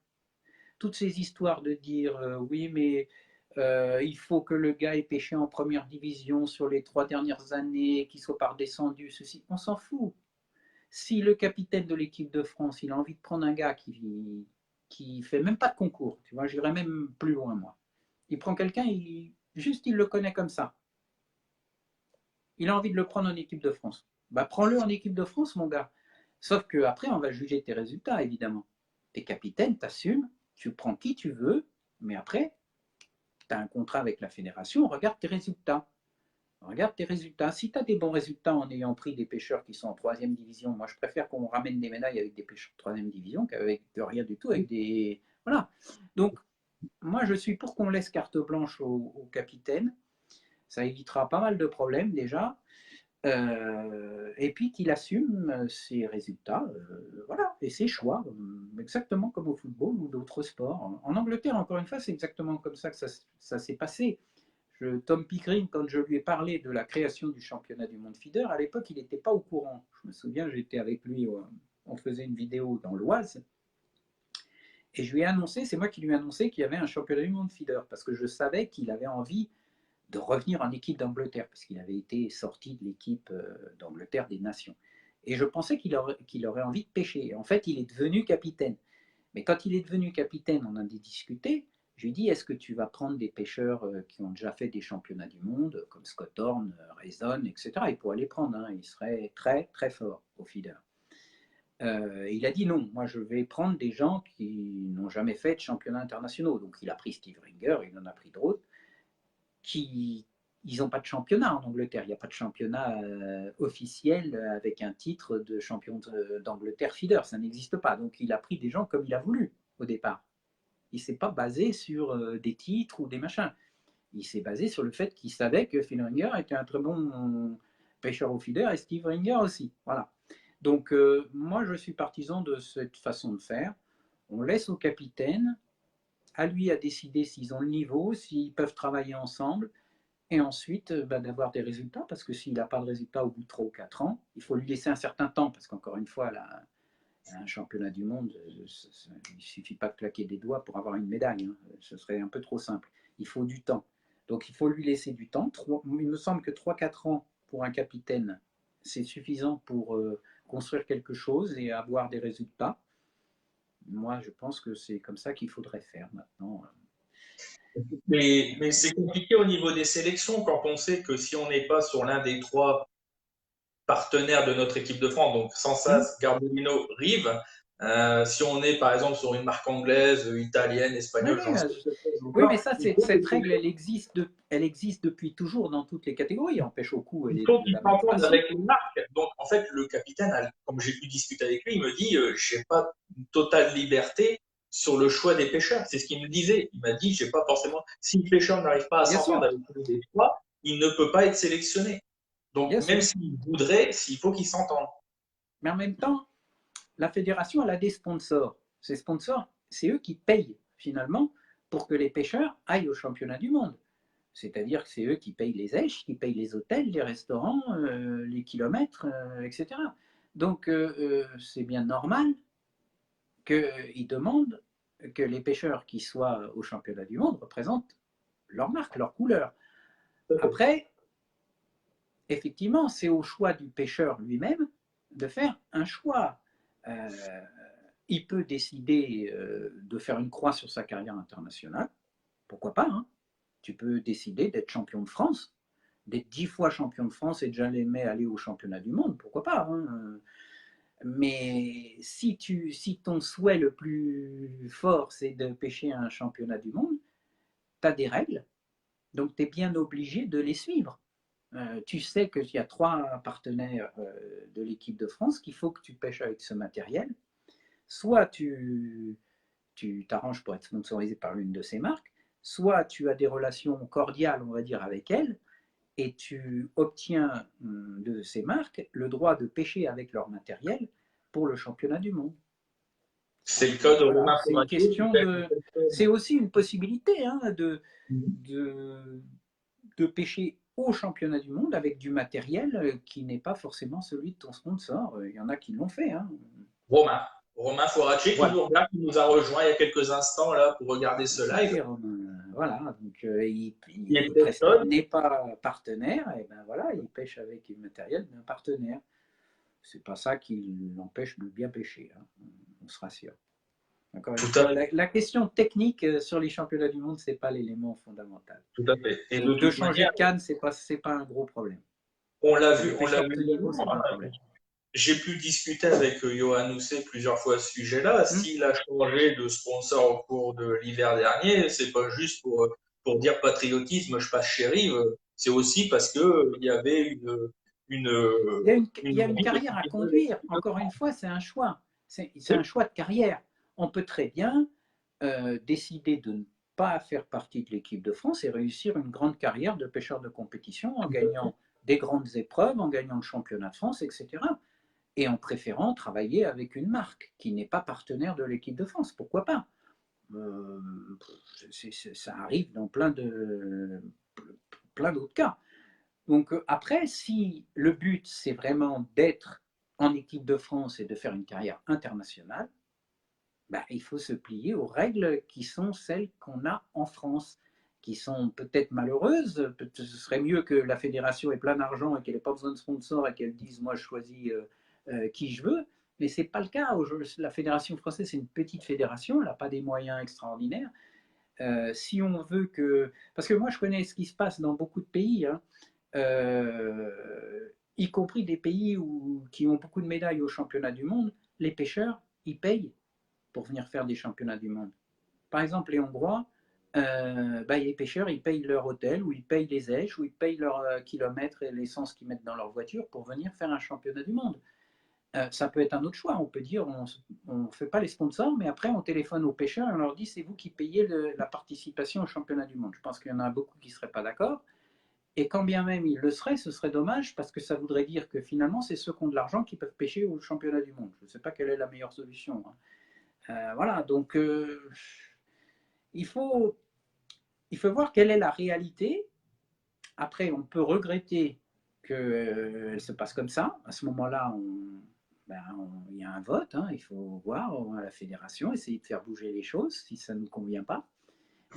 Toutes ces histoires de dire oui, mais il faut que le gars ait pêché en première division sur les 3 dernières années, qu'il soit pas redescendu, ceci, on s'en fout. Si le capitaine de l'équipe de France, il a envie de prendre un gars qui fait même pas de concours, tu vois, j'irais même plus loin moi. Il prend quelqu'un, juste il le connaît comme ça. Il a envie de le prendre en équipe de France. Bah prends-le en équipe de France, mon gars. Sauf qu'après, on va juger tes résultats, évidemment. T'es capitaine, t'assumes, tu prends qui tu veux, mais après, tu as un contrat avec la fédération, regarde tes résultats. Regarde tes résultats. Si tu as des bons résultats en ayant pris des pêcheurs qui sont en troisième division, moi je préfère qu'on ramène des médailles avec des pêcheurs de troisième division qu'avec rien du tout, avec des. Voilà. Donc, moi je suis pour qu'on laisse carte blanche au capitaine. Ça évitera pas mal de problèmes déjà. Et puis qu'il assume ses résultats, voilà, et ses choix, exactement comme au football ou d'autres sports. En Angleterre, encore une fois, c'est exactement comme ça que ça s'est passé. Tom Pickering, quand je lui ai parlé de la création du championnat du monde feeder, à l'époque, il n'était pas au courant. Je me souviens, j'étais avec lui, on faisait une vidéo dans l'Oise, et je lui ai annoncé, c'est moi qui lui ai annoncé qu'il y avait un championnat du monde feeder, parce que je savais qu'il avait envie de revenir en équipe d'Angleterre, parce qu'il avait été sorti de l'équipe d'Angleterre des Nations. Et je pensais qu'il aurait envie de pêcher. En fait, il est devenu capitaine. Mais quand il est devenu capitaine, on a discuté. Je lui ai dit, est-ce que tu vas prendre des pêcheurs qui ont déjà fait des championnats du monde, comme Scott Horn, Rayson, etc. Il pourrait les prendre, hein, il serait très très fort au feeder. Il a dit non, moi je vais prendre des gens qui n'ont jamais fait de championnats internationaux. Donc il a pris Steve Ringer, il en a pris d'autres qui ils n'ont pas de championnat en Angleterre. Il n'y a pas de championnat officiel avec un titre de champion d'Angleterre feeder. Ça n'existe pas. Donc il a pris des gens comme il a voulu au départ. Il ne s'est pas basé sur des titres ou des machins. Il s'est basé sur le fait qu'il savait que Phil Ringer était un très bon pêcheur au feeder et Steve Ringer aussi. Voilà. Donc moi je suis partisan de cette façon de faire. On laisse au capitaine, à lui à décider s'ils ont le niveau, s'ils peuvent travailler ensemble, et ensuite d'avoir des résultats, parce que s'il n'a pas de résultats au bout de 3 ou 4 ans, il faut lui laisser un certain temps, parce qu'encore une fois, là, un championnat du monde, il ne suffit pas de claquer des doigts pour avoir une médaille, hein. Ce serait un peu trop simple. Il faut du temps. Donc il faut lui laisser du temps. Il me semble que 3-4 ans pour un capitaine, c'est suffisant pour construire quelque chose et avoir des résultats. Moi, je pense que c'est comme ça qu'il faudrait faire maintenant. Mais c'est compliqué au niveau des sélections quand on sait que si on n'est pas sur l'un des trois partenaires de notre équipe de France, donc Sansas, Garbolino, Rive, si on est par exemple sur une marque anglaise, italienne, Oui, espagnole, j'en sais oui, encore, mais ça, cette règle, elle existe depuis toujours dans toutes les catégories. En pêche au cou, elle il est faut de qu'ils la même s'entendent façon. avec les marques. Donc en fait, le capitaine, comme j'ai pu discuter avec lui, il me dit j'ai pas une totale liberté sur le choix des pêcheurs. C'est ce qu'il me disait. Il m'a dit j'ai pas forcément. Si le pêcheur n'arrive pas à Bien s'entendre sûr, avec les trois, il ne peut pas être sélectionné. Donc, bien même sûr. s'il voudrait, s'il faut qu'il s'entende. Mais en même temps, la fédération, elle a des sponsors. Ces sponsors, c'est eux qui payent finalement pour que les pêcheurs aillent au championnat du monde. C'est-à-dire que c'est eux qui payent les éches, qui payent les hôtels, les restaurants, les kilomètres, etc. Donc, c'est bien normal qu'ils demandent que les pêcheurs qui soient au championnat du monde représentent leur marque, leur couleur. Après, effectivement, c'est au choix du pêcheur lui-même de faire un choix. Euh, il peut décider de faire une croix sur sa carrière internationale, pourquoi pas, hein. Tu peux décider d'être champion de France, d'être 10 fois champion de France et de jamais aller au championnat du monde, pourquoi pas, hein. Mais si ton souhait le plus fort, c'est de pêcher un championnat du monde, tu as des règles, donc tu es bien obligé de les suivre. Tu sais qu'il y a 3 partenaires de l'équipe de France, qu'il faut que tu pêches avec ce matériel. soit tu t'arranges pour être sponsorisé par l'une de ces marques, soit tu as des relations cordiales, on va dire, avec elles, et tu obtiens de ces marques le droit de pêcher avec leur matériel pour le championnat du monde. C'est le cas de Voilà, Romain c'est une Fournier qui question fait de. C'est aussi une possibilité hein, Mhm. de, de pêcher au championnat du monde avec du matériel qui n'est pas forcément celui de ton sponsor. Il y en a qui l'ont fait. Hein. Romain. Romain Fouracci qui Voilà. nous regarde, qui nous a rejoint il y a quelques instants là pour regarder ce live. Super. Voilà. Donc, Il est personne. il n'est pas partenaire. Et ben voilà, il pêche avec du matériel d'un partenaire. C'est pas ça qui l'empêche de bien pêcher. Hein. On se rassure. Encore une Tout à fois, fait. la question technique sur les championnats du monde, c'est pas l'élément fondamental. Tout à fait. Et de De toute changer manière, de canne, c'est pas un gros problème. on Les on l'a pêcheurs vu de niveau, également. c'est pas un problème. J'ai pu discuter avec Johan Housset plusieurs fois à ce sujet-là. Hmm. S'il a changé de sponsor au cours de l'hiver dernier, c'est pas juste pour dire patriotisme, je passe chez Rive. C'est aussi parce que il y avait une, Il y a une envie de carrière à conduire. Encore une fois, c'est un choix. C'est un choix de carrière. On peut très bien décider de ne pas faire partie de l'équipe de France et réussir une grande carrière de pêcheur de compétition en gagnant des grandes épreuves, en gagnant le championnat de France, etc. Et en préférant travailler avec une marque qui n'est pas partenaire de l'équipe de France. Pourquoi pas euh, Ça arrive dans plein d'autres cas. Donc après, si le but c'est vraiment d'être en équipe de France et de faire une carrière internationale, bah, il faut se plier aux règles qui sont celles qu'on a en France, qui sont peut-être malheureuses. Ce serait mieux que la fédération ait plein d'argent et qu'elle n'ait pas besoin de sponsors et qu'elle dise moi je choisis qui je veux. Mais ce n'est pas le cas. La fédération française, c'est une petite fédération, elle n'a pas des moyens extraordinaires. Si on veut que. Parce que moi, je connais ce qui se passe dans beaucoup de pays, hein, y compris des pays qui ont beaucoup de médailles au championnat du monde. Les pêcheurs, ils payent pour venir faire des championnats du monde. Par exemple, les Hongrois, les pêcheurs, ils payent leur hôtel, ou ils payent les èches, ou ils payent leurs kilomètres et l'essence qu'ils mettent dans leur voiture pour venir faire un championnat du monde. Ça peut être un autre choix. On peut dire, on ne fait pas les sponsors, mais après, on téléphone aux pêcheurs et on leur dit, c'est vous qui payez la participation au championnat du monde. Je pense qu'il y en a beaucoup qui ne seraient pas d'accord. Et quand bien même ils le seraient, ce serait dommage parce que ça voudrait dire que finalement, c'est ceux qui ont de l'argent qui peuvent pêcher au championnat du monde. Je ne sais pas quelle est la meilleure solution. Hein. Voilà, donc il, faut, il faut voir quelle est la réalité. Après, on peut regretter qu'elle se passe comme ça. À ce moment-là, il y a un vote, hein, il faut voir à la fédération, essayer de faire bouger les choses si ça ne nous convient pas.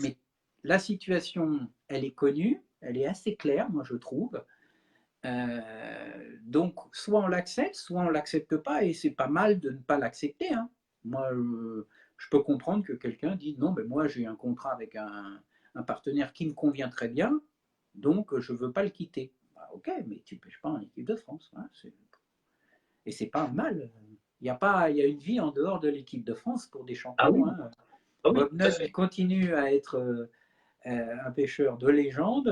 Mais la situation, elle est connue, elle est assez claire, moi je trouve. Donc, soit on l'accepte, soit on l'accepte pas, et c'est pas mal de ne pas l'accepter. Hein. Moi, je peux comprendre que quelqu'un dise non, mais moi j'ai un contrat avec un partenaire qui me convient très bien, donc je veux pas le quitter. Bah, ok, mais tu pêches pas en équipe de France. Hein, et c'est pas mal. Il y a une vie en dehors de l'équipe de France pour des Ah champions. oui, Hein. ah oui, Bob tout à Nutt fait. continue à être un pêcheur de légende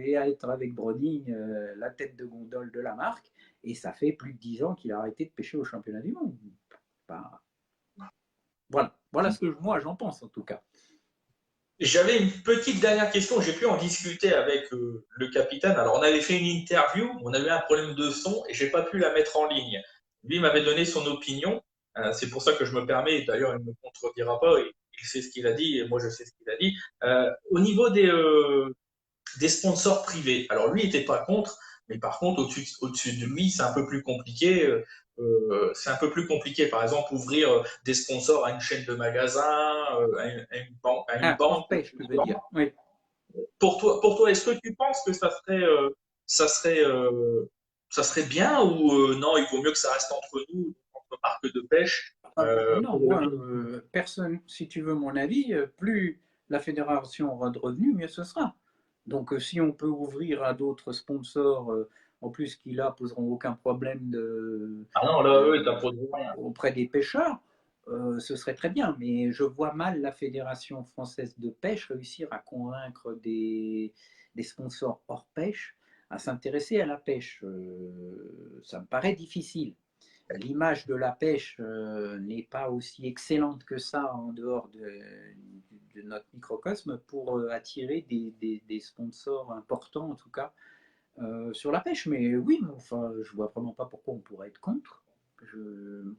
et à être avec Browning la tête de gondole de la marque. Et ça fait plus de 10 ans qu'il a arrêté de pêcher au championnat du monde. Bah, voilà ce que moi j'en pense en tout cas. J'avais une petite dernière question. J'ai pu en discuter avec le capitaine. Alors, on avait fait une interview, on avait un problème de son et j'ai pas pu la mettre en ligne. Lui m'avait donné son opinion. C'est pour ça que je me permets. D'ailleurs, il ne me contredira pas. Il sait ce qu'il a dit et moi je sais ce qu'il a dit. Au niveau des sponsors privés. Alors lui, il n'était pas contre, mais par contre, au-dessus de lui, c'est un peu plus compliqué. C'est un peu plus compliqué. Par exemple, ouvrir des sponsors à une chaîne de magasins, à une Ah, banque. hors pêche, tu veux dire. Oui. Pour toi, est-ce que tu penses que ça serait, ça serait bien ou non, il vaut mieux que ça reste entre nous, entre marques de pêche, Non, pour le moi, bien. personne, si tu veux mon avis, plus la fédération aura de revenus, mieux ce sera. Donc, si on peut ouvrir à d'autres sponsors, en plus qui là poseront aucun problème Ah non, là, eux, t'as pas de rien. auprès des pêcheurs, ce serait très bien. Mais je vois mal la Fédération française de pêche réussir à convaincre des sponsors hors pêche à s'intéresser à la pêche. Ça me paraît difficile. l'image de la pêche n'est pas aussi excellente que ça en dehors de notre microcosme pour attirer des sponsors importants, en tout cas, sur la pêche. Mais oui, enfin, je vois vraiment pas pourquoi on pourrait être contre. Je...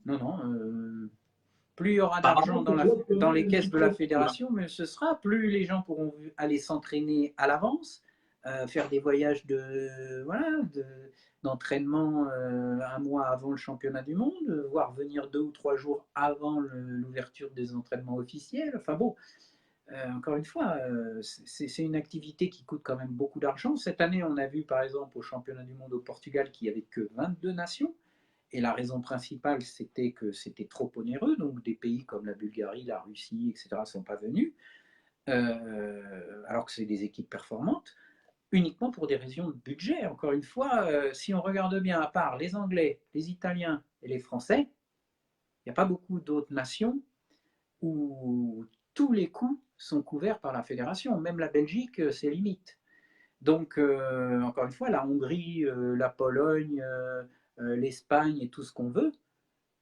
Non, non. Plus il y aura d'argent Apparemment, c'est déjà dans connu les un caisses petit de peu. la fédération, mais ce sera, plus les gens pourront aller s'entraîner à l'avance, faire des voyages d'entraînement un mois avant le championnat du monde, voire venir 2 ou 3 jours avant l'ouverture des entraînements officiels. Enfin bon, encore une fois, c'est une activité qui coûte quand même beaucoup d'argent. Cette année, on a vu par exemple au championnat du monde au Portugal qu'il n'y avait que 22 nations. Et la raison principale, c'était que c'était trop onéreux, donc des pays comme la Bulgarie, la Russie, etc. ne sont pas venus, alors que c'est des équipes performantes, uniquement pour des raisons de budget. Encore une fois, si on regarde bien, à part les Anglais, les Italiens et les Français, il n'y a pas beaucoup d'autres nations où tous les coûts sont couverts par la fédération. Même la Belgique, c'est limite. Donc, encore une fois, la Hongrie, la Pologne, l'Espagne et tout ce qu'on veut,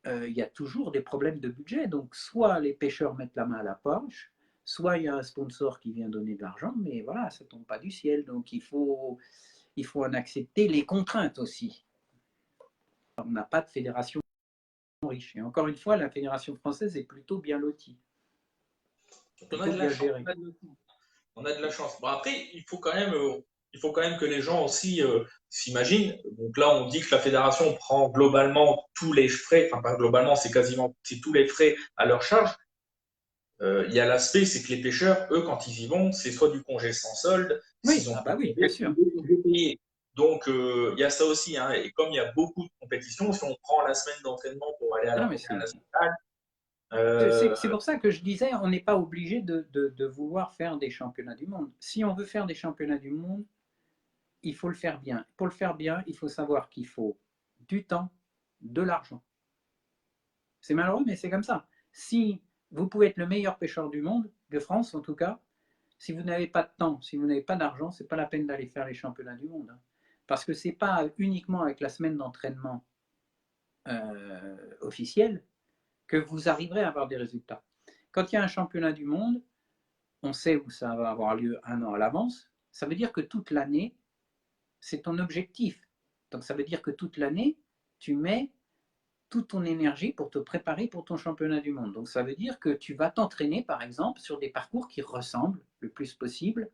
il y a toujours des problèmes de budget. Donc, soit les pêcheurs mettent la main à la poche, soit il y a un sponsor qui vient donner de l'argent, mais voilà, ça ne tombe pas du ciel. Donc, il faut en accepter les contraintes aussi. On n'a pas de fédération riche. Et encore une fois, la fédération française est plutôt bien lotie, On a plutôt de la bien chance. gérée. On a de la chance. Bon, après, il faut quand même que les gens aussi s'imaginent. Donc là, on dit que la fédération prend globalement tous les frais, enfin pas globalement, c'est tous les frais à leur charge. Il y a l'aspect, c'est que les pêcheurs, eux, quand ils y vont, c'est soit du congé sans solde, Oui, s'ils ont ah pas bah de oui, bien congé, ou sûr. des congés payés. Donc, il y a ça aussi, hein. Et comme il y a beaucoup de compétitions, si on prend la semaine d'entraînement pour aller à Ah la non, mais première c'est nationale, euh, c'est pour ça que je disais, on n'est pas obligé de vouloir faire des championnats du monde. Si on veut faire des championnats du monde, il faut le faire bien. Pour le faire bien, il faut savoir qu'il faut du temps, de l'argent. C'est malheureux, mais c'est comme ça. Si vous pouvez être le meilleur pêcheur du monde, de France en tout cas, si vous n'avez pas de temps, si vous n'avez pas d'argent, c'est pas la peine d'aller faire les championnats du monde, hein. Parce que c'est pas uniquement avec la semaine d'entraînement officielle que vous arriverez à avoir des résultats. Quand il y a un championnat du monde, on sait où ça va avoir lieu un an à l'avance. Ça veut dire que toute l'année, c'est ton objectif. Donc ça veut dire que toute l'année, tu mets toute ton énergie pour te préparer pour ton championnat du monde. Donc ça veut dire que tu vas t'entraîner, par exemple, sur des parcours qui ressemblent le plus possible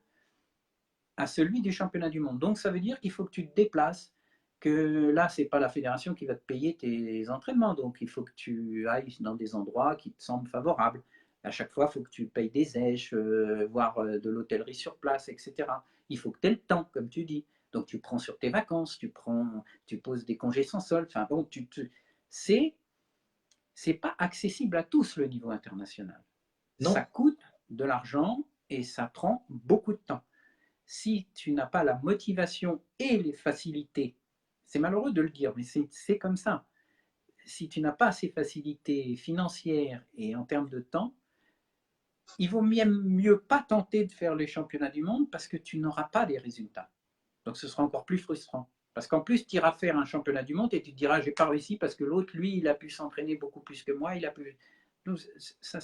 à celui du championnat du monde. Donc ça veut dire qu'il faut que tu te déplaces, que là, c'est pas la fédération qui va te payer tes entraînements. Donc il faut que tu ailles dans des endroits qui te semblent favorables. À chaque fois, il faut que tu payes des èches, voire de l'hôtellerie sur place, etc. Il faut que tu aies le temps, comme tu dis. Donc tu prends sur tes vacances, tu poses des congés sans solde. Enfin bon, c'est c'est pas accessible à tous le niveau international. Ça non. coûte de l'argent et ça prend beaucoup de temps. Si tu n'as pas la motivation et les facilités, c'est malheureux de le dire, mais c'est comme ça. Si tu n'as pas ces facilités financières et en termes de temps, il vaut mieux pas tenter de faire les championnats du monde parce que tu n'auras pas les résultats. Donc ce sera encore plus frustrant. Parce qu'en plus, tu iras faire un championnat du monde et tu te diras, j'ai pas réussi parce que l'autre, lui, il a pu s'entraîner beaucoup plus que moi, il a pu. Donc, ça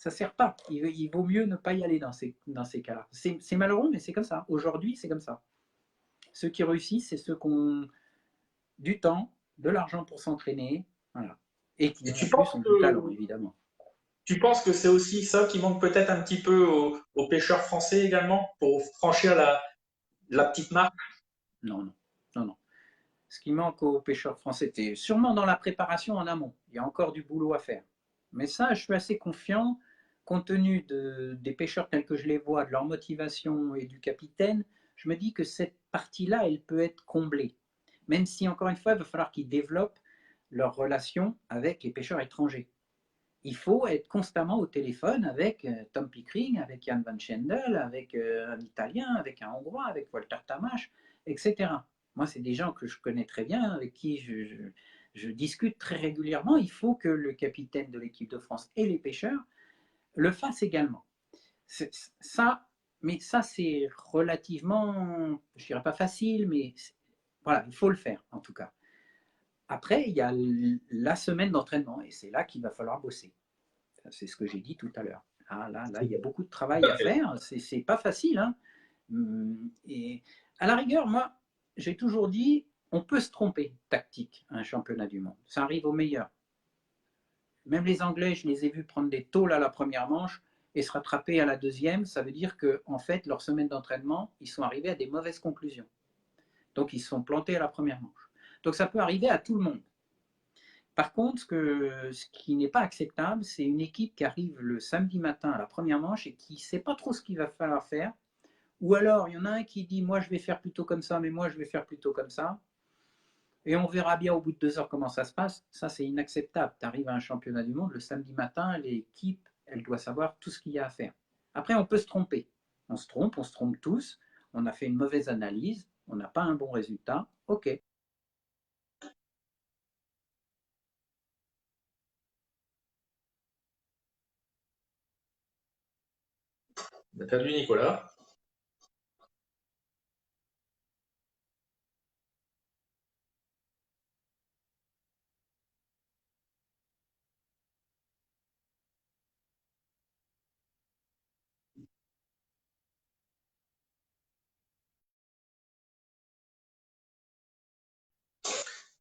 sert pas. Il vaut mieux ne pas y aller dans ces cas-là. C'est malheureux, mais c'est comme ça. Aujourd'hui, c'est comme ça. Ceux qui réussissent, c'est ceux qui ont du temps, de l'argent pour s'entraîner, voilà. Et qui Et en plus ont du talent, évidemment. tu penses que c'est aussi ça qui manque peut-être un petit peu aux pêcheurs français également pour franchir la petite marque? Non, non, non, non. Ce qui manque aux pêcheurs français, c'est sûrement dans la préparation en amont. Il y a encore du boulot à faire. Mais ça, je suis assez confiant, compte tenu des pêcheurs tels que je les vois, de leur motivation et du capitaine, je me dis que cette partie-là, elle peut être comblée. Même si, encore une fois, il va falloir qu'ils développent leur relation avec les pêcheurs étrangers. Il faut être constamment au téléphone avec Tom Pickering, avec Jan Van Schendel, avec un Italien, avec un Hongrois, avec Walter Tamash, etc. Moi, c'est des gens que je connais très bien, avec qui je discute très régulièrement. Il faut que le capitaine de l'équipe de France et les pêcheurs le fassent également. Ça, mais ça, c'est relativement, je dirais pas facile, mais voilà, il faut le faire en tout cas. Après, il y a la semaine d'entraînement et c'est là qu'il va falloir bosser. C'est ce que j'ai dit tout à l'heure. Ah, là, il y a beaucoup de travail à faire. C'est pas facile, hein. Et à la rigueur, moi, j'ai toujours dit, on peut se tromper tactique à un championnat du monde. Ça arrive aux meilleurs. Même les Anglais, je les ai vus prendre des tôles à la première manche et se rattraper à la deuxième. Ça veut dire que, en fait, leur semaine d'entraînement, ils sont arrivés à des mauvaises conclusions. Donc, ils se sont plantés à la première manche. Donc, ça peut arriver à tout le monde. Par contre, ce qui n'est pas acceptable, c'est une équipe qui arrive le samedi matin à la première manche et qui ne sait pas trop ce qu'il va falloir faire. Ou alors, il y en a un qui dit, moi, je vais faire plutôt comme ça, mais moi, je vais faire plutôt comme ça. Et on verra bien au bout de 2 heures comment ça se passe. Ça, c'est inacceptable. Tu arrives à un championnat du monde, le samedi matin, l'équipe, elle doit savoir tout ce qu'il y a à faire. Après, on peut se tromper. On se trompe tous. On a fait une mauvaise analyse, on n'a pas un bon résultat. OK. On a perdu Nicolas.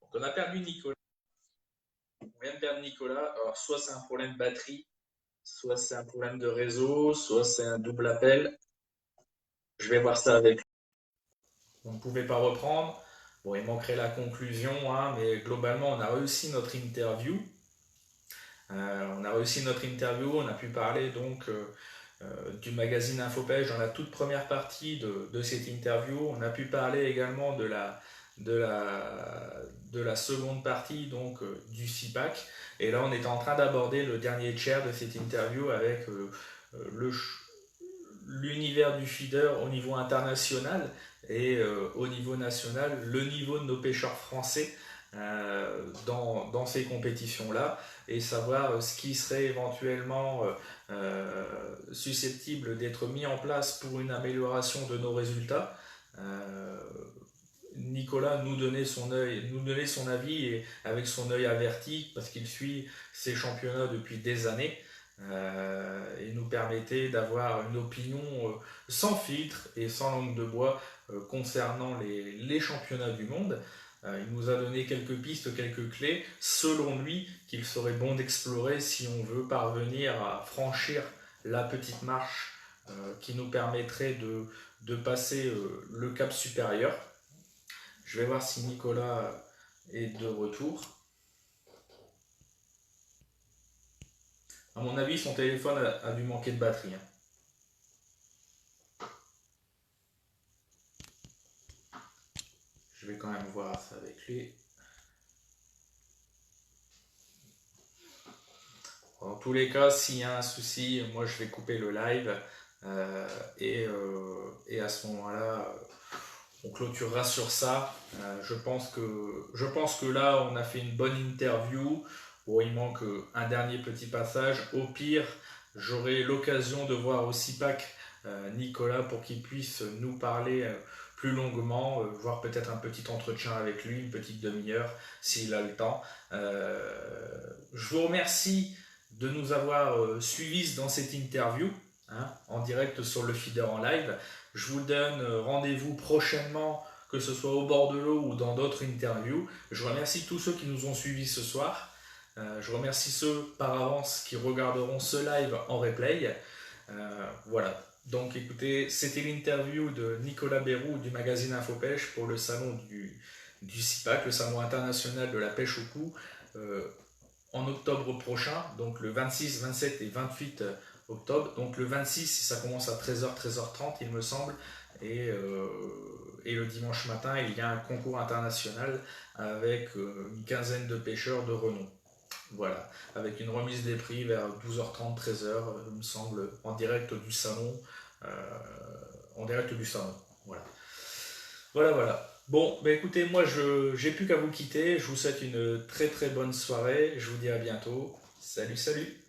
Donc, on a perdu Nicolas. On vient de perdre Nicolas. Alors, soit c'est un problème de batterie, soit c'est un problème de réseau, soit c'est un double appel. Je vais voir ça avec lui. On ne pouvait pas reprendre. Bon, il manquerait la conclusion, hein, mais globalement, on a réussi notre interview. On a pu parler donc du magazine Infopêche dans la toute première partie de cette interview. On a pu parler également de la, de la seconde partie donc du CIPAC. Et là, on est en train d'aborder le dernier tiers de cette interview avec l'univers du feeder au niveau international et au niveau national, le niveau de nos pêcheurs français dans ces compétitions-là et savoir ce qui serait éventuellement susceptible d'être mis en place pour une amélioration de nos résultats. Nicolas nous donnait son avis et avec son œil averti parce qu'il suit ces championnats depuis des années et nous permettait d'avoir une opinion sans filtre et sans langue de bois concernant les championnats du monde. Il nous a donné quelques pistes, quelques clés, selon lui, qu'il serait bon d'explorer si on veut parvenir à franchir la petite marche qui nous permettrait de passer le cap supérieur. Je vais voir si Nicolas est de retour. À mon avis, son téléphone a dû manquer de batterie, hein. Je vais quand même voir ça avec lui. En tous les cas, s'il y a un souci, moi je vais couper le live et à ce moment-là, on clôturera sur ça. Je pense que là, on a fait une bonne interview. Bon, il manque un dernier petit passage. Au pire, j'aurai l'occasion de voir au CIPAC Nicolas pour qu'il puisse nous parler plus longuement, voir peut-être un petit entretien avec lui, une petite demi-heure, s'il a le temps. Je vous remercie de nous avoir suivis dans cette interview, hein, en direct sur le feeder en live. Je vous donne rendez-vous prochainement, que ce soit au bord de l'eau ou dans d'autres interviews. Je remercie tous ceux qui nous ont suivis ce soir. Je remercie ceux par avance qui regarderont ce live en replay. Voilà. Donc écoutez, c'était l'interview de Nicolas Bérou du magazine Infopêche pour le salon du CIPAC, le salon international de la pêche au cou, en octobre prochain, donc le 26, 27 et 28 octobre. Donc le 26, ça commence à 13h, 13h30 il me semble, et le dimanche matin, il y a un concours international avec une quinzaine de pêcheurs de renom. Voilà, avec une remise des prix vers 12h30, 13h, il me semble, en direct du salon. Voilà. Voilà. Bon, bah écoutez, moi j'ai plus qu'à vous quitter. Je vous souhaite une très très bonne soirée. Je vous dis à bientôt. Salut, salut.